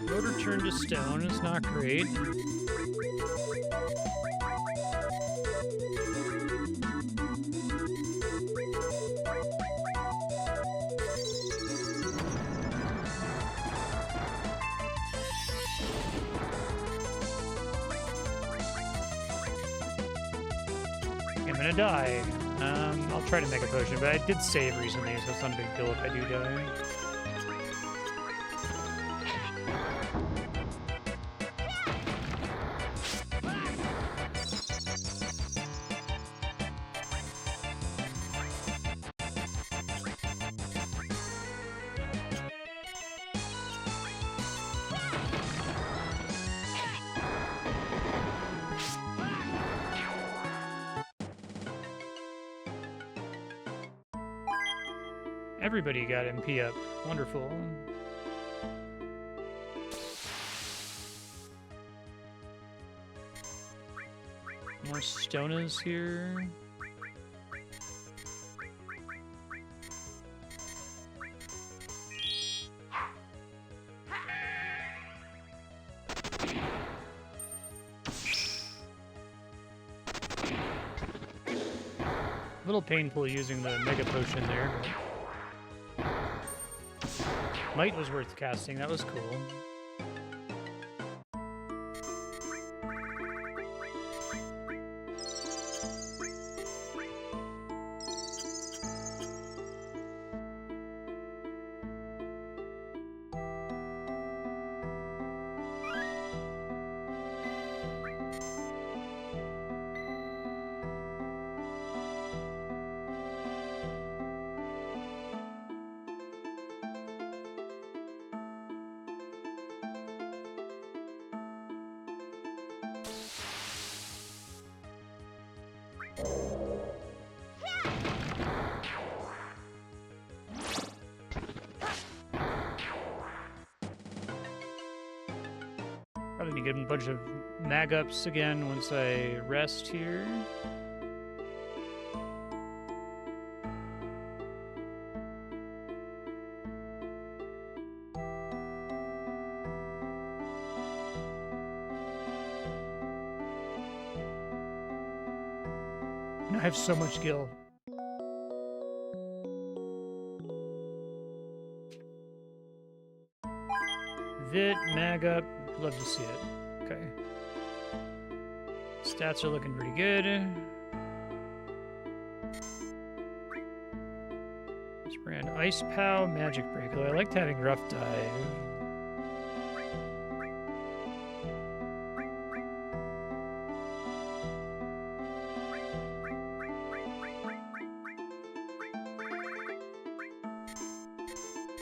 Motor turned to stone is not great. I'm gonna die. I'll try to make a potion, but I did save recently, so it's not a big deal if I do die. Everybody got MP up. Wonderful. More stonas here. A little painful using the mega potion there, but Might was worth casting. That was cool. Probably need to get a bunch of mag ups again once I rest here. And I have so much gil. Vit, mag up. Love to see it. Okay. Stats are looking pretty good. Let's bring an Ice Pow Magic Break, although I liked having Rough Dive.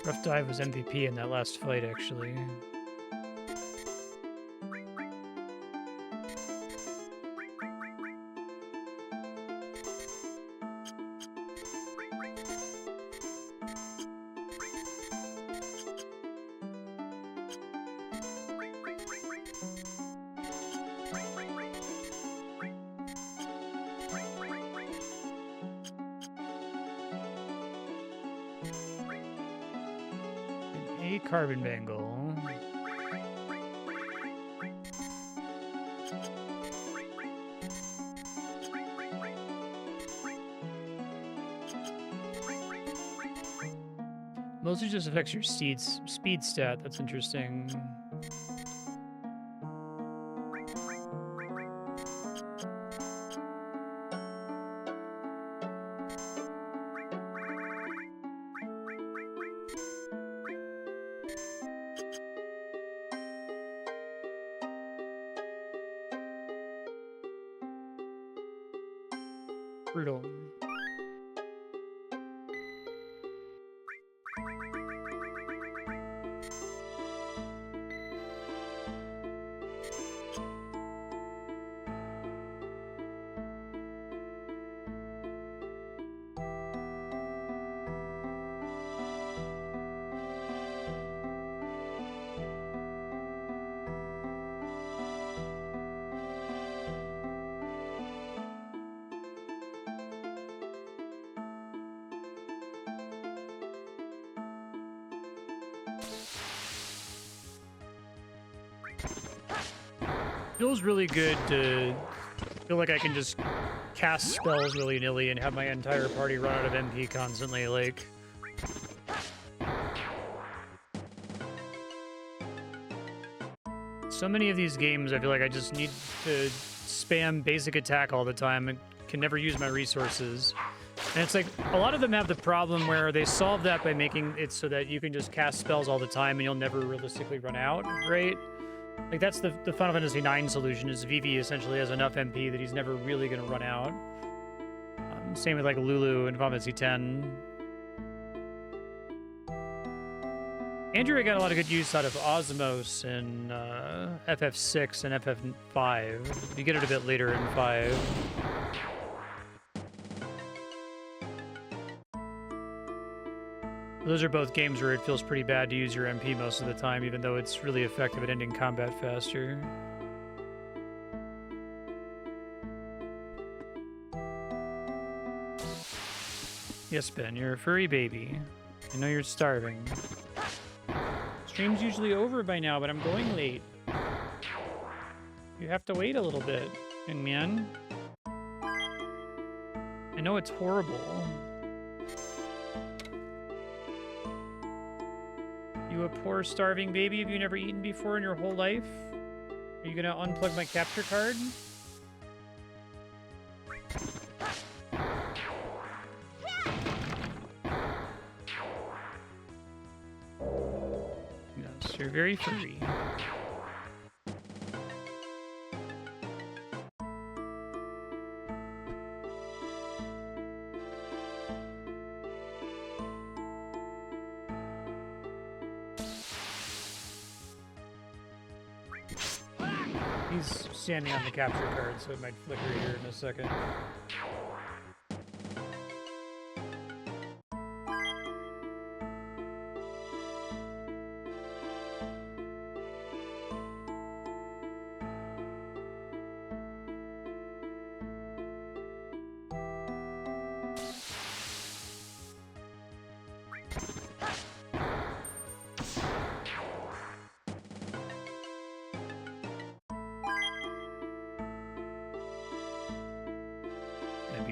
Rough Dive was MVP in that last fight, actually. A Carbon Bangle. Mostly just affects your speed stat. That's interesting. Brutal. Feels really good to feel like I can just cast spells willy-nilly and have my entire party run out of MP constantly, like... So many of these games, I feel like I just need to spam basic attack all the time and can never use my resources. And it's like, a lot of them have the problem where they solve that by making it so that you can just cast spells all the time and you'll never realistically run out, right? Like, that's the Final Fantasy IX solution, is Vivi essentially has enough MP that he's never really going to run out. Same with, like, Lulu in Final Fantasy X. Andrea got a lot of good use out of Osmos in FF6 and FF5. You get it a bit later in 5. Those are both games where it feels pretty bad to use your MP most of the time, even though it's really effective at ending combat faster. Yes, Ben, you're a furry baby. I know you're starving. Stream's usually over by now, but I'm going late. You have to wait a little bit, young man. I know it's horrible. You a poor starving baby? Have you never eaten before in your whole life? Are you gonna unplug my capture card? Yes, you're very furry. He's standing on the capture card, so it might flicker here in a second.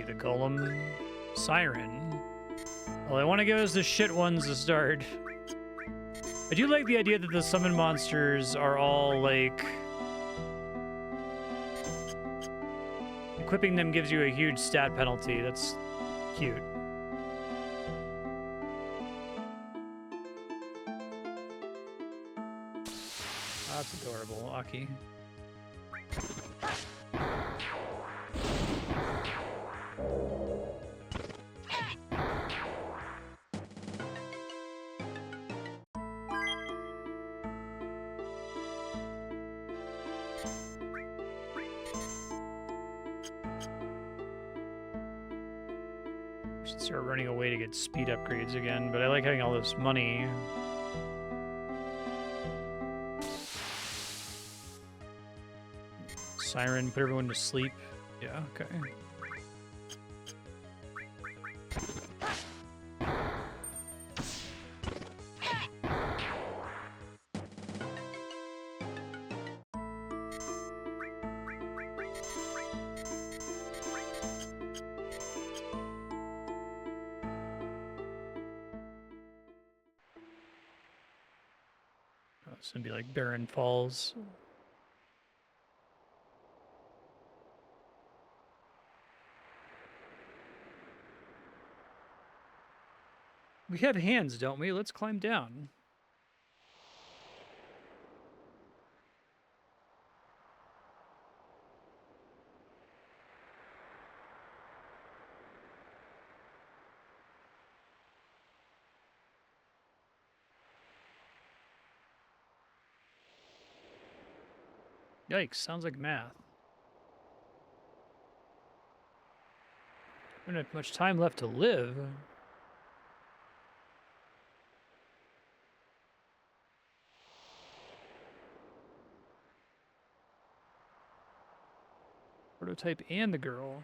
The Golem Siren. Well, I want to give us the shit ones to start. I do like the idea that the summon monsters are all, like... Equipping them gives you a huge stat penalty. That's cute. That's adorable, Aki. Should start running away to get speed upgrades again, but I like having all this money. Siren, put everyone to sleep. Yeah, okay. Oh, it's gonna be like Barren Falls. We have hands, don't we? Let's climb down. Yikes, sounds like math. We don't have much time left to live. Prototype and the girl.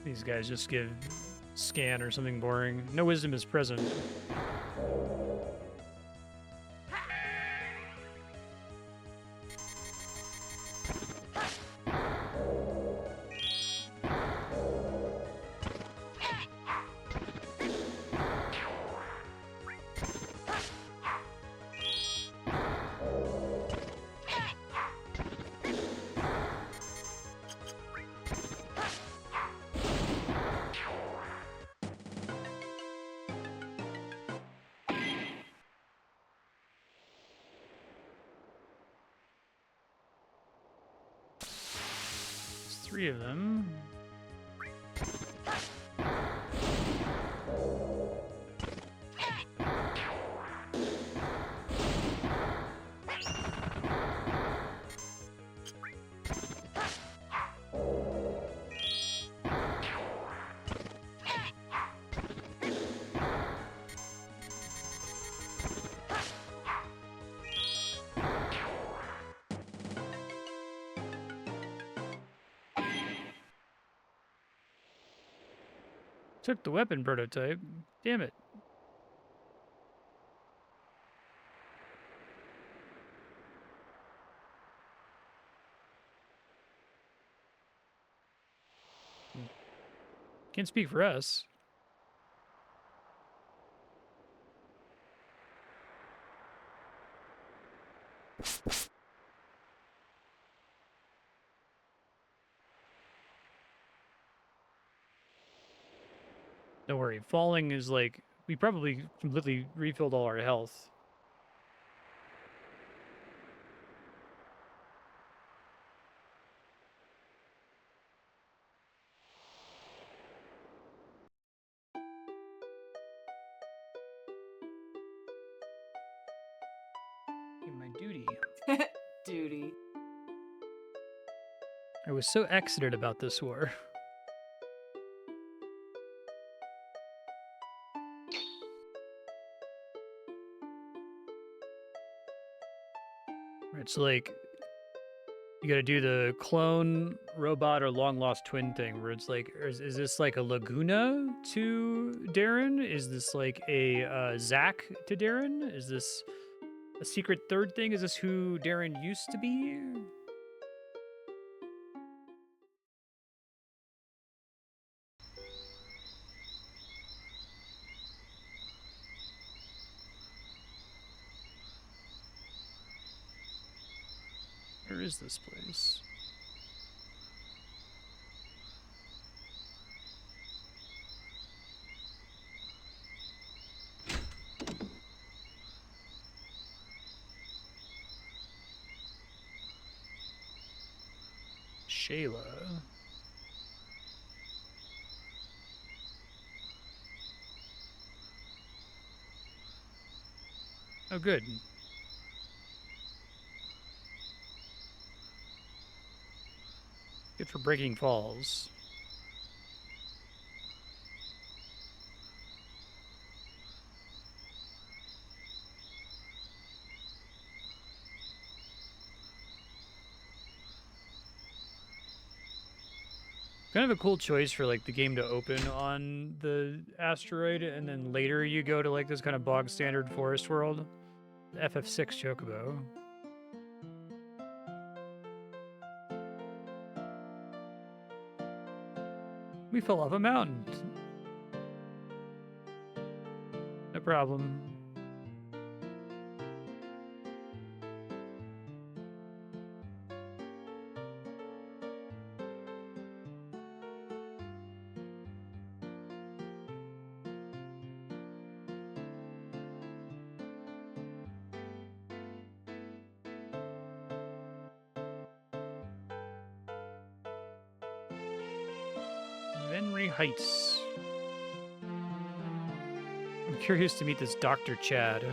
These guys just give scan or something boring. No wisdom is present. Three of them. Took the weapon prototype. Damn it. Can't speak for us. Don't worry. Falling is like, we probably completely refilled all our health. My duty. Duty. I was so excited about this war. It's like you gotta do the clone robot or long lost twin thing where it's like, is this like a Laguna to Darren? Is this like a Zack to Darren? Is this a secret third thing? Is this who Darren used to be? Where is this place? Shayla. Oh, good. Good for breaking falls. Kind of a cool choice for like the game to open on the asteroid, and then later you go to like this kind of bog standard forest world. The FF6 Chocobo. We fell off a mountain. No problem. Venry Heights. I'm curious to meet this Dr. Chad.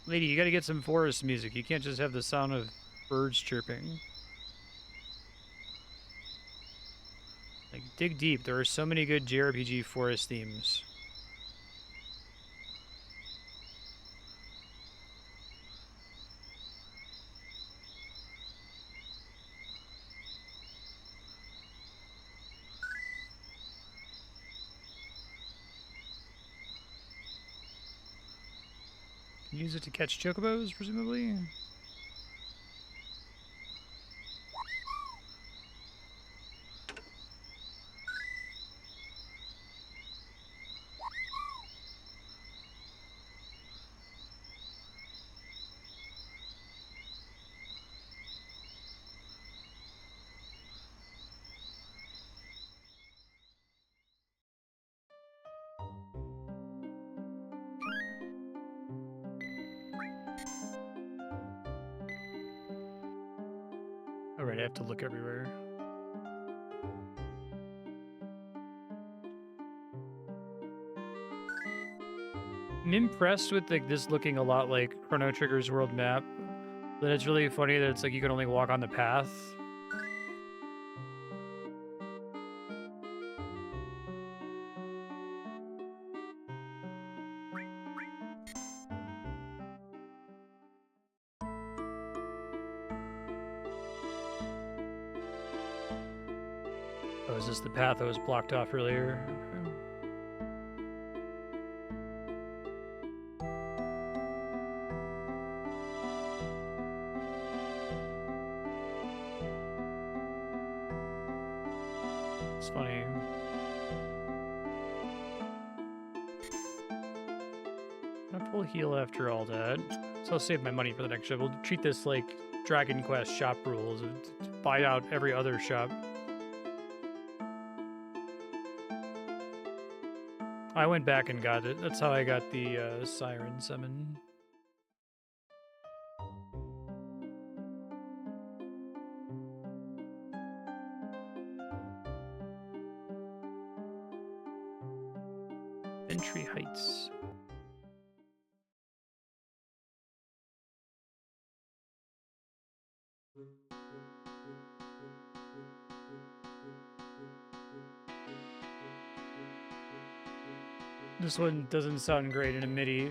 Lady, you gotta get some forest music. You can't just have the sound of birds chirping. Like, dig deep. There are so many good JRPG forest themes. Can you use it to catch chocobos, presumably? Alright, I have to look everywhere. I'm impressed with like this looking a lot like Chrono Trigger's world map. But it's really funny that it's like you can only walk on the path. Oh, is this the path that was blocked off earlier? Okay. It's funny. I'll pull heal after all that. So I'll save my money for the next shop. We'll treat this like Dragon Quest shop rules and buy out every other shop. I went back and got it. That's how I got the Siren Summon. Entry Heights. This one doesn't sound great in a MIDI.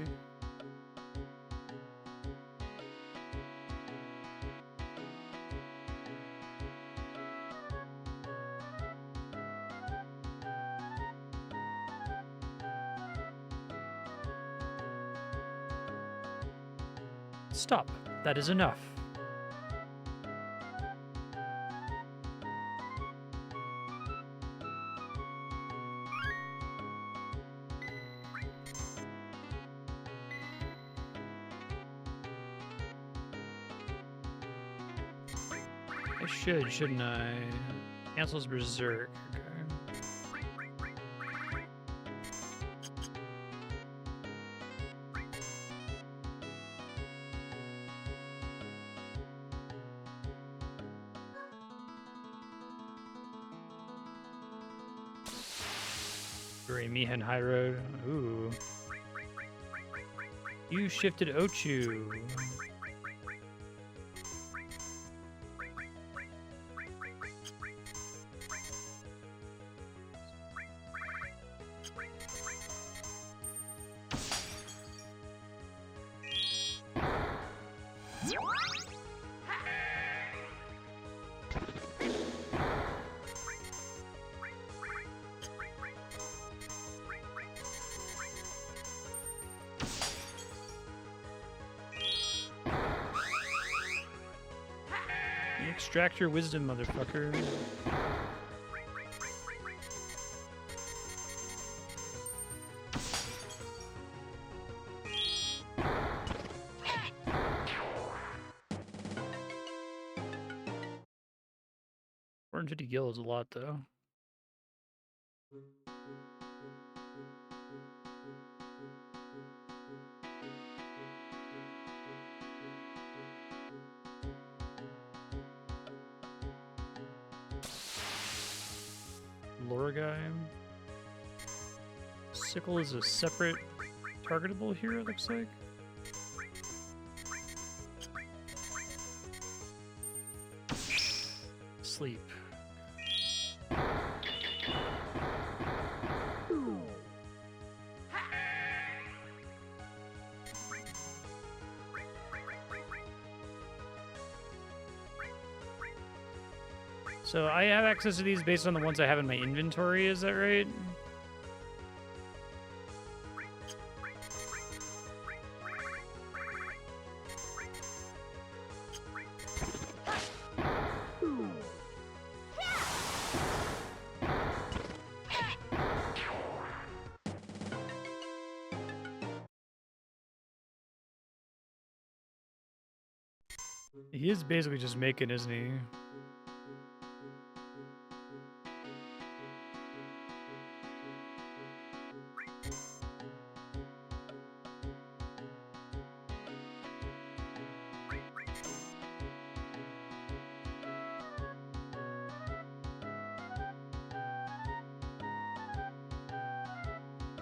Stop. That is enough. I should, shouldn't I? Cancels Berserk. Okay. Mihan High Road. Ooh. You shifted Ochu. Extract your wisdom, motherfucker. $450 is a lot, though. Lore guy. Sickle is a separate targetable here, it looks like. Sleep. So I have access to these based on the ones I have in my inventory, is that right? He is basically just making, isn't he?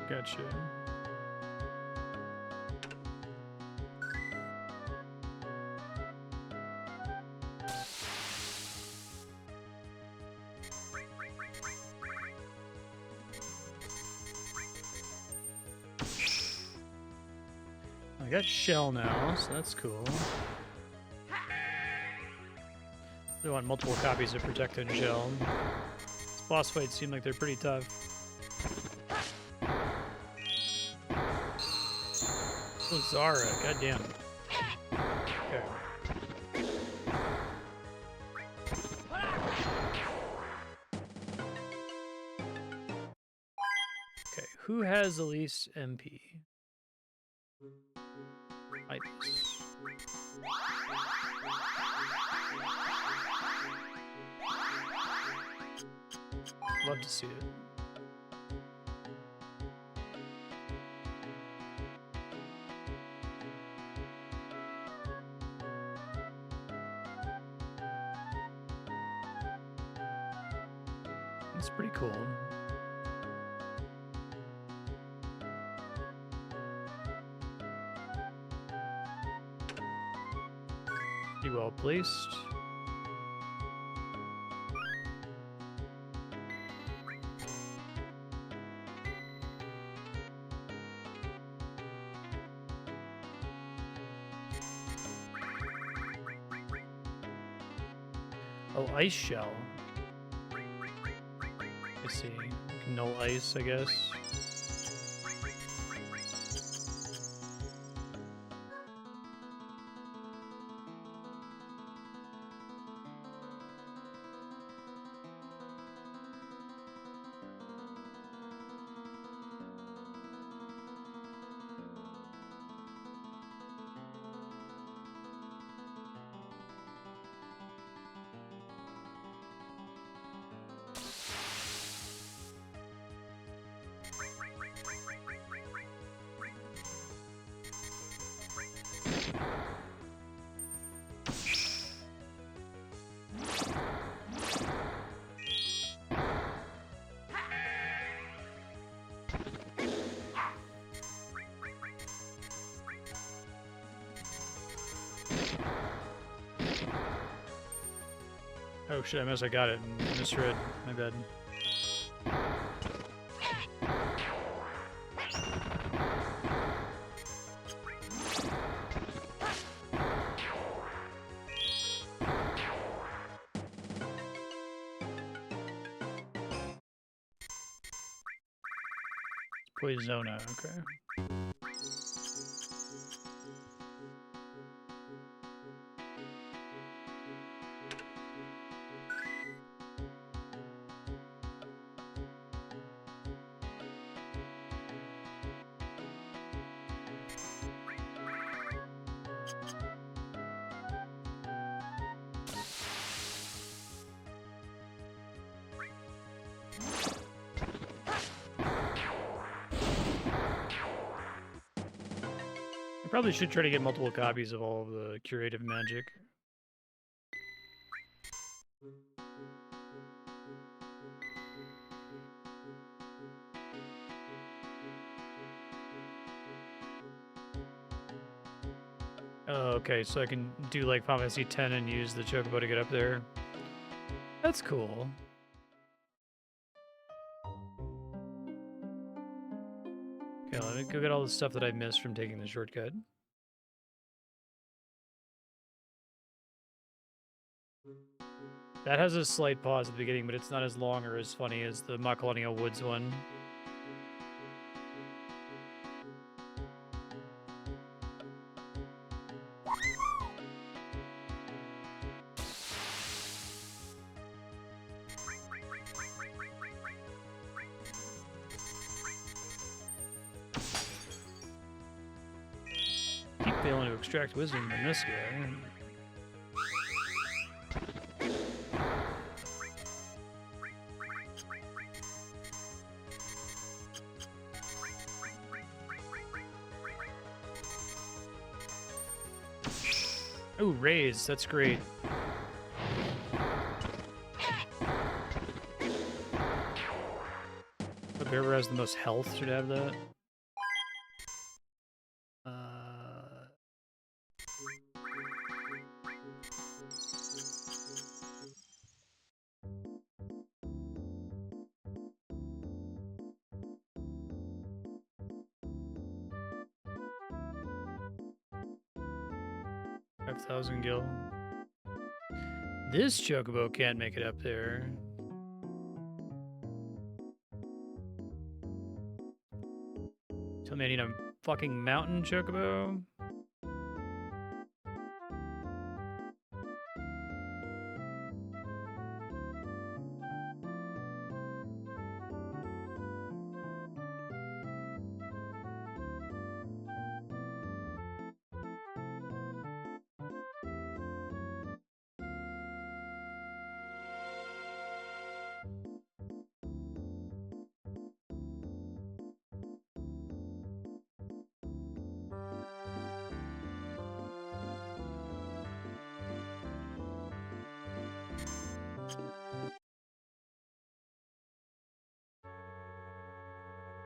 Gotcha. I got shell now, so that's cool. They want multiple copies of Protect and Shell. These boss fights seem like they're pretty tough. Oh, Zara, goddamn. Okay. Okay, who has the least MP? Items. Love to see it. It's pretty cool. Pretty well placed. Oh, ice shell. I see. No ice, I guess. Oh shit, I got it and misread. My bad. Poisona, okay. I probably should try to get multiple copies of all of the curative magic. Oh, okay, so I can do like Final Fantasy 10 and use the Chocobo to get up there. That's cool. Okay, let me go get all the stuff that I missed from taking the shortcut. That has a slight pause at the beginning, but it's not as long or as funny as the Macalonial Woods one. Keep failing to extract wisdom from this guy. Oh, raise. That's great. Whoever has the most health should have that. 5,000 gil. This Chocobo can't make it up there. Tell me I need a fucking mountain Chocobo?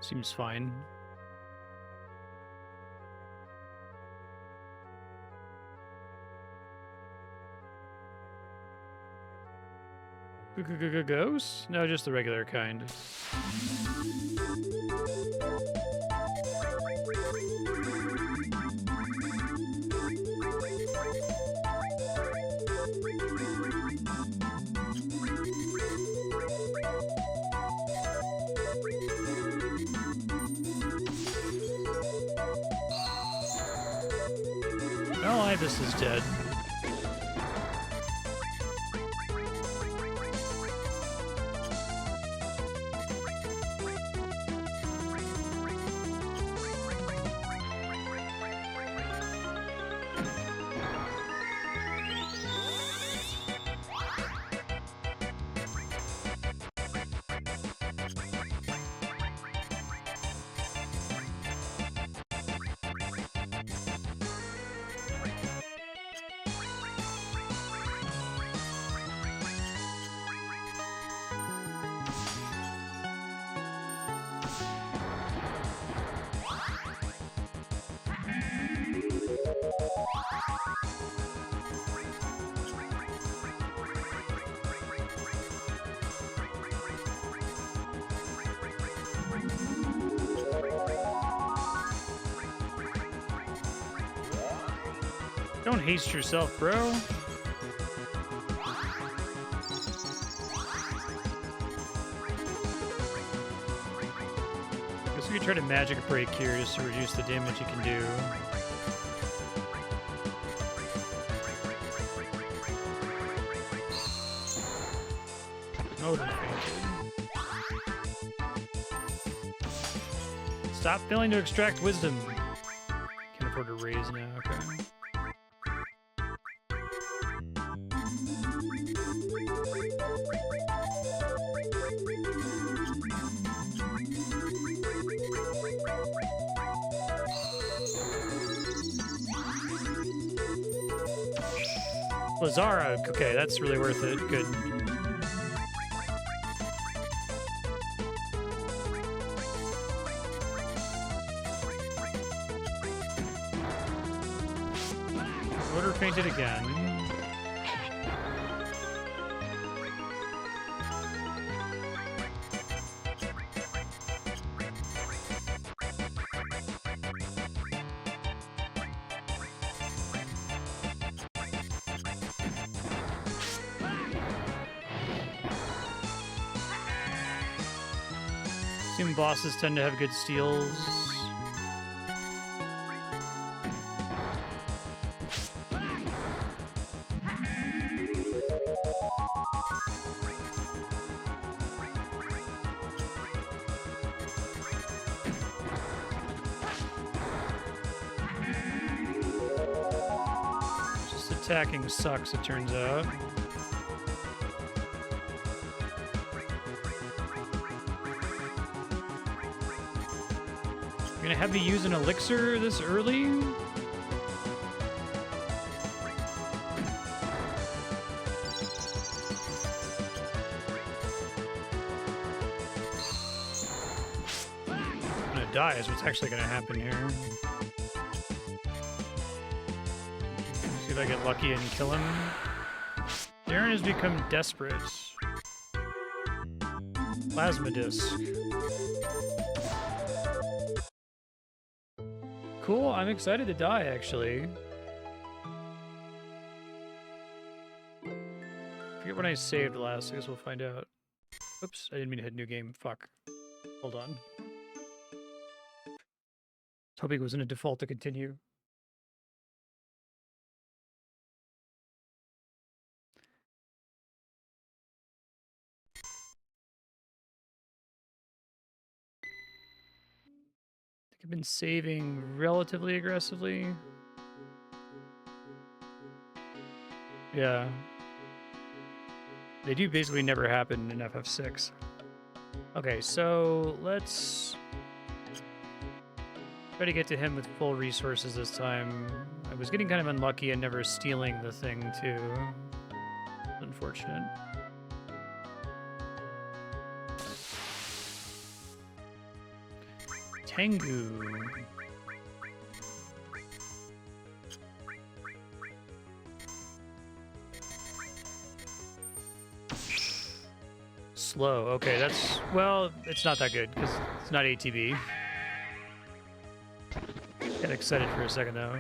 Seems fine. Ghosts? No, just the regular kind. Oh, Ibis is dead. Don't haste yourself, bro. Guess we could try to magic break here just to reduce the damage you can do. Motor fainted. Stop failing to extract wisdom. Can't afford to raise now, okay. Lazara, okay, that's really worth it. Good. Order fainted again. Assume bosses tend to have good steals. Just attacking sucks, it turns out. You're gonna have me use an elixir this early? I'm gonna die is what's actually gonna happen here. See if I get lucky and kill him. Darren has become desperate. Plasma disc. Cool, I'm excited to die, actually. Forget when I saved last, I guess we'll find out. Oops, I didn't mean to hit new game. Fuck. Hold on. I was hoping it was in a default to continue. I've been saving relatively aggressively. Yeah. They do basically never happen in FF6. Okay, so let's try to get to him with full resources this time. I was getting kind of unlucky and never stealing the thing, too. Unfortunate. Tengu. Slow. Okay, that's... Well, it's not that good, because it's not ATB. Got excited for a second, though.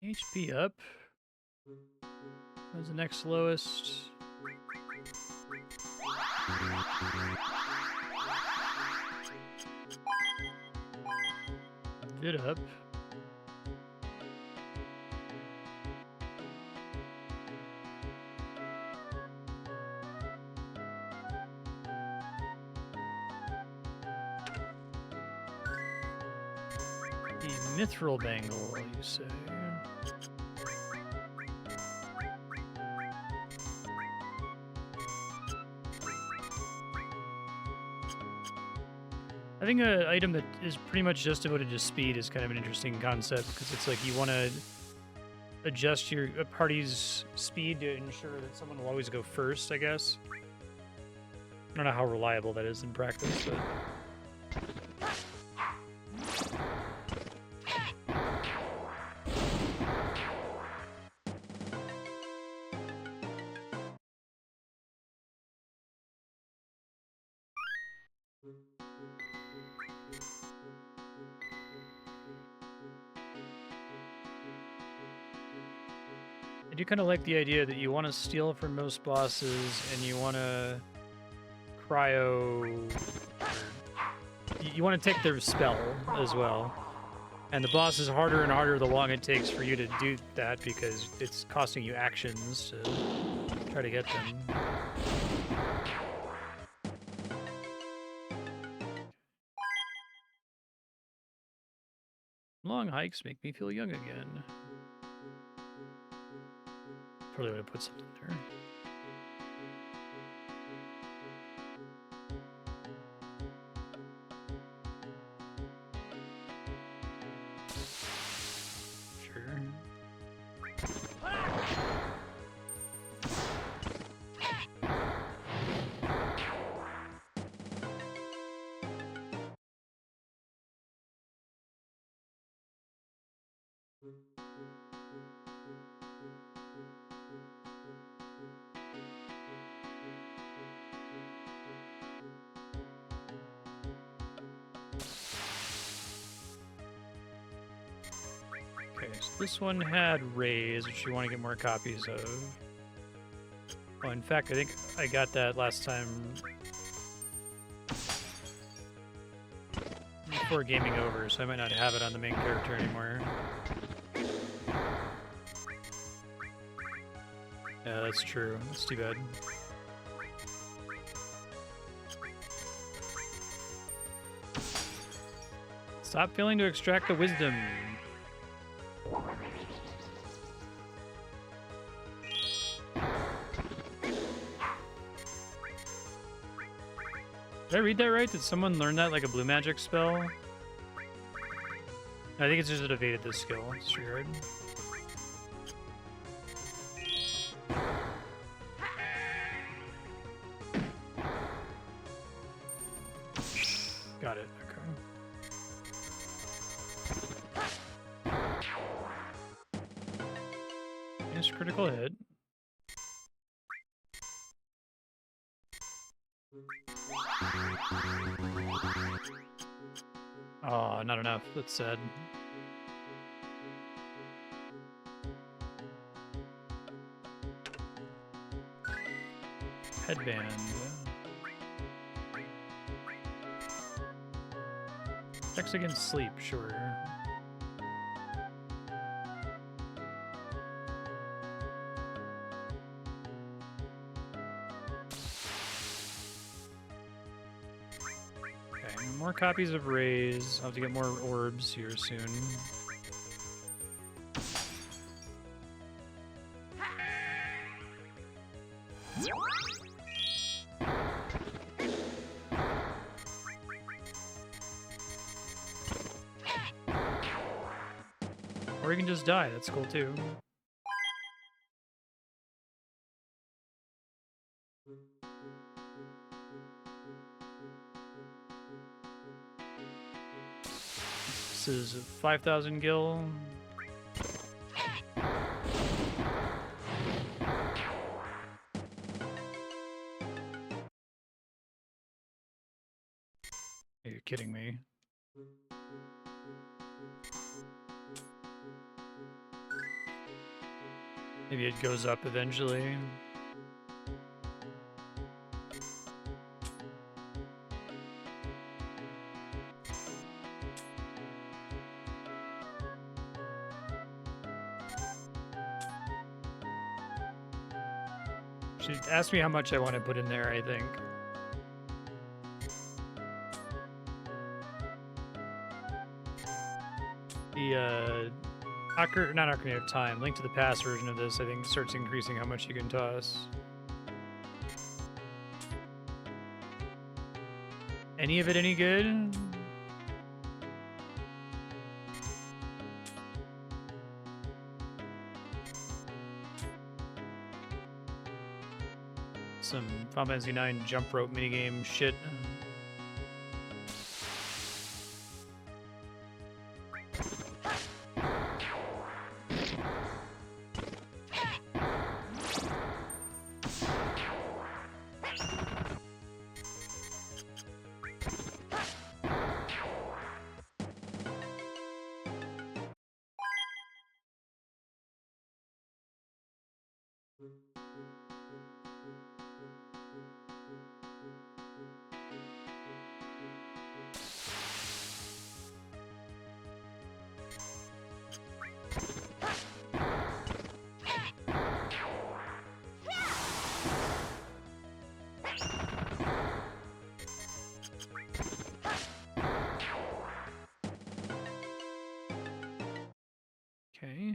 HP up. What's the next lowest? It up. The mithril bangle, you say? I think an item that is pretty much just devoted to speed is kind of an interesting concept, because it's like you want to adjust your party's speed to ensure that someone will always go first, I guess. I don't know how reliable that is in practice, but... I do kind of like the idea that you want to steal from most bosses, and you want to cryo... You want to take their spell as well. And the boss is harder and harder the longer it takes for you to do that, because it's costing you actions to try to get them. Long hikes make me feel young again. Probably would have put something there. Sure. Okay, so this one had rays, which you want to get more copies of. Oh, in fact, I think I got that last time before gaming over, so I might not have it on the main character anymore. Yeah, that's true. That's too bad. Stop failing to extract the wisdom. Did I read that right? Did someone learn that like a blue magic spell? I think it's just that it evaded this skill. Disregard. Got it. Okay. Nice critical hit. Oh, not enough. That's sad. Headband. Checks against sleep, sure. Okay, more copies of rays. I'll have to get more orbs here soon. Or you can just die, that's cool too. This is 5,000 gil. You're kidding me. Maybe it goes up eventually. She asked me how much I want to put in there, I think. The not Ocarina of Time, Link to the Past version of this, I think, starts increasing how much you can toss. Any of it any good? Some Final Fantasy IX jump rope minigame shit. Okay.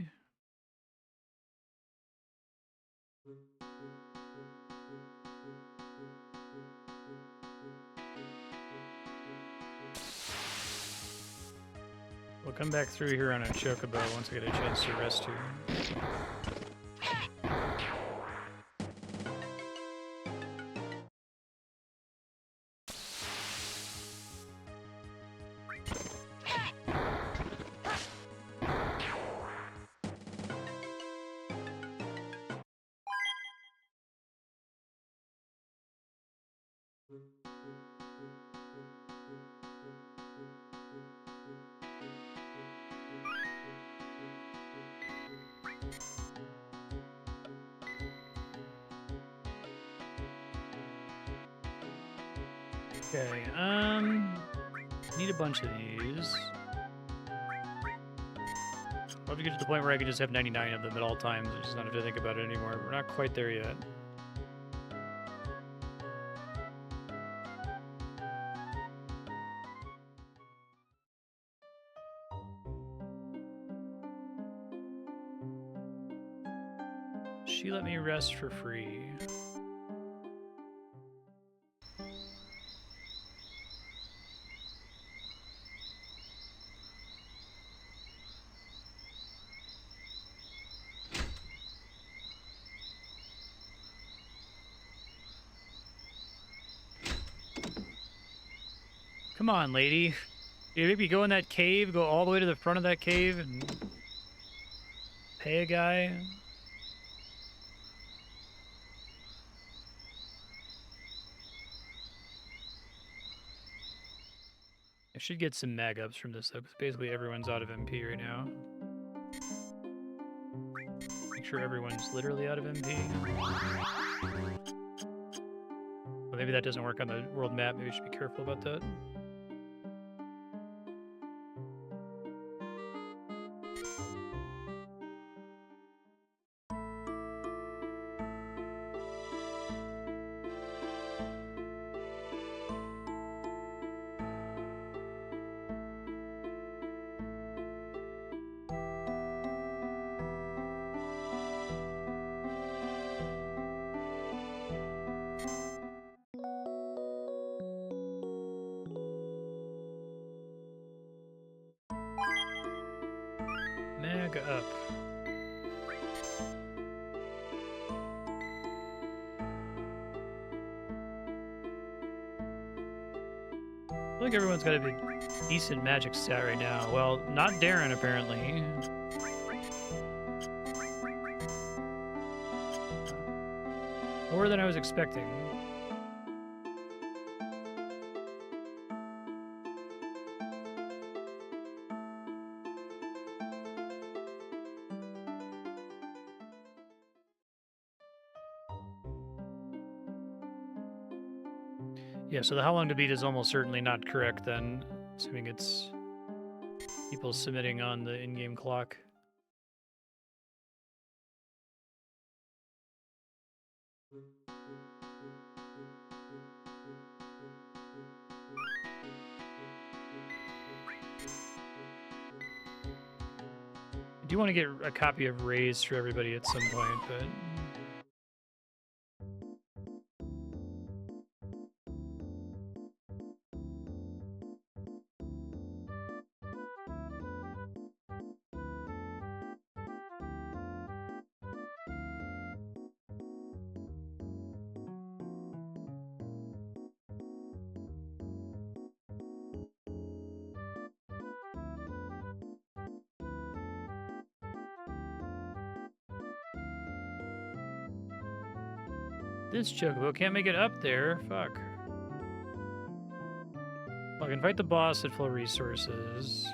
We'll come back through here on a chocobo once I get a chance to rest here. Okay, need a bunch of these. I'll have to get to the point where I can just have 99 of them at all times. I just not have to think about it anymore. We're not quite there yet. She let me rest for free. Come on, lady. You maybe go in that cave, go all the way to the front of that cave, and pay a guy. I should get some mag ups from this though, because basically everyone's out of MP right now. Make sure everyone's literally out of MP. Well, maybe that doesn't work on the world map. Maybe we should be careful about that. Mag up. I think everyone's got a decent magic stat right now. Well, not Darren, apparently. More than I was expecting. Yeah, so the how long to beat is almost certainly not correct then, assuming it's people submitting on the in-game clock. I do want to get a copy of Raise for everybody at some point, but... This chocobo can't make it up there. Fuck. Well, I can fight the boss at full resources.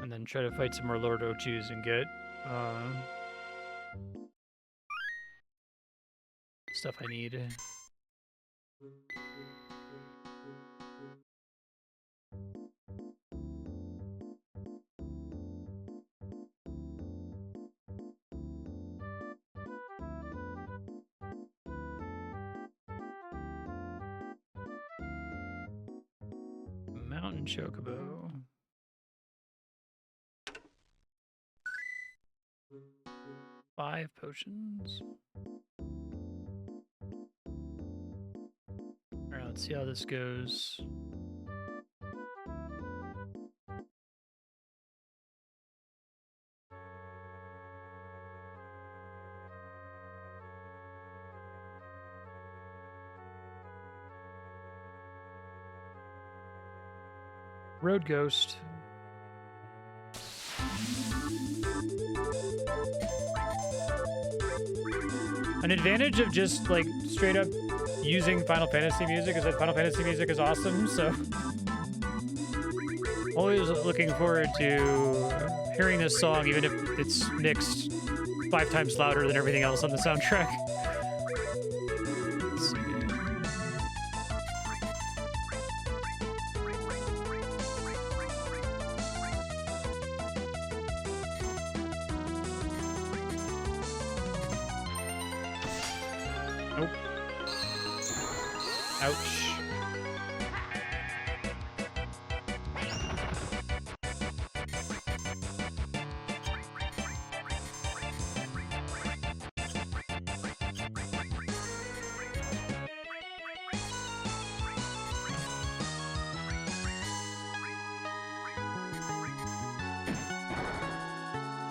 And then try to fight some more Lord Ochus and get stuff I need. Mountain chocobo. Five potions. Alright, let's see how this goes. Road Ghost. An advantage of just like straight up using Final Fantasy music is that Final Fantasy music is awesome, so always looking forward to hearing this song, even if it's mixed 5 times louder than everything else on the soundtrack. Let's see. Nope. Ouch.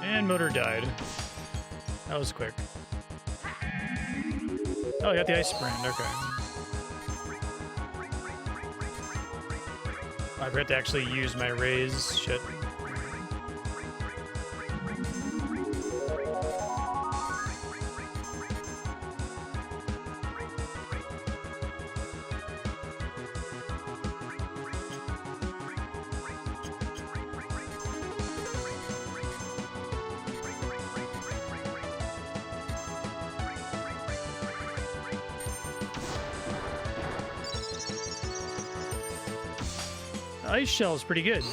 And motor died. That was quick. Oh, I got the ice brand, okay. I forgot to actually use my raise shit. Ice shell is pretty good.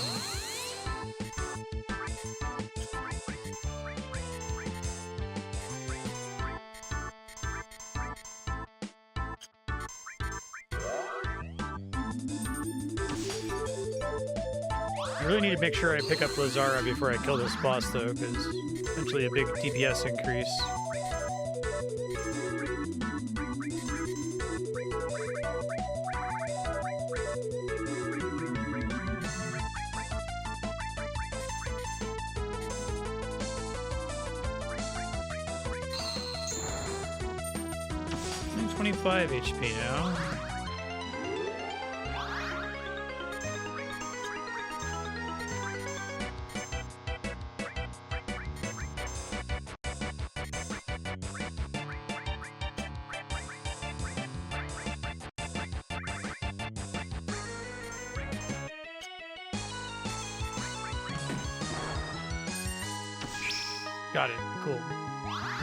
I really need to make sure I pick up Lazara before I kill this boss, though, because essentially a big DPS increase. I'm 25 HP now. Got it. Cool.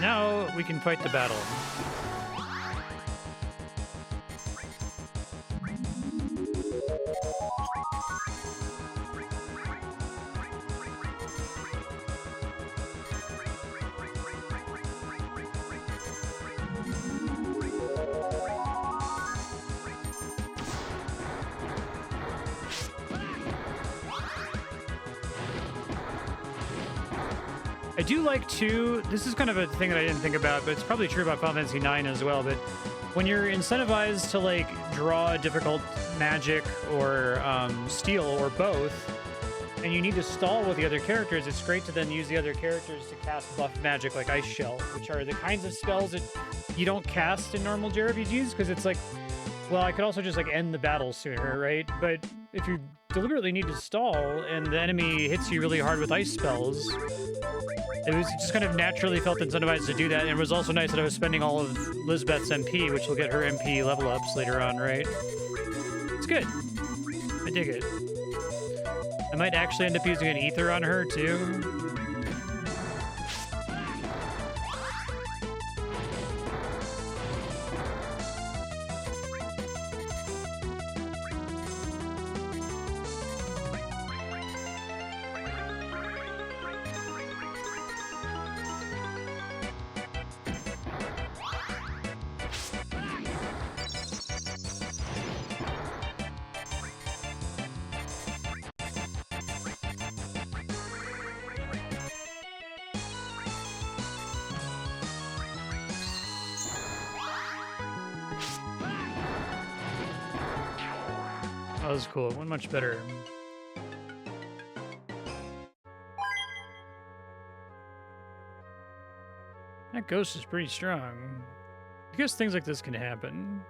Now we can fight the battle. I do like too, this is kind of a thing that I didn't think about, but it's probably true about Final Fantasy IX as well, but when you're incentivized to like draw difficult magic or steal or both, and you need to stall with the other characters, it's great to then use the other characters to cast buff magic like Ice Shell, which are the kinds of spells that you don't cast in normal JRPGs, because it's like, well, I could also just like end the battle sooner, right? But if you deliberately need to stall and the enemy hits you really hard with ice spells, it was just kind of naturally felt incentivized to do that. And it was also nice that I was spending all of Lisbeth's MP, which will get her MP level ups later on, right? It's good. I dig it. I might actually end up using an ether on her too. That was cool. It went much better. That ghost is pretty strong. I guess things like this can happen.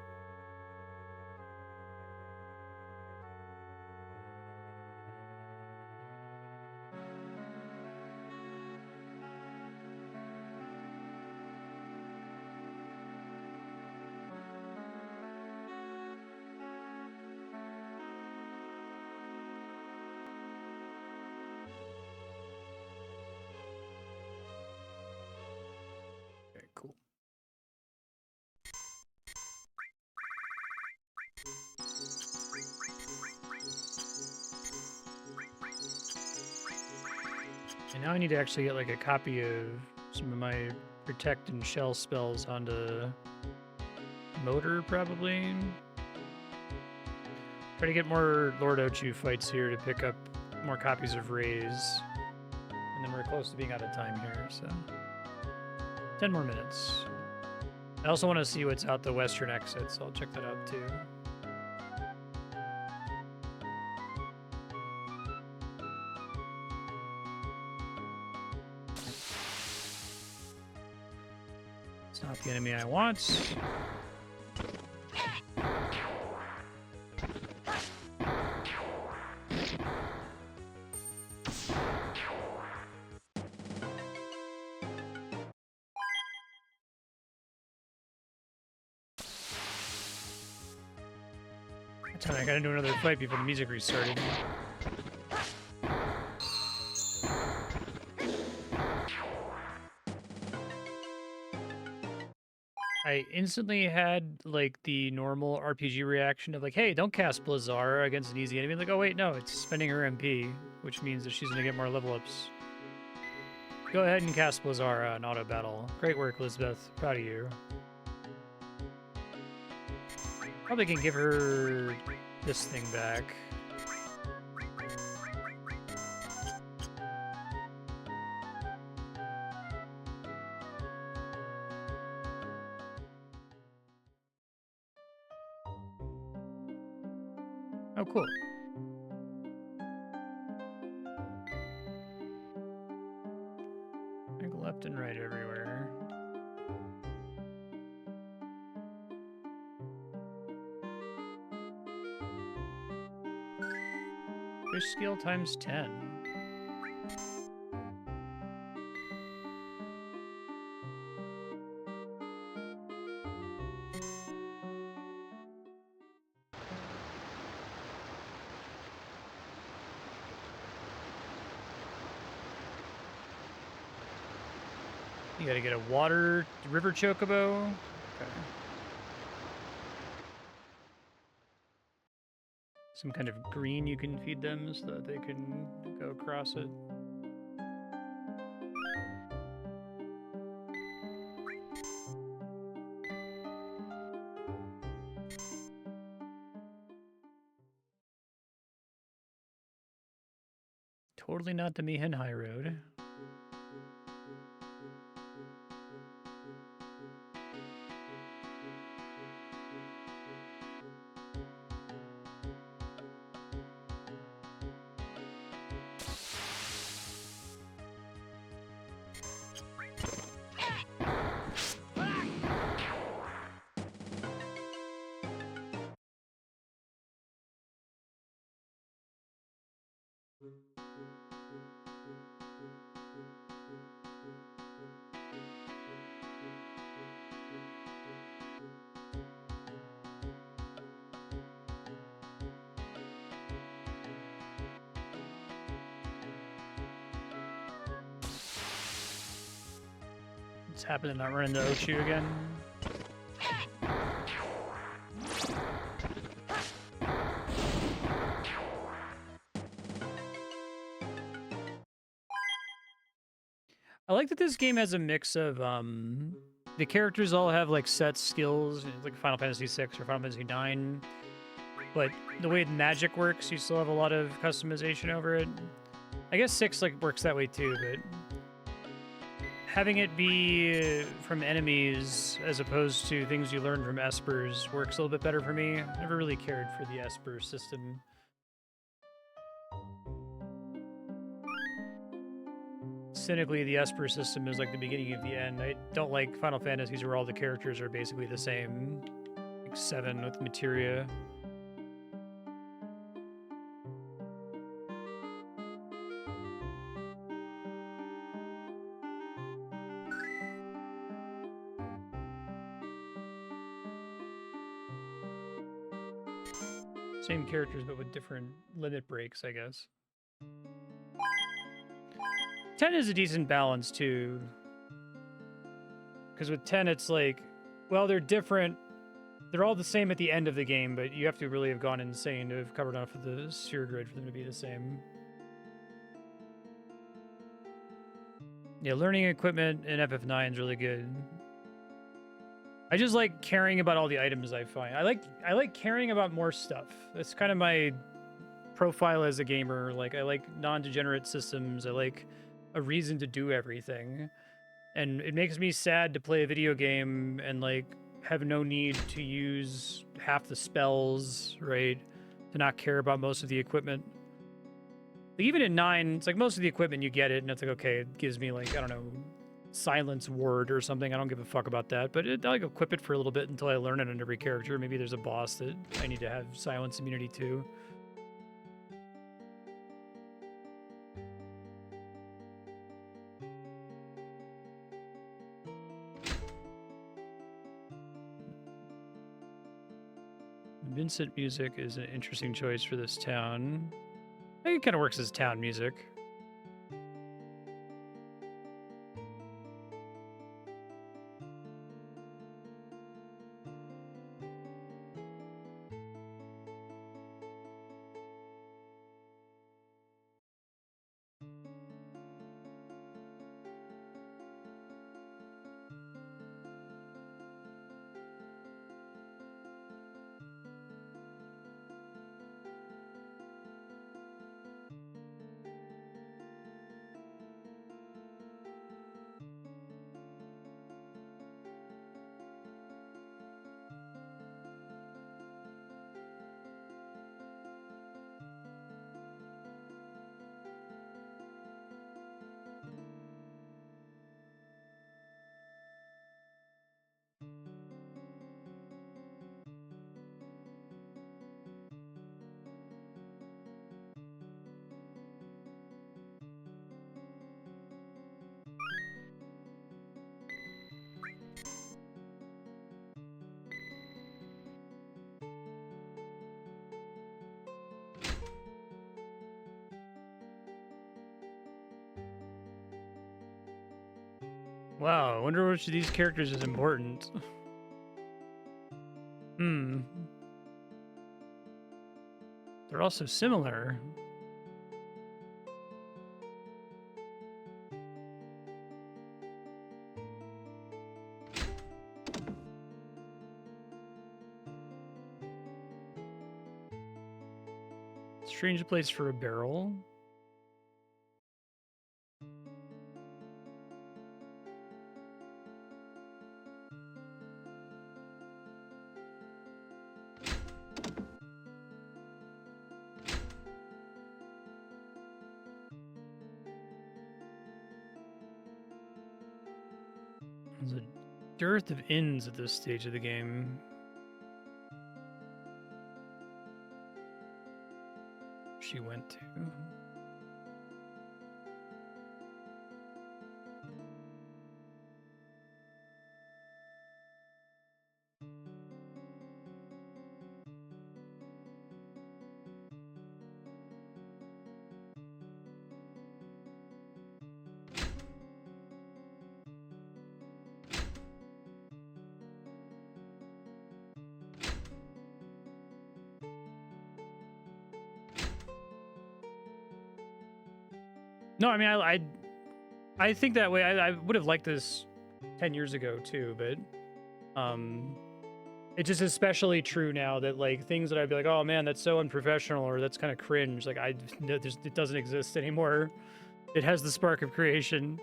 Okay, cool. And now I need to actually get like a copy of some of my protect and shell spells onto motor, probably. Try to get more Lord Ochu fights here to pick up more copies of Raise. And then we're close to being out of time here, so 10 more minutes. I also want to see what's out the western exit, so I'll check that out too. It's not the enemy I want. I gotta do another fight before the music restarted. I instantly had like the normal RPG reaction of like, hey, don't cast Blizzara against an easy enemy. Like, oh wait, no, it's spending her MP, which means that she's gonna get more level ups. Go ahead and cast Blizzara in auto battle. Great work, Elizabeth. Proud of you. Probably can give her this thing back. Oh, cool. I think left and right everywhere. Fish skill times 10. You gotta get a water river chocobo. Okay. Some kind of green you can feed them so that they can go across it. Totally not the Mihen High Road. Just happen to not run into Ochu again. I like that this game has a mix of the characters all have like set skills, like Final Fantasy VI or Final Fantasy IX. But the way magic works, you still have a lot of customization over it. I guess 6 like works that way too, but having it be from enemies as opposed to things you learn from espers works a little bit better for me. I never really cared for the esper system. Cynically, the esper system is like the beginning of the end. I don't like Final Fantasies where all the characters are basically the same. Like 7 with materia. Same characters, but with different limit breaks, I guess. 10 is a decent balance, too. Because with 10, it's like, well, they're different. They're all the same at the end of the game, but you have to really have gone insane to have covered off of the sphere grid for them to be the same. Yeah, learning equipment in FF9 is really good. I just like caring about all the items I find. I like caring about more stuff. That's kind of my profile as a gamer. Like I like non-degenerate systems. I like a reason to do everything. And it makes me sad to play a video game and like have no need to use half the spells, right? To not care about most of the equipment. Like even in 9, it's like most of the equipment you get it and it's like, okay, it gives me like, I don't know, silence ward or something. I don't give a fuck about that, but I like equip it for a little bit until I learn it on every character. Maybe there's a boss that I need to have silence immunity to. Vincent music is an interesting choice for this town. I think it kind of works as town music. Wow, I wonder which of these characters is important. They're also similar. Strange place for a barrel. There's a dearth of inns at this stage of the game. She went to. No, I mean, I think that way. I would have liked this 10 years ago too, but it's just especially true now that like things that I'd be like, oh man, that's so unprofessional or that's kind of cringe. Like it doesn't exist anymore. It has the spark of creation.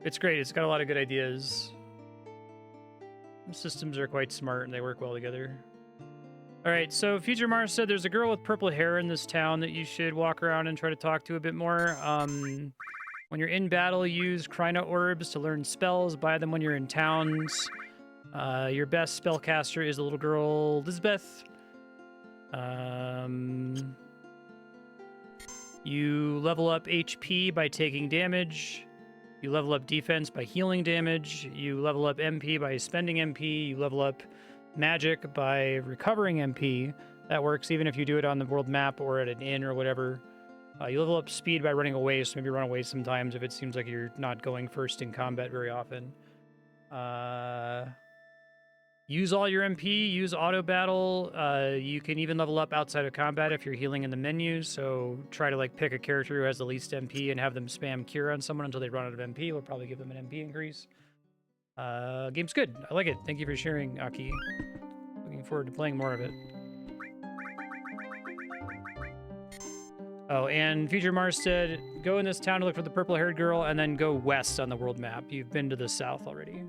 It's great. It's got a lot of good ideas. The systems are quite smart and they work well together. All right, so Future Mars said there's a girl with purple hair in this town that you should walk around and try to talk to a bit more. When you're in battle, use Kryna orbs to learn spells. Buy them when you're in towns. Your best spellcaster is the little girl Elizabeth. You level up HP by taking damage. You level up defense by healing damage. You level up MP by spending MP. You level up magic by recovering MP. That works even if you do it on the world map or at an inn or whatever. You level up speed by running away, so maybe run away sometimes if it seems like you're not going first in combat very often. Use all your MP, use auto battle. You can even level up outside of combat if you're healing in the menu, so try to like pick a character who has the least MP and have them spam cure on someone until they run out of MP. We'll probably give them an MP increase. Game's good. I like it. Thank you for sharing, Aki. Looking forward to playing more of it. Oh, and Future Marstead, go in this town to look for the purple-haired girl, and then go west on the world map. You've been to the south already.